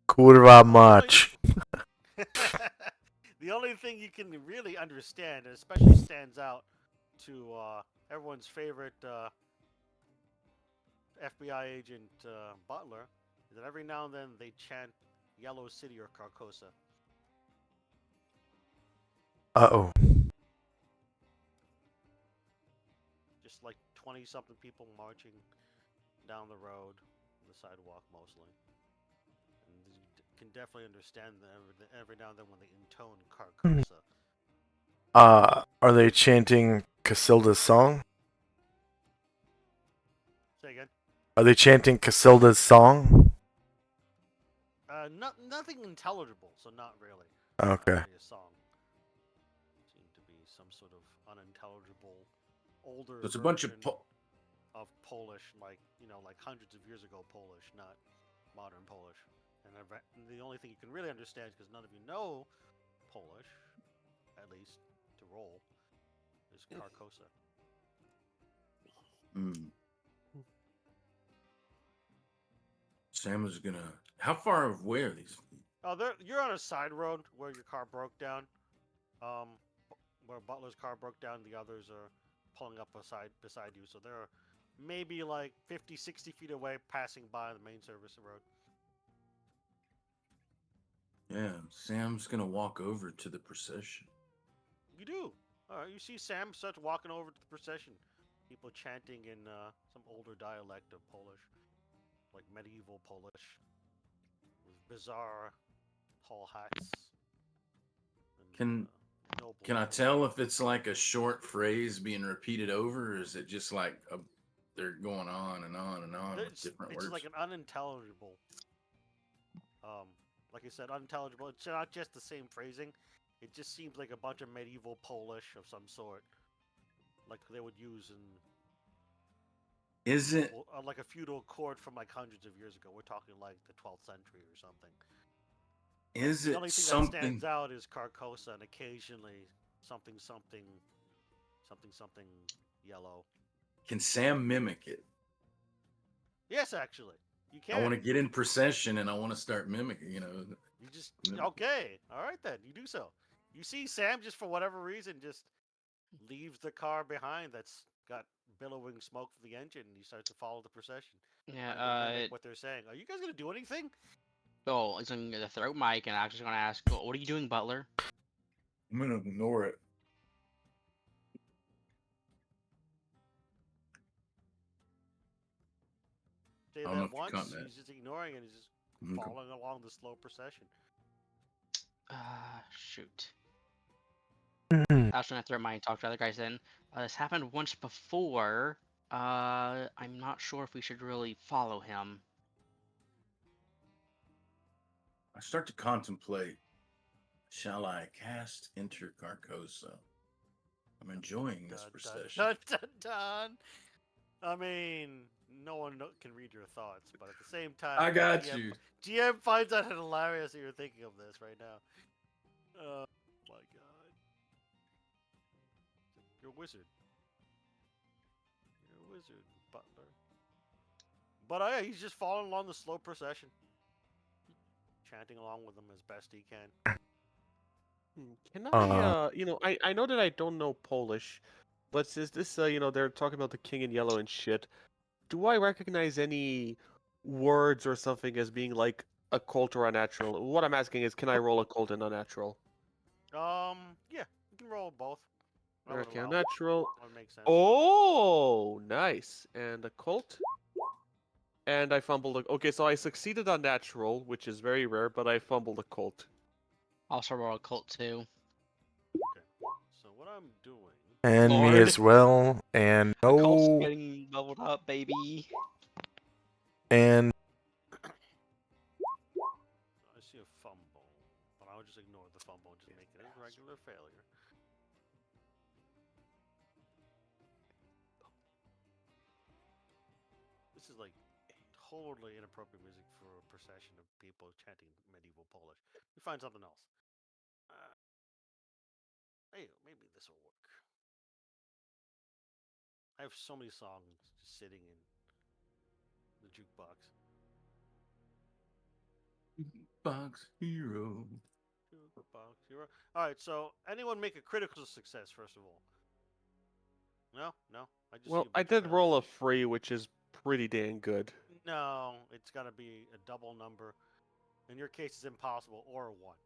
Kurwa Well, much. the only thing you can really understand, and especially stands out to everyone's favorite FBI agent Butler, is that every now and then they chant Yellow City or Carcosa. Uh-oh. Just like 20-something people marching down the road, the sidewalk mostly. And you can definitely understand them every now and then when they intone Carcosa. Are they chanting Casilda's song? Say again. Are they chanting Casilda's song? Nothing intelligible, so not really. Okay. Not really a song. Seemed to be some sort of unintelligible, older There's a bunch of version of Polish, like hundreds of years ago Polish, not modern Polish. And the only thing you can really understand, because none of you know Polish, at least to roll, is Carcosa. Sam is gonna. How far away are these? Oh, you're on a side road where your car broke down. Where Butler's car broke down, the others are pulling up beside you. So they're maybe like 50, 60 feet away, passing by the main service road. Yeah, Sam's gonna walk over to the procession. You do. All right, you see Sam starts walking over to the procession. People chanting in some older dialect of Polish, like medieval Polish, with bizarre tall hats. And, noble Can I clothes. tell if it's like a short phrase being repeated over, or is it just like they're going on and on and on with It's different it's words? like an unintelligible. Like I said, unintelligible. It's not just the same phrasing. It just seems like a bunch of medieval Polish of some sort, like they would use in Is it? like a feudal court from like hundreds of years ago. We're talking like the 12th century or something. Is The it only thing that something? stands out is Carcosa and occasionally something yellow. Can Sam mimic it? Yes, actually, you can. I want to get in procession and I want to start mimicking. You just No. okay. All right then, you do so. You see Sam just for whatever reason just leaves the car behind that's got billowing smoke from the engine, and he starts to follow the procession. Trying to mimic what they're saying. Are you guys gonna do anything? Oh, he's going to throw Mike, and I'm just going to ask, what are you doing, Butler? I'm gonna ignore it. Say I don't know that if you once. caught that. He's just ignoring it. He's just Okay. following along the slow procession. Shoot. I was going to throw Mike and talk to other guys then. This happened once before. I'm not sure if we should really follow him. I start to contemplate. Shall I cast Enter Carcosa? I'm enjoying this procession. Dun, dun, dun. I mean, no one can read your thoughts, but at the same time, I got GM you. GM finds out hilarious that you're thinking of this right now. Oh my god. You're a wizard. You're a wizard, Butler. But yeah, he's just following along the slow procession. Chanting along with them as best he can. Can I, I know that I don't know Polish, but is this, they're talking about the King in Yellow and shit. Do I recognize any words or something as being like occult or unnatural? What I'm asking is, can I roll occult and unnatural? Yeah, you can roll both. I would Okay, allow it. unnatural. That would make sense. Oh, nice. And occult. And I fumbled. Okay, so I succeeded on natural, which is very rare, but I fumbled occult. Also roll occult too. Okay. So what I'm doing. And me Lord. as well. And Occult's no. getting leveled up, baby. And I see a fumble, but I'll just ignore the fumble and just make it a regular failure. This is like totally inappropriate music for a procession of people chanting medieval Polish. We find something else. Hey, maybe this will work. I have so many songs just sitting in the jukebox. Box hero. Jukebox hero. All right, so anyone make a critical success first of all? No, no. I just Well, see a I bunch of did roll a failures. free, which is pretty dang good. No, it's got to be a double number. In your case, it's impossible or a one.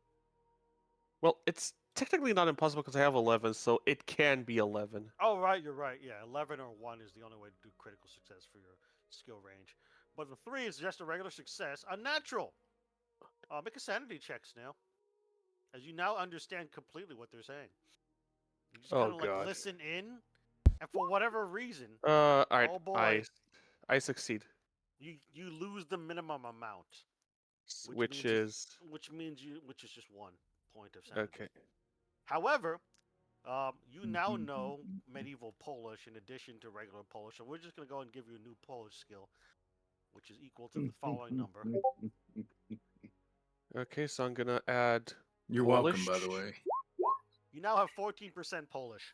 Well, it's technically not impossible because I have 11, so it can be 11. Oh, right, you're right. Yeah, 11 or 1 is the only way to do critical success for your skill range. But the 3 is just a regular success, a natural. Make a sanity check, Snail. As you now understand completely what they're saying. You just Oh kind of like god. listen in, and for whatever reason, All right, oh boy, I succeed, you lose the minimum amount, which is which is just 1 point of sanity. okay. However, you now know medieval Polish in addition to regular Polish, so we're just going to go and give you a new Polish skill, which is equal to the following number. Okay, so I'm gonna add You're Polish welcome, by the way. You now have 14% Polish.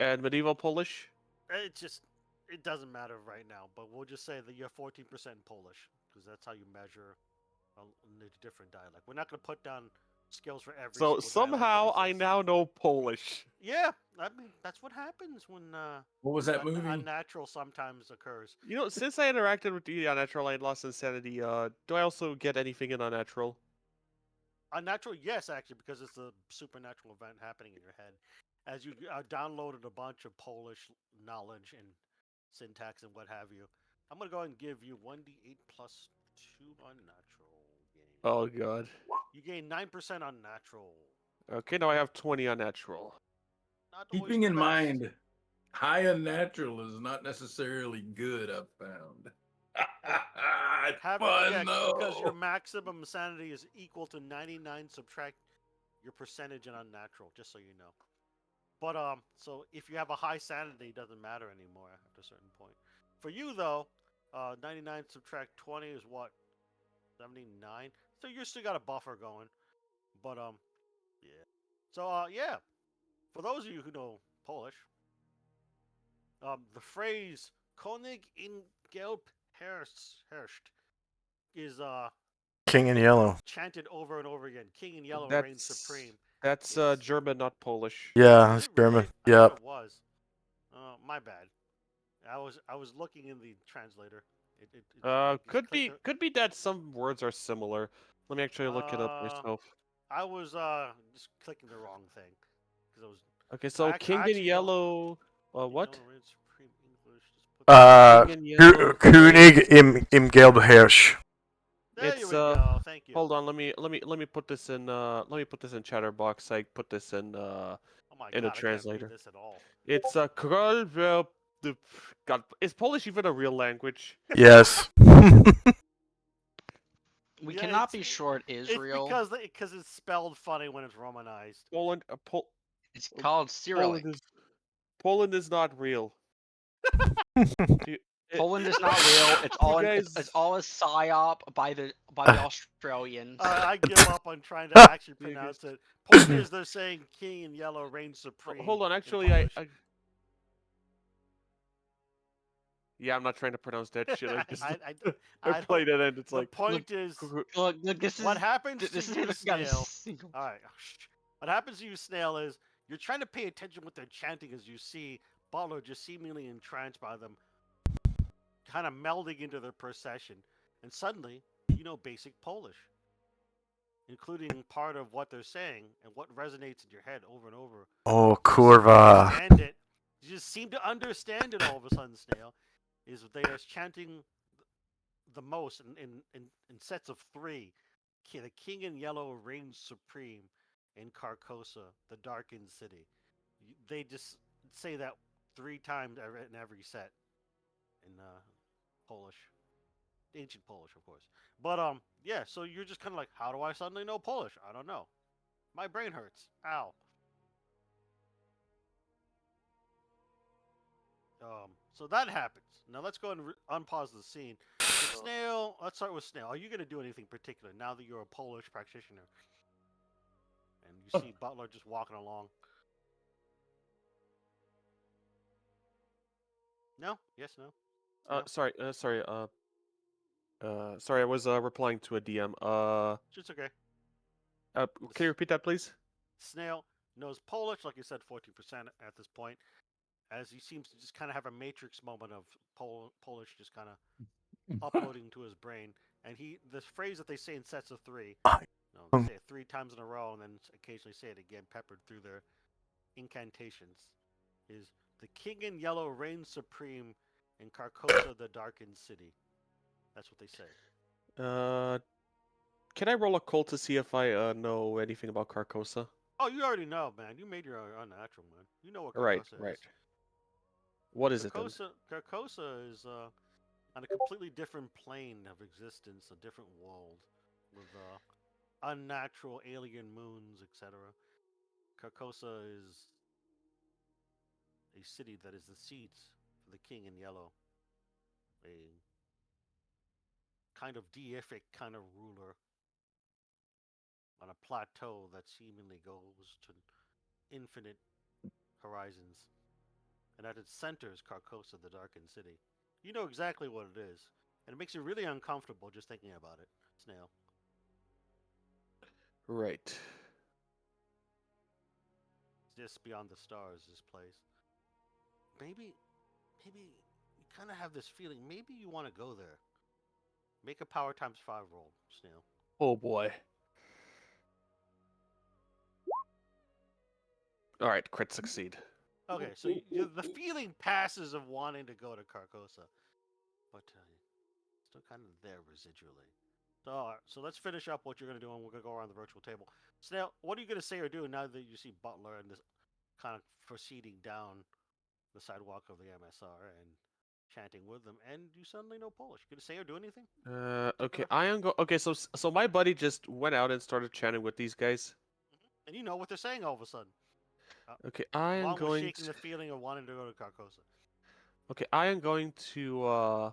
and medieval Polish. It doesn't matter right now, but we'll just say that you have 14% Polish, because that's how you measure the different dialect. We're not going to put down skills for every So single dialect that somehow I exists. now know Polish. Yeah, I mean, that's what happens when What was that movie? unnatural sometimes occurs. You know, since I interacted with the unnatural, I lost insanity. Do I also get anything in unnatural? Unnatural, yes, actually, because it's a supernatural event happening in your head. As you downloaded a bunch of Polish knowledge and syntax and what have you, I'm going to go ahead and give you 1d8 plus 2 unnatural gain. Oh god. You gain 9% unnatural. Okay, now I have 20 unnatural. Not always Keeping the in best. mind, high unnatural is not necessarily good, I've found. It's fun, though. Because your maximum sanity is equal to 99 subtract your percentage in unnatural, just so you know. But so if you have a high sanity, it doesn't matter anymore after a certain point. For you though, 99 subtract 20 is what? 79. So you still got a buffer going. But yeah. So yeah. For those of you who know Polish, the phrase "Konig in Gelb herrscht" is King in Yellow. chanted over and over again. King in Yellow reigns supreme. That's It's- German, not Polish. Yeah, Is it's it really? German. I Yep. thought it was. My bad. I was looking in the translator. It's like, Could be that some words are similar. Let me actually look it up Uh, myself. I was just clicking the wrong thing because I was. Okay, so I King in actually don't- Yellow. What? Yellow reigns supreme English. Just put King in Yellow. König im Gelbhirsch. there it's, you go. Thank you. Hold on, let me put this in Chatterbox. I put this in Oh my in god, a I translator. can't read this at all. It's Krolverb. God, is Polish even a real language? Yes. We Yeah, cannot it's- be sure it is It's real. because it's spelled funny when it's romanized. Poland, It's called Cyrillic. Poland is not real. Poland is not real. It's all it's guys- all a psyop by the Australians. I give up on trying to actually You guys- pronounce it. Point is, they're saying King in Yellow reigns supreme. Hold on, in actually, I Polish. yeah, I'm not trying to pronounce that shit. I just I I played it and it's The like point is, Look, this is what happens this to is you, got a Snail? single. All right. What happens to you, Snail, is you're trying to pay attention what they're chanting as you see Butler just seemingly entranced by them, kind of melding into their procession. And suddenly, you know basic Polish, including part of what they're saying and what resonates in your head over and over. Oh, You kurva. understand it. You just seem to understand it all of a sudden, Snail. Is they are chanting the most in sets of 3. The King in Yellow reigns supreme in Carcosa, the darkened city. They just say that 3 times in every set in Polish, ancient Polish, of course. But yeah. So you're just kind of like, how do I suddenly know Polish? I don't know. My brain hurts. Ow. So that happens. Now let's go and unpause the scene. So Snail, let's start with Snail. Are you going to do anything particular now that you're a Polish practitioner? And you see Butler just walking along. No? Yes, no? No? Sorry, sorry, I was replying to a DM. It's okay. Can you repeat that, please? Snail knows Polish, like you said, 14% at this point, as he seems to just kind of have a matrix moment of Polish just kind of uploading to his brain. And the phrase that they say in sets of three, they say it 3 times in a row and then occasionally say it again, peppered through their incantations, is the King in Yellow reigns supreme in Carcosa, the darkened city. That's what they say. Can I roll a cult to see if I know anything about Carcosa? Oh, you already know, man. You made your unnatural, man. You know what Carcosa Right, is. right. What is it then? Carcosa is on a completely different plane of existence, a different world, with unnatural alien moons, etc. Carcosa is a city that is the seat for the King in Yellow, a kind of deific kind of ruler on a plateau that seemingly goes to infinite horizons. And at its center is Carcosa, the darkened city. You know exactly what it is, and it makes you really uncomfortable just thinking about it, Snail. Right. It's just beyond the stars, this place. Maybe you kind of have this feeling. Maybe you want to go there. Make a power times 5 roll, Snail. Oh boy. All right, crit succeed. Okay, so the feeling passes of wanting to go to Carcosa, but still kind of there residually. So let's finish up what you're going to do, and we're going to go around the virtual table. Snail, what are you going to say or do now that you see Butler and this kind of proceeding down the sidewalk of the MSR and chanting with them, and you suddenly know Polish? You going to say or do anything? Okay, I am Okay, so my buddy just went out and started chatting with these guys. And you know what they're saying all of a sudden. Okay, I am Along with going shaking to. the feeling of wanting to go to Carcosa. Okay, I am going to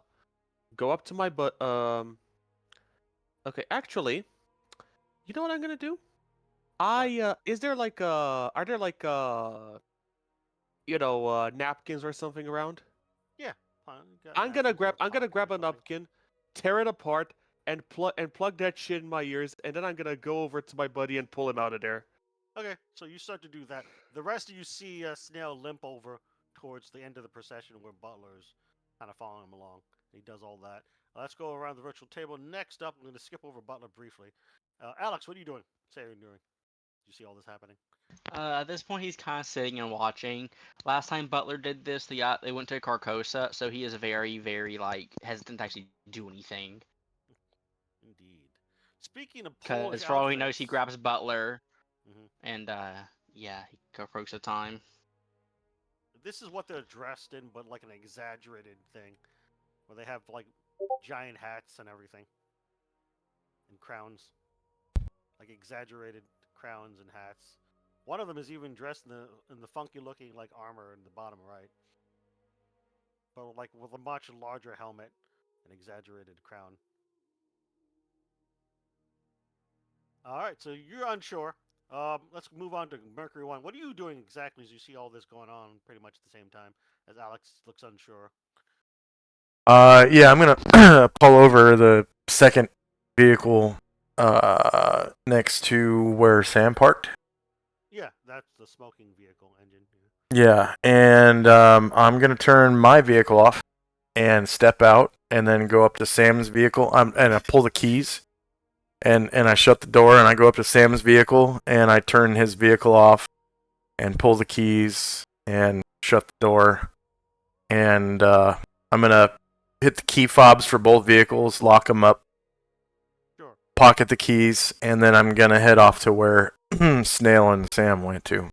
go up to my Okay, actually, you know what I'm gonna do? Is there like are there like napkins or something around? Yeah, you got I'm gonna napkins and grab a I'm gonna pocket or grab a something. napkin, tear it apart, and plug that shit in my ears, and then I'm gonna go over to my buddy and pull him out of there. Okay, so you start to do that. The rest of you see Snail limp over towards the end of the procession where Butler's kind of following him along. He does all that. Let's go around the virtual table. Next up, I'm going to skip over Butler briefly. Alex, what are you doing? Say what you're doing. You see all this happening? At this point, he's kind of sitting and watching. Last time Butler did this, they went to Carcosa, so he is very, very like hesitant to actually do anything. Indeed. Speaking of Polish Because for all he knows, he outfits- grabs Butler, Mhm. and yeah, Carcosa time. This is what they're dressed in, but like an exaggerated thing, where they have like giant hats and everything, and crowns, like exaggerated crowns and hats. One of them is even dressed in the funky looking like armor in the bottom right, but like with a much larger helmet and exaggerated crown. All right, so you're unsure. Let's move on to Mercury One. What are you doing exactly as you see all this going on pretty much at the same time as Alex looks unsure? Yeah, I'm gonna pull over the second vehicle next to where Sam parked. Yeah, that's the smoking vehicle engine. Yeah, and I'm gonna turn my vehicle off and step out, and then go up to Sam's vehicle. And I pull the keys, and I shut the door, and I go up to Sam's vehicle, and I turn his vehicle off, and pull the keys, and shut the door, and I'm gonna hit the key fobs for both vehicles, lock them up, Sure. pocket the keys, and then I'm gonna head off to where Snail and Sam went to.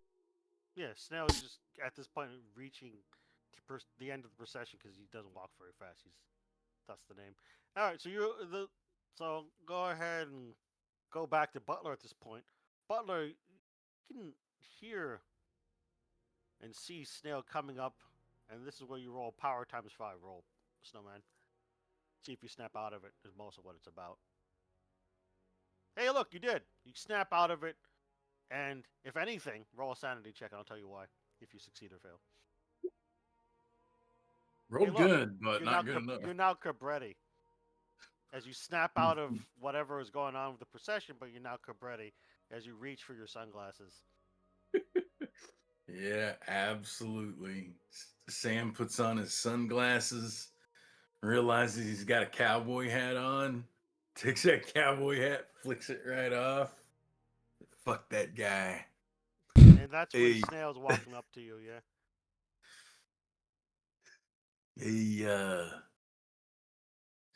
Yeah, Snail is just at this point reaching to the end of the procession because he doesn't walk very fast. That's the name. All right, so go ahead and go back to Butler at this point. Butler, you can hear and see Snail coming up and this is where you roll power times 5. Roll, Snowman. See if you snap out of it. Is most of what it's about. Hey, look, you did. You snap out of it, and if anything, roll a sanity check, and I'll tell you why. If you succeed or fail. Roll Hey, look, good, but You're now, not good enough. you're now Cabretti. As you snap out of whatever is going on with the procession, but you're now Cabretti as you reach for your sunglasses. Yeah, absolutely. Sam puts on his sunglasses, realizes he's got a cowboy hat on, takes that cowboy hat, flicks it right off. Fuck that guy. And that's when Hey. Snail's walking up to you, yeah? Hey,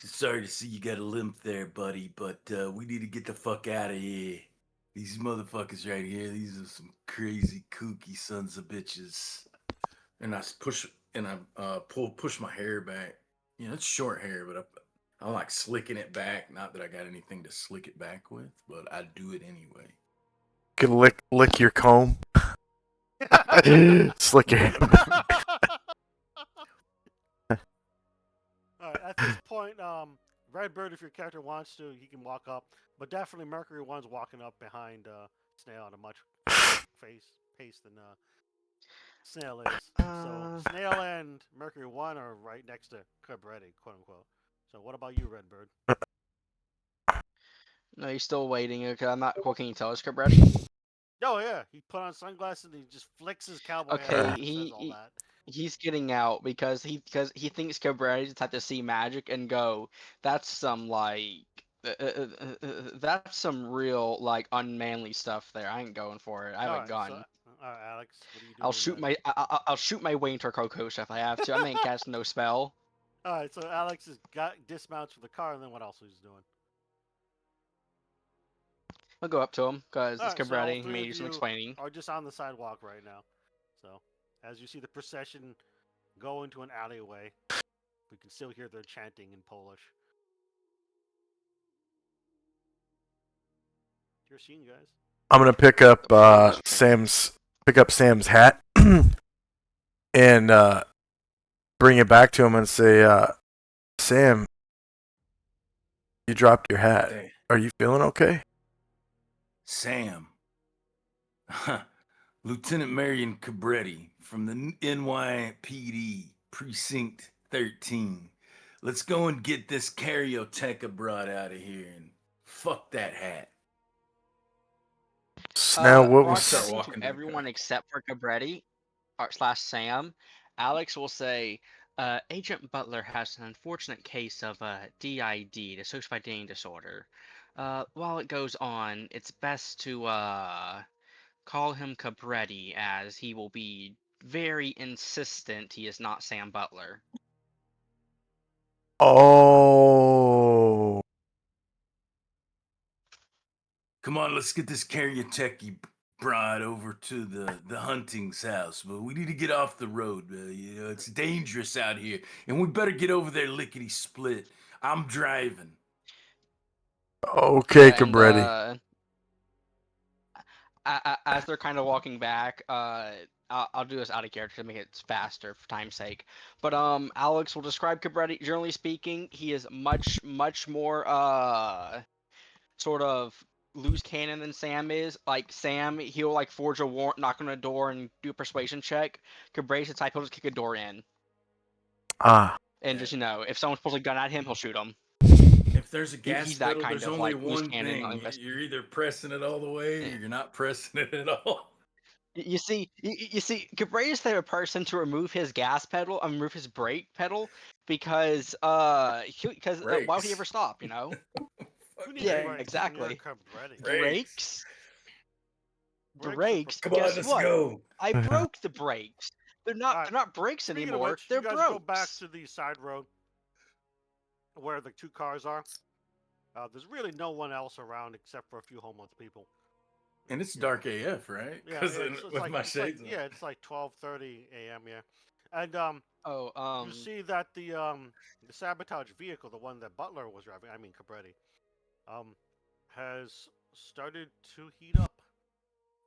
sorry to see you got a limp there, buddy, but we need to get the fuck out of here. These motherfuckers right here, these are some crazy kooky sons of bitches. And I push push my hair back. You know, it's short hair, but I like slicking it back. Not that I got anything to slick it back with, but I do it anyway. You can lick your comb. Slick your Alright, at this point, Redbird, if your character wants to, he can walk up. But definitely Mercury 1's walking up behind Snail at a much pace than Snail is. So Snail and Mercury 1 are right next to Cabretti, quote unquote. So what about you, Redbird? No, he's still waiting. Okay, I'm not. What can you tell us, Cabretti? Oh yeah, he put on sunglasses and he just flicks his cowboy hat Okay, off and says all that. he's getting out because he thinks Cabretti just had to see magic and go. That's some like that's some real like unmanly stuff there. I ain't going for it. I have a gun. So, Alex, what are you doing? I'll shoot my way into a Kokosha if I have to. I ain't casting no spell. All right, so Alex has got dismounts from the car, and then what else is he doing? I'll go up to him because it's Alright, so all Cabretti. He three may of do some you explaining. are just on the sidewalk right now. So, as you see the procession go into an alleyway, we can still hear their chanting in Polish. You're seeing, guys. I'm gonna pick up Sam's hat and bring it back to him and say, Sam, you dropped your hat. Hey, Are you feeling okay? Sam. Lieutenant Marion Cabretti from the NYPD Precinct 13. Let's go and get this Karyoteca brought out of here and fuck that hat. Now, what While was Start talking walking to to the everyone car. except for Cabretti / Sam, Alex will say, Agent Butler has an unfortunate case of DID, dissociative identity disorder. While it goes on, it's best to call him Cabretti, as he will be very insistent he is not Sam Butler. Oh. Come on, let's get this Karyoteki broad over to the hunting's house. But we need to get off the road. You know, it's dangerous out here, and we better get over there lickety split. I'm driving. Okay, And Cabretti. as they're kind of walking back, I'll do this out of character to make it faster for time's sake. But Alex will describe Cabretti. Generally speaking, he is much more sort of loose cannon than Sam is. Like Sam, he'll like forge a warrant, knock on a door, and do a persuasion check. Cabretti's the type he'll just kick a door in. And just if someone's pulls a gun at him, he'll shoot him. If there's a gas he's that pedal, kind there's of, only like, loose one cannon, not thing. invest- You're either pressing it all the way or you're not pressing it at all. You see, Cabretti's the type of person to remove his gas pedal and remove his brake pedal because why would he ever stop? Who needs Yeah, brakes when exactly. you're Cabretti? Brakes. Brakes are Brakes. Come on, Guess let's what? go. I broke the brakes. They're Alright, not brakes Speaking of anymore. which, They're you guys brakes. go back to the side road where the two cars are. There's really no one else around except for a few homeless people. And it's dark AF, right? Yeah, Because it's with like, my shades on. yeah, it's like 12:30 a.m. Yeah, and you see that the sabotage vehicle, the one that Butler was driving, I mean Cabretti, has started to heat up.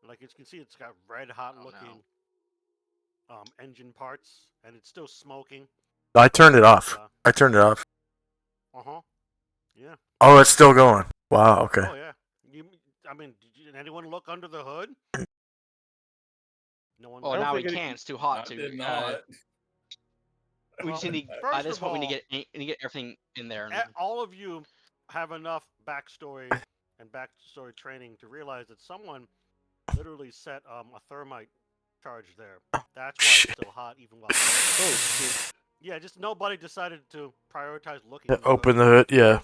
Like you can see, it's got red hot Oh, looking. no. engine parts, and it's still smoking. I turned it off. Uh I turned it off. huh. Yeah. Oh, it's still going. Wow. Okay. Oh yeah. I mean, did anyone look under the hood? No one. Well, don't now we think any- can't. It's too hot I to. did not. We just Well, need to, first at this of point, we need all, to get everything in there. all of you have enough backstory and backstory training to realize that someone literally set a thermite charge there. That's why Shit. it's still hot, even while. Oh, shoot. Yeah, just nobody decided to prioritize looking. Yeah, under open the the hood. Yeah.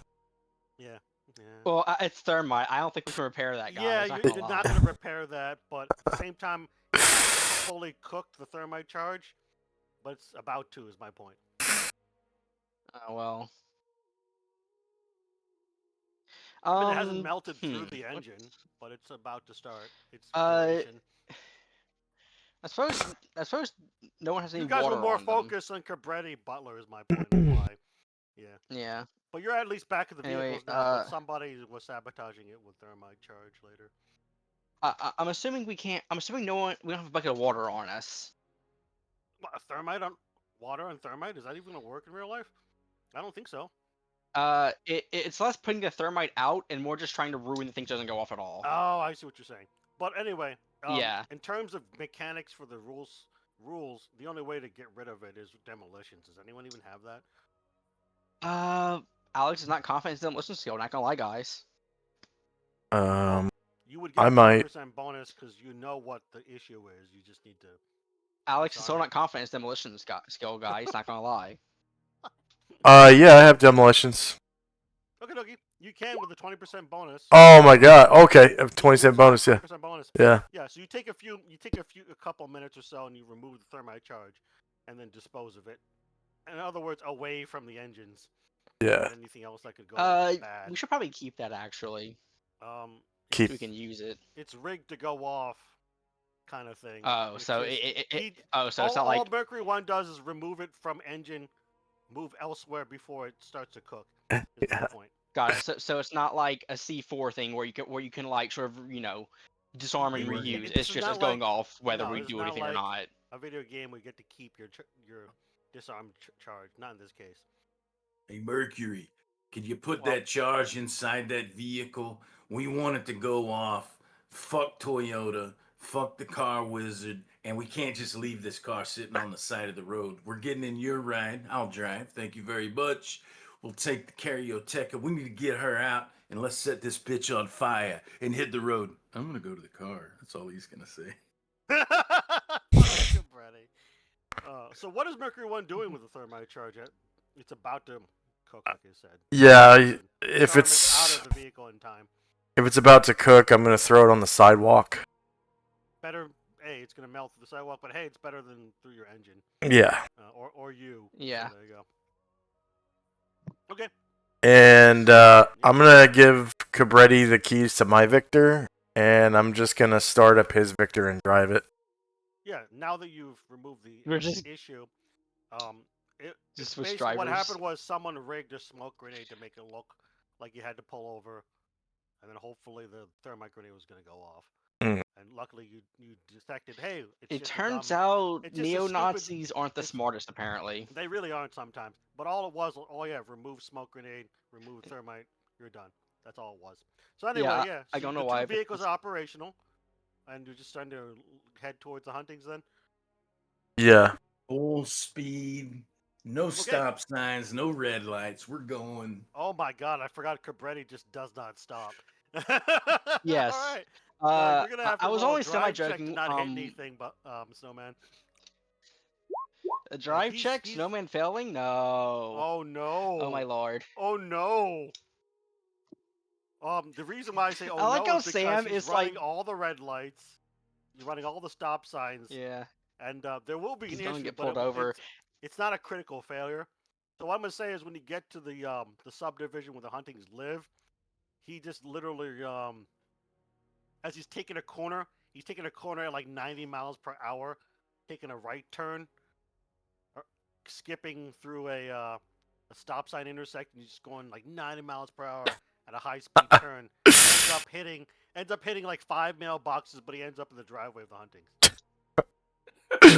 Yeah. Yeah. Well, it's thermite. I don't think we can repair that, guys. Yeah, not you're gonna not lie. going to repair that, but at the same time, it's not fully cooked the thermite charge, but it's about to, is my point. Well. I mean, it hasn't melted through what- the engine, but it's about to start. Its Uh, duration. I suppose no one has any You guys water were more on them. focused on Cabretti Butler, is my point. Of why? Yeah. Yeah. But you're at least back in the Anyway, vehicles now, but somebody was sabotaging it with thermite charge later. I'm assuming we can't. I'm assuming we don't have a bucket of water on us. What, a thermite on water on thermite? Is that even gonna work in real life? I don't think so. It's less putting the thermite out and more just trying to ruin the thing so it doesn't go off at all. Oh, I see what you're saying. But anyway, Yeah. in terms of mechanics for the rules, the only way to get rid of it is demolitions. Does anyone even have that? Alex is not confident in his demolition skill. Not gonna lie, guys. You would get I a might. 20% bonus because you know what the issue is. You just need to. Alex is It's still on not confident in his demolition skill, guys. Not gonna lie. Yeah, I have demolitions. Okay, dokie. You can with a 20% bonus. Oh my god. Okay, You 20% bonus. Yeah. 20% bonus. Yeah. Yeah. So you take a couple minutes or so, and you remove the thermite charge, and then dispose of it. In other words, away from the engines. Yeah. And anything else that could go bad. We should probably keep that actually. Keep. So we can use it. It's rigged to go off, kind of thing. Oh, It's so just- so it's not like all Mercury One does is remove it from engine, move elsewhere before it starts to cook. Is Yeah. my point. got it. So it's not like a C4 thing where you can like sort of disarm and Rework it. reuse. This It's is just not it's going like- off whether no, we it's do not anything or like- not. A video game, we get to keep your disarm charge. Not in this case. Hey, Mercury, could you put Well- that charge inside that vehicle? We want it to go off. Fuck Toyota. Fuck the car wizard. And we can't just leave this car sitting on the side of the road. We're getting in your ride. I'll drive. Thank you very much. We'll take the Karyoteka. We need to get her out and let's set this bitch on fire and hit the road. I'm going to go to the car. That's all he's going to say. Brady. So what is Mercury One doing with the thermite charge? It's about to cook, like I said. Yeah. And If disarm it it's out of the vehicle in time. about to cook, I'm gonna throw it on the sidewalk. Better, hey, it's gonna melt through the sidewalk, but hey, it's better than through your engine, Yeah. or you. So Yeah. there you go. Okay. And I'm gonna give Cabretti the keys to my Victor, and I'm just gonna start up his Victor and drive it. Yeah. Now that you've removed the We're just- issue, Just switch basically what drivers. happened was someone rigged a smoke grenade to make it look like you had to pull over, and then hopefully the thermite grenade was gonna go off. Mm. And luckily you detected, hey, it's It just a turns dumb- out it's just a neo stupid- Nazis aren't the it's- smartest apparently. They really aren't sometimes. But all it was, oh yeah, remove smoke grenade, remove thermite, you're done. That's all it was. So anyway, I- yeah. I so don't know the why, two but vehicles it's- are operational, and you're just starting to head towards the huntings then. Yeah. Full speed. No stop signs. No red lights. We're going. Oh my God, I forgot Cabretti just does not stop. Yes. All right. You're gonna have to I was roll a only drive check to semi-joking. not hit anything, but Snowman. A drive he's- check, he's- snowman failing? No. Oh no. Oh my lord. Oh no. The reason why I say oh I like no how is because Sam he's is running like- all the red lights, you're running all the stop signs, Yeah. and there will be He's an gonna issue, get but pulled over. It's not a critical failure. So what I'm gonna say is when you get to the subdivision where the huntings live, he just literally as he's taking a corner at like 90 miles per hour, taking a right turn, or skipping through a stop sign intersection. He's just going like 90 miles per hour at a high speed turn. Ends up hitting like 5 mailboxes, but he ends up in the driveway of the huntings.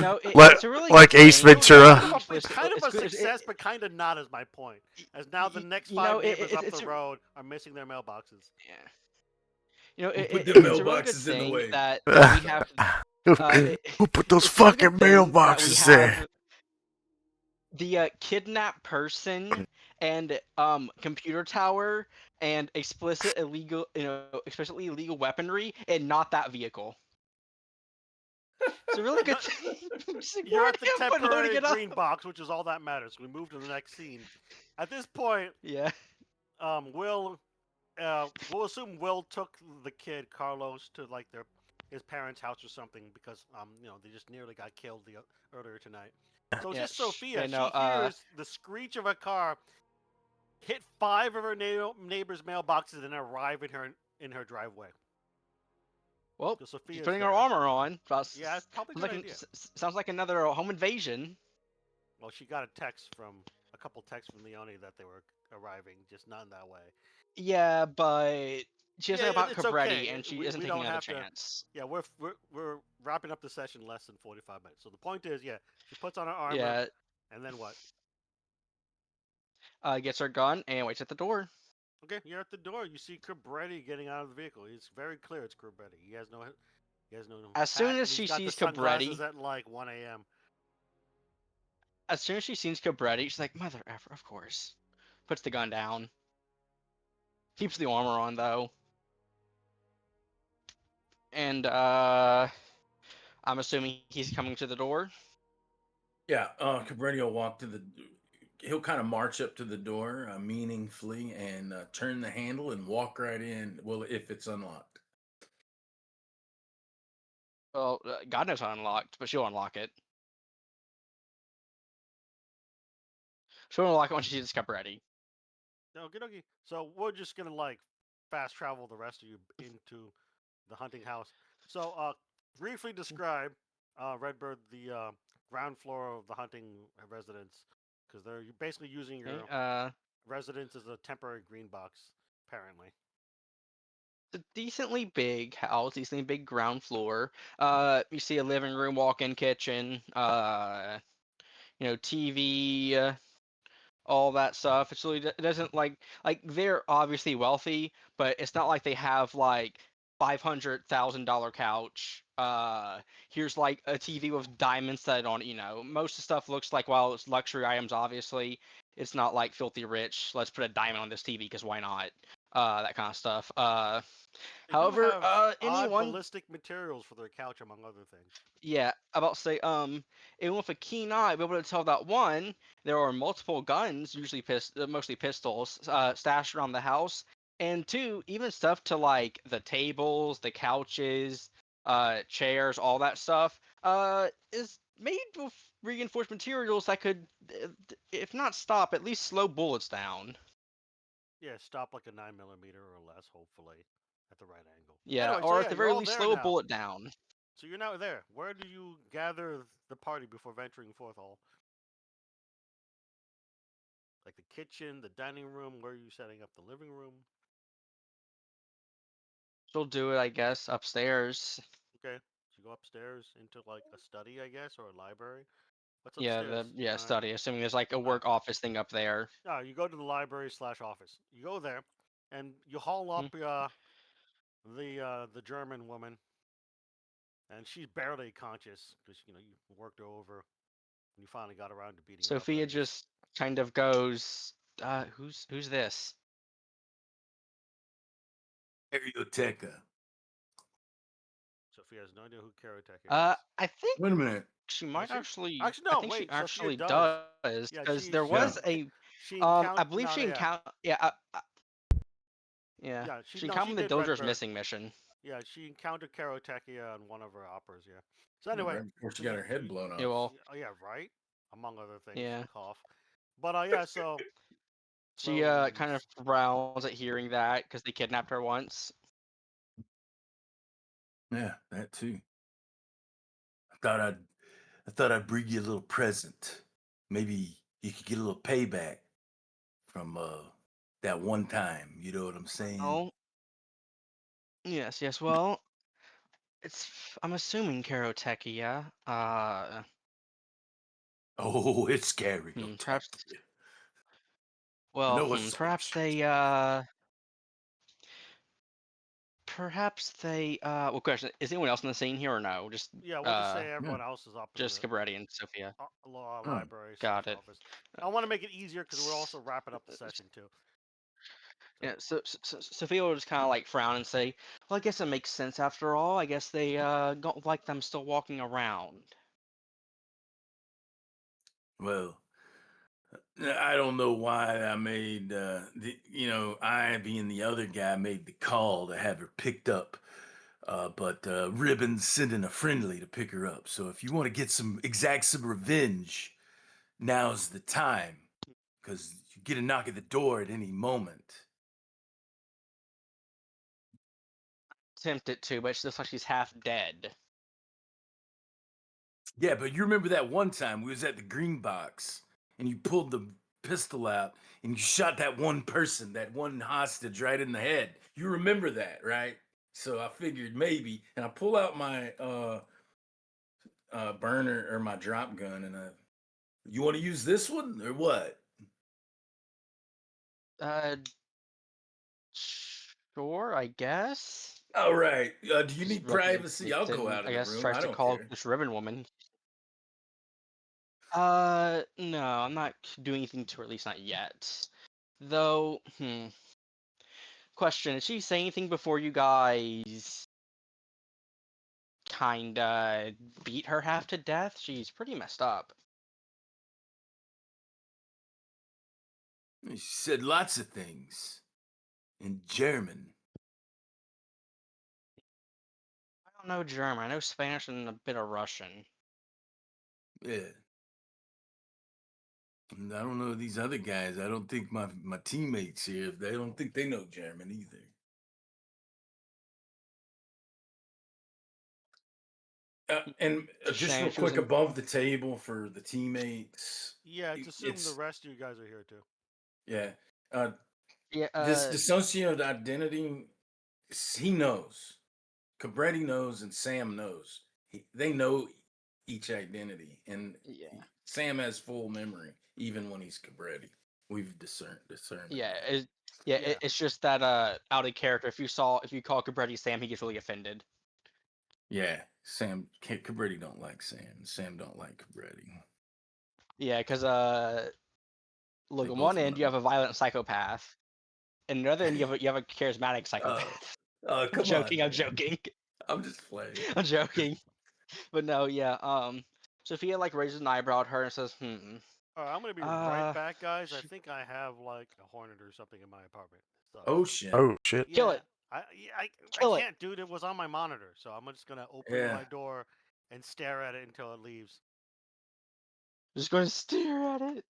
No, Like- it's a really like good Ace thing. Ventura. It's kind of It's a good- success, but kind of not, is my point. As now the next you 5 know, neighbors up it's the a- road are missing their mailboxes. Yeah. You know, Who put it's them a really good mailboxes in the thing way? that we have. Who put those It's a really fucking good thing that we mailboxes there? have the kidnapped person and computer tower and explicit illegal, especially illegal weaponry, and not that vehicle. It's a really good thing. Just You're at the ignoring him for loading temporary it up. green box, which is all that matters. We move to the next scene. At this point, Yeah. we'll assume Will took the kid Carlos to like his parents' house or something because they just nearly got killed earlier tonight. So it's Yeah, just Sophia. yeah, no, She hears the screech of a car hit 5 of her neighbors' mailboxes and arrive in her driveway. Well, So Sophia's she's putting her there. armor on. Yeah, it's probably a Sounds good like, idea. sounds like another home invasion. Well, she got a couple texts from Leone that they were arriving, just not in that way. Yeah, but she doesn't Yeah, know about it's Cabretti, okay. and she We isn't don't taking another have to- chance. Yeah, we're wrapping up the session in less than 45 minutes. So the point is, yeah, she puts on her armor, Yeah, and then what? gets her gun and waits at the door. Okay, you're at the door. You see Cabretti getting out of the vehicle. It's very clear it's Cabretti. He has no. As soon hat, as and she he's got the sees sunglasses Cabretti- at like 1 a.m. As soon as she sees Cabretti, she's like, "Mother effer, of course." Puts the gun down. Keeps the armor on though. And I'm assuming he's coming to the door. Yeah, Cabretti will walk to the. He'll kind of march up to the door meaningfully and turn the handle and walk right in. Well, if it's unlocked. Well, God knows how unlocked, but she'll unlock it. She'll unlock it when she sees Cabretti. Okay. So we're just gonna like fast travel the rest of you into the hunting house. So briefly describe Redbird, the ground floor of the hunting residence, because they're basically using your Okay, residence as a temporary green box, apparently. it's a decently big house, decently big ground floor. You see a living room, walk-in kitchen, TV, all that stuff. It's really, it doesn't like they're obviously wealthy, but it's not like they have like $500,000 couch. Here's like a TV with diamonds set on. Most of the stuff looks like, while it's luxury items, obviously, it's not like filthy rich. Let's put a diamond on this TV because why not? That kind of stuff. They do However, have odd anyone. ballistic materials for their couch, among other things. Yeah, about to say, even with a keen eye, be able to tell that one, there are multiple guns, usually mostly pistols, stashed around the house, and two, even stuff to like the tables, the couches, chairs, all that stuff, is made with reinforced materials that could, if not stop, at least slow bullets down. Yeah, stop like a 9mm or less, hopefully, at the right angle. Yeah, Anyway, or so at yeah, the you're very all least, there slow a now. bullet down. So you're now there. Where do you gather the party before venturing forth, all? Like the kitchen, the dining room. Where are you setting up the living room? She'll do it, I guess, upstairs. Okay, so you go upstairs into like a study, I guess, or a library. What's Yeah, upstairs? study. Assuming there's like a work office thing up there. No, you go to the library/office. You go there, and you haul up the German woman, and she's barely conscious because you worked her over, and you finally got around to beating her up. Sophia just kind of goes, who's this? Arioteca. Sophia has no idea who Karateka is. I think Wait a minute. she might she? actually. Actually, I no, think she wait, Sophia actually does. does, Yeah, because she- there she- was She I believe she encountered. Yeah, Yeah, she she encountered the did Dojo's Redbird. missing mission. Yeah, she encountered Karotekia on one of her operas. Yeah. So anyway, Right before she got her head blown off. Yeah, well, oh yeah, right. Among other things. Yeah. Cough. But yeah, so she so, kind of frowns at hearing that because they kidnapped her once. Yeah, that too. I thought I'd bring you a little present. Maybe you could get a little payback from that one time. You know what I'm saying? Oh. Yes. Well, I'm assuming Karotekia. Oh, it's scary. I'll tell Perhaps. you. Well, No perhaps assumptions. they. Perhaps they. Well, question: is anyone else in the scene here or no? Yeah, we'll just say everyone else is up in Just the Cabretti and Sophia. law Oh, library got slash it. office. I want to make it easier because we're also wrapping up the session too. Yeah, so Sophia will just kind of like frown and say, "Well, I guess it makes sense after all. I guess they don't like them still walking around." well, I don't know why I made I being the other guy made the call to have her picked up. But Ribbon's sending a friendly to pick her up. So if you want to exact some revenge, now's the time. Because you get a knock at the door at any moment. Tempted to, but she looks like she's half dead. Yeah, but you remember that one time we was at the green box and you pulled the pistol out and you shot that one person, that one hostage right in the head. You remember that, right? So I figured maybe, and I pull out my burner or my drop gun, and you want to use this one or what? Uh, sure, I guess. All right. Do you Just need like, privacy? I'll go and out I of the guess room. tries I to don't call care. this ribbon woman. No, I'm not doing anything to her, at least not yet. Though, question: did she say anything before you guys kinda beat her half to death? She's pretty messed up. She said lots of things in German. I don't know German. I know Spanish and a bit of Russian. Yeah. And I don't know these other guys. I don't think my teammates here, they don't think they know German either. And Just just saying real she was quick in. above the table for the teammates. Yeah, just assume the rest of you guys are here too. Yeah. Yeah, This dissociative identity, he knows. Cabretti knows and Sam knows. They know each identity. And yeah. Sam has full memory, even when he's Cabretti. We've discerned Yeah, that. it's just that out of character. If you call Cabretti Sam, he gets really offended. Yeah, Cabretti don't like Sam. Sam don't like Cabretti. Yeah, because look, They on both one end want you have a violent psychopath, and on the other end you have a charismatic psychopath. I'm come on, joking. I'm man. joking. I'm just playing. I'm joking. But no, yeah. Sophia like raises an eyebrow at her and says, All right, I'm gonna be right Uh, back, guys. I sh- think I have like a hornet or something in my apartment. So Oh shit. Oh shit. yeah, Kill it. I Kill it. can't, dude. It was on my monitor, so I'm just gonna open Yeah. my door and stare at it until it leaves. Just going to stare at it.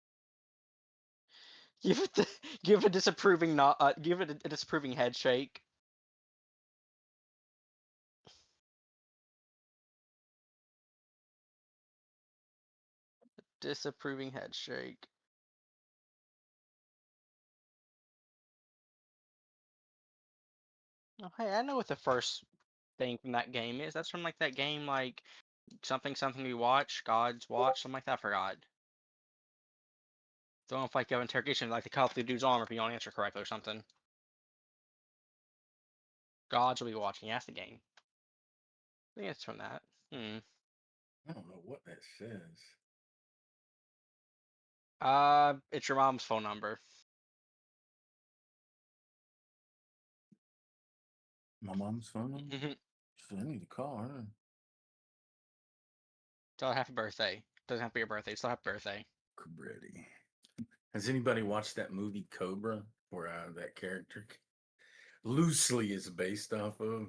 Give it a disapproving give it a disapproving head shake. Disapproving head shake. Oh, hey, I know what the first thing from that game is. That's from like that game, like something we watch, God's Watch, something like that. I forgot. Don't know if like you have interrogation, like the cut off the dude's arm if you don't answer correctly or something. Gods will be watching. Yeah, that's the game. I think it's from that. I don't know what that says. It's your mom's phone number. My mom's phone number? Mm-hmm. So I need to call her. Tell her happy birthday. Doesn't have to be your birthday. Still happy birthday. Cabretti. Has anybody watched that movie Cobra, where that character loosely is based off of?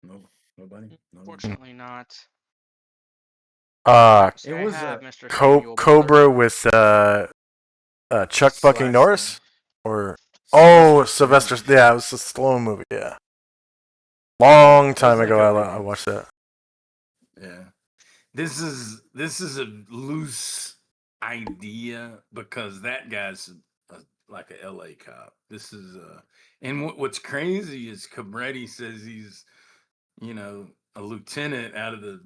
No, nobody. No. Fortunately not. Uh, Say It I was have, a Mr. Samuel Cobra Butler. with Chuck fucking Slash Norris, or Sylvester Sylvester. Stallone. Yeah, it was a Stallone movie. Yeah, long It was time like ago. a I watched that. yeah. This is a loose idea because that guy's like a LA cop. This is and what's crazy is Cabretti says he's a lieutenant out of the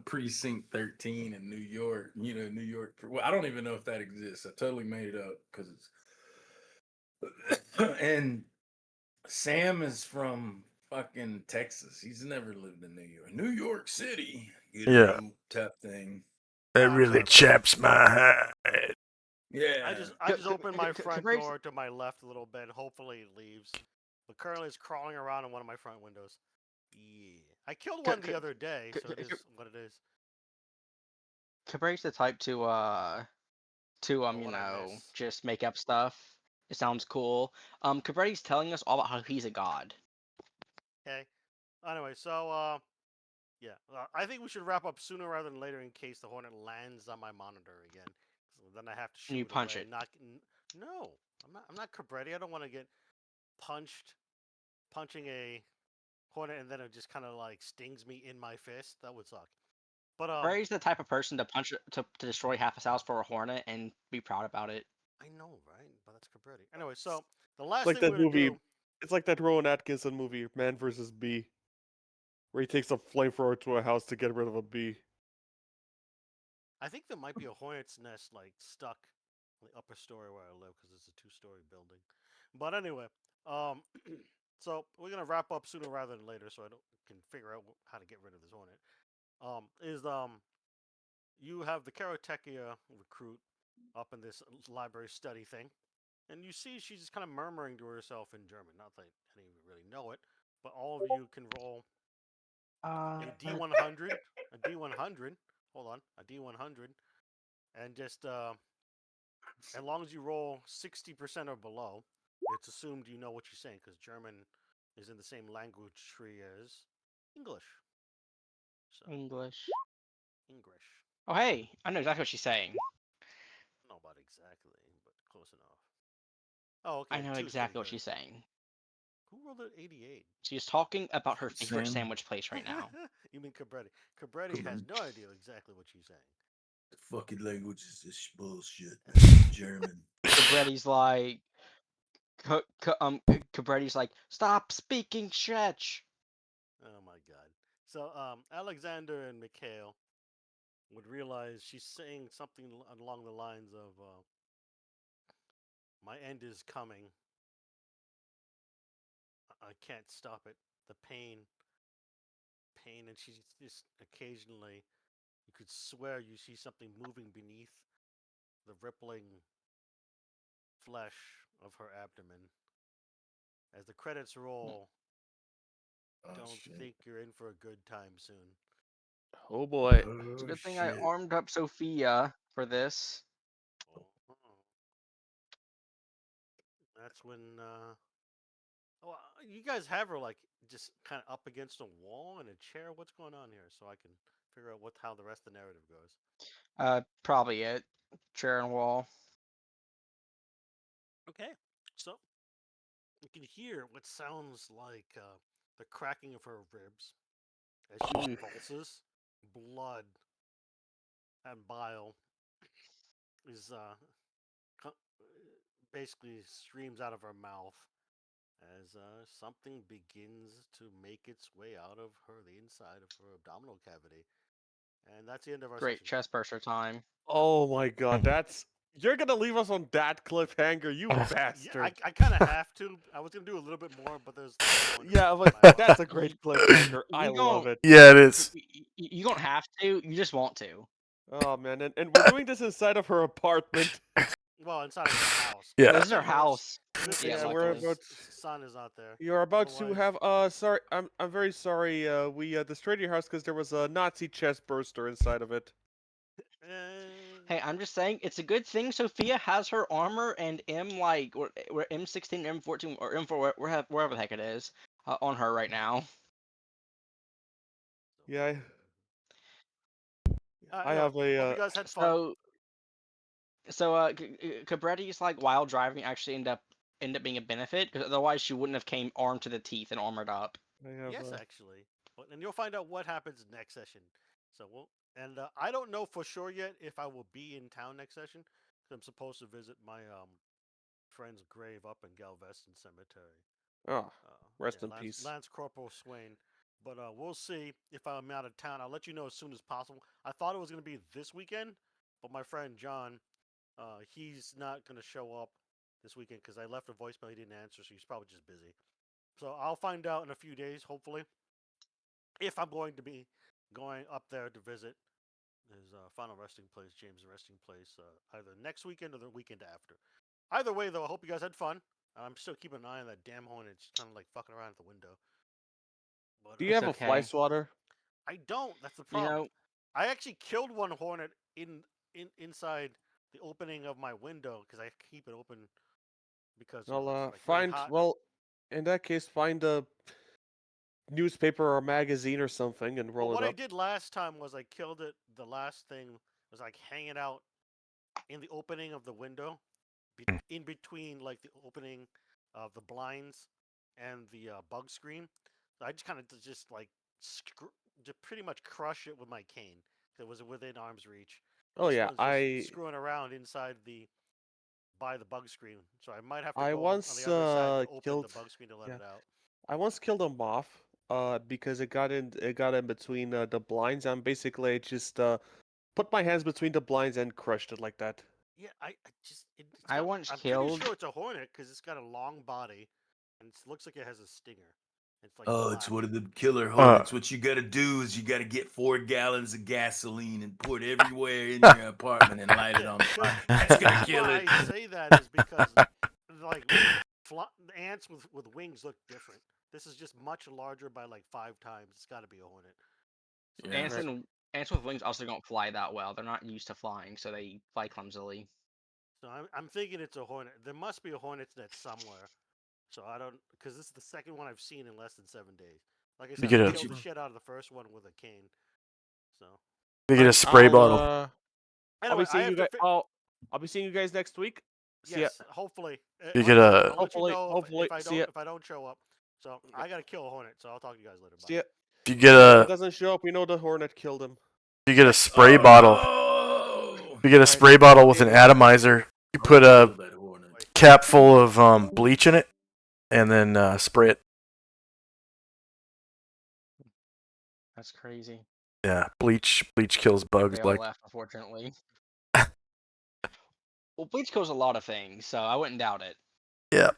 precinct 13 in New York. New York. Well, I don't even know if that exists. I totally made it up because it's. And Sam is from fucking Texas. He's never lived in New York. New York City, Yeah. type thing. That I'm sorry really about that. chaps my head. Yeah. I just opened my front door to my left a little bit. Hopefully it leaves. But currently it's crawling around in one of my front windows. Yeah. I killed one the other day, so it is what it is. Cabrera's the type to What I miss. just make up stuff. It sounds cool. Cabrera's telling us all about how he's a god. Okay. Anyway, so yeah, I think we should wrap up sooner rather than later in case the Hornet lands on my monitor again. So then I have to shoot And you punch away. it. No, I'm not Cabretti. I don't want to get punching a Hornet and then it just kind of like stings me in my fist. That would suck. But Cabrera's the type of person to punch to destroy half his house for a hornet and be proud about it. I know, right? But that's Cabretti. Anyway, so the last Like thing that we're gonna movie. do. It's like that Rowan Atkinson movie, Man vs. Bee, where he takes a flamethrower to a house to get rid of a bee. I think there might be a hornet's nest like stuck in the upper story where I live because it's a two-story building. But anyway, so we're gonna wrap up sooner rather than later, so I can figure out how to get rid of this hornet. You have the Karatechia recruit up in this library study thing, and you see she's just kind of murmuring to herself in German. Not that any of you really know it, but all of you can roll a D100, a D100. Hold on, a D100, and just as long as you roll 60% or below, it's assumed you know what you're saying because German is in the same language tree as English. So English. English. Oh hey, I know exactly what she's saying. I don't know about exactly, but close enough. Oh, okay. I know Two's exactly what pretty she's good. saying. Who rolled an 88? She's talking about her favorite Sam. sandwich place right now. You mean Cabretti? Cabretti has no idea exactly what she's saying. The fucking language is this bullshit. German. Cabretti's like, Cabretti's like, stop speaking Czech. Oh my god. So Alexander and Mikhail would realize she's saying something along the lines of my end is coming. I can't stop it. The pain, and she's just occasionally, you could swear you see something moving beneath the rippling flesh of her abdomen. As the credits roll, don't think you're in for a good time soon. Oh boy. It's a good thing I armed up Sophia for this. That's when you guys have her like just kind of up against a wall and a chair. What's going on here? So I can figure out how the rest of the narrative goes. Probably it. Chair and wall. Okay, so you can hear what sounds like the cracking of her ribs as she convulses. Blood and bile is basically streams out of her mouth as something begins to make its way out of the inside of her abdominal cavity. And that's the end of our Great session. chest burster time. Oh my god, that's. You're gonna leave us on that cliffhanger, you bastard. Yeah, I kind of have to. I was gonna do a little bit more, but there's. Yeah, but that's a great cliffhanger. I You love don't- it. Yeah, it is. You don't have to. You just want to. Oh man, and we're doing this inside of her apartment. Well, inside of her house. Yeah. This is her Hers. house. This Yeah, is we're luckily. about. Sun is not there. You're about to Otherwise- have. Sorry, I'm very sorry. We destroyed your house because there was a Nazi chest burster inside of it. Hey, I'm just saying, it's a good thing Sophia has her armor and we're M16, M14, or M4, wherever the heck it is, on her right now. Yeah, I anyway, have a. hope you guys had fun. Cabretti's like while driving actually end up being a benefit because otherwise she wouldn't have came armed to the teeth and armored up. I have Yes, a, actually. And you'll find out what happens next session. So I don't know for sure yet if I will be in town next session. I'm supposed to visit my friend's grave up in Galveston Cemetery. Oh, rest in Lance, peace. Lance Corporal Swain. But we'll see if I'm out of town. I'll let you know as soon as possible. I thought it was going to be this weekend, but my friend John, he's not going to show up this weekend because I left a voicemail. He didn't answer, so he's probably just busy. So I'll find out in a few days, hopefully, if I'm going to be going up there to visit his final resting place, James' resting place, either next weekend or the weekend after. Either way, though, I hope you guys had fun. I'm still keeping an eye on that damn hornet. It's kind of like fucking around at the window. But Do you It's have a fly okay. swatter? I don't. That's the You problem. know, I actually killed one hornet inside the opening of my window because I keep it open because Well, it's like really find hot. well, in that case, find a newspaper or magazine or something and Well, roll what it I up. did last time was I killed it. The last thing was like hanging out in the opening of the window, in between like the opening of the blinds and the bug screen. So I just kind of just like just pretty much crush it with my cane. It was within arm's reach. Oh This yeah, one's just screwing around inside by the bug screen. So I might have to I go on once the other side to open killed the bug screen to let yeah, it out. I once killed a moth because it got in between the blinds and basically just put my hands between the blinds and crushed it like that. Yeah, I just it's I got. once I'm pretty killed. sure it's a hornet because it's got a long body, and it looks like it has a stinger. It's like Oh, black. it's one of the killer hornets. What you gotta do is you gotta get 4 gallons of gasoline and pour it everywhere in your apartment and light it on fire. That's gonna That's kill why it. I say that is because like the ants with wings look different. This is just much larger by like 5 times. It's got to be a hornet. So Yeah. Ants Right. and ants with wings also don't fly that well. They're not used to flying, so they fly clumsily. So I'm thinking it's a hornet. There must be a hornet's nest somewhere. So I don't because this is the second one I've seen in less than 7 days. Like I said, get I a killed the shit out of the first one with a cane. So you get a Alright, spray bottle. I'll anyway, be I seeing you have to. guys. I'll be seeing you guys next week. See ya. Yes, hopefully. You Like get I said, a I'll let you Hopefully, know hopefully. See ya. if I don't show up. So I gotta kill a hornet. So I'll talk to you guys later. Bye. See ya. if you get If it a doesn't show up, we know the hornet killed him. you get a spray bottle. Oh, You get a Alright, spray bottle with an maybe- atomizer. You no! put a Kill that hornet. cap full of bleach in it, and then spray it. That's crazy. Yeah, bleach kills bugs They all like left, unfortunately. Well, bleach kills a lot of things, so I wouldn't doubt it. yeah.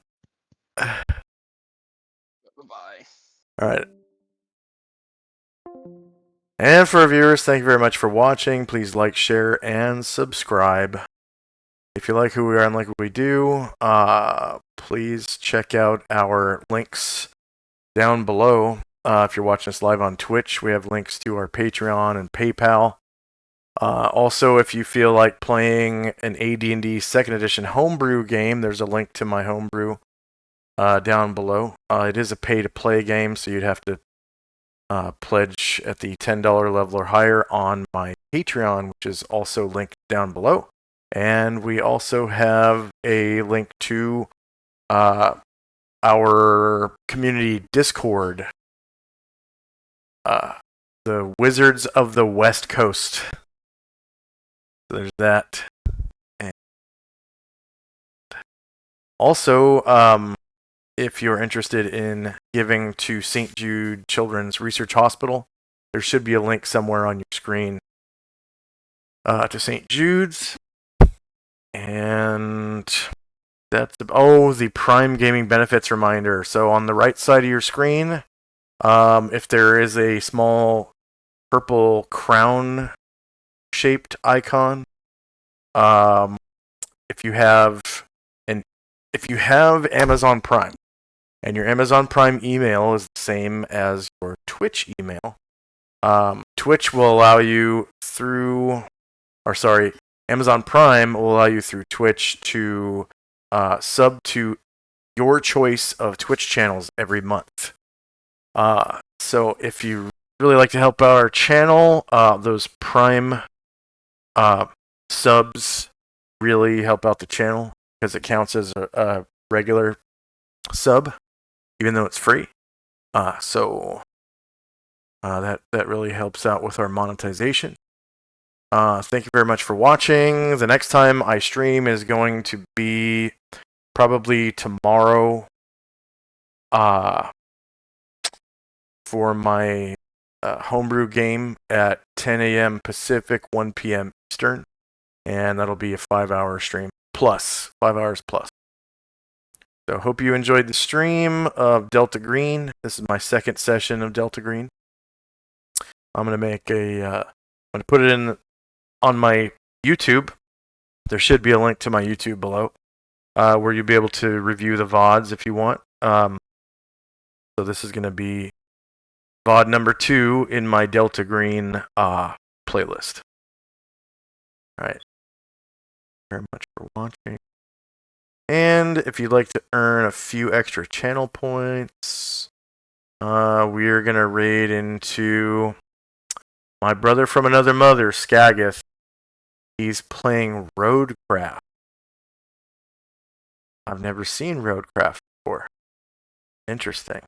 Bye-bye. All right. And for our viewers, thank you very much for watching. Please like, share, and subscribe. If you like who we are and like what we do, please check out our links down below. If you're watching us live on Twitch, we have links to our Patreon and PayPal. Also, if you feel like playing an AD&D 2nd Edition homebrew game, there's a link to my homebrew down below. It is a pay-to-play game, so you'd have to pledge at the $10 level or higher on my Patreon, which is also linked down below. And we also have a link to our community Discord, the Wizards of the West Coast. There's that. And also, if you're interested in giving to St. Jude Children's Research Hospital, there should be a link somewhere on your screen to St. Jude's. And that's the Prime Gaming benefits reminder. So on the right side of your screen, if there is a small purple crown shaped icon, if you have Amazon Prime and your Amazon Prime email is the same as your Twitch email, Twitch will allow you Amazon Prime will allow you through Twitch to sub to your choice of Twitch channels every month. So if you really like to help out our channel, those Prime subs really help out the channel because it counts as a regular sub, even though it's free. So that really helps out with our monetization. Thank you very much for watching. The next time I stream is going to be probably tomorrow. for my homebrew game at 10 a.m. Pacific, 1 p.m. Eastern, and that'll be a 5-hour stream plus 5 hours plus. So hope you enjoyed the stream of Delta Green. This is my second session of Delta Green. I'm gonna make I'm gonna put it in on my YouTube. There should be a link to my YouTube below, where you'll be able to review the VODs if you want. So this is gonna be VOD number 2 in my Delta Green playlist. All right. Very much for watching. And if you'd like to earn a few extra channel points, we're gonna raid into my brother from another mother, Skagath. He's playing Roadcraft. I've never seen Roadcraft before. Interesting.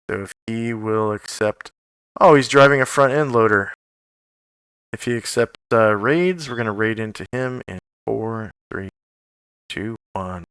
So if he will accept... Oh, he's driving a front end loader. If he accepts raids, we're going to raid into him in 4, 3, 2, 1.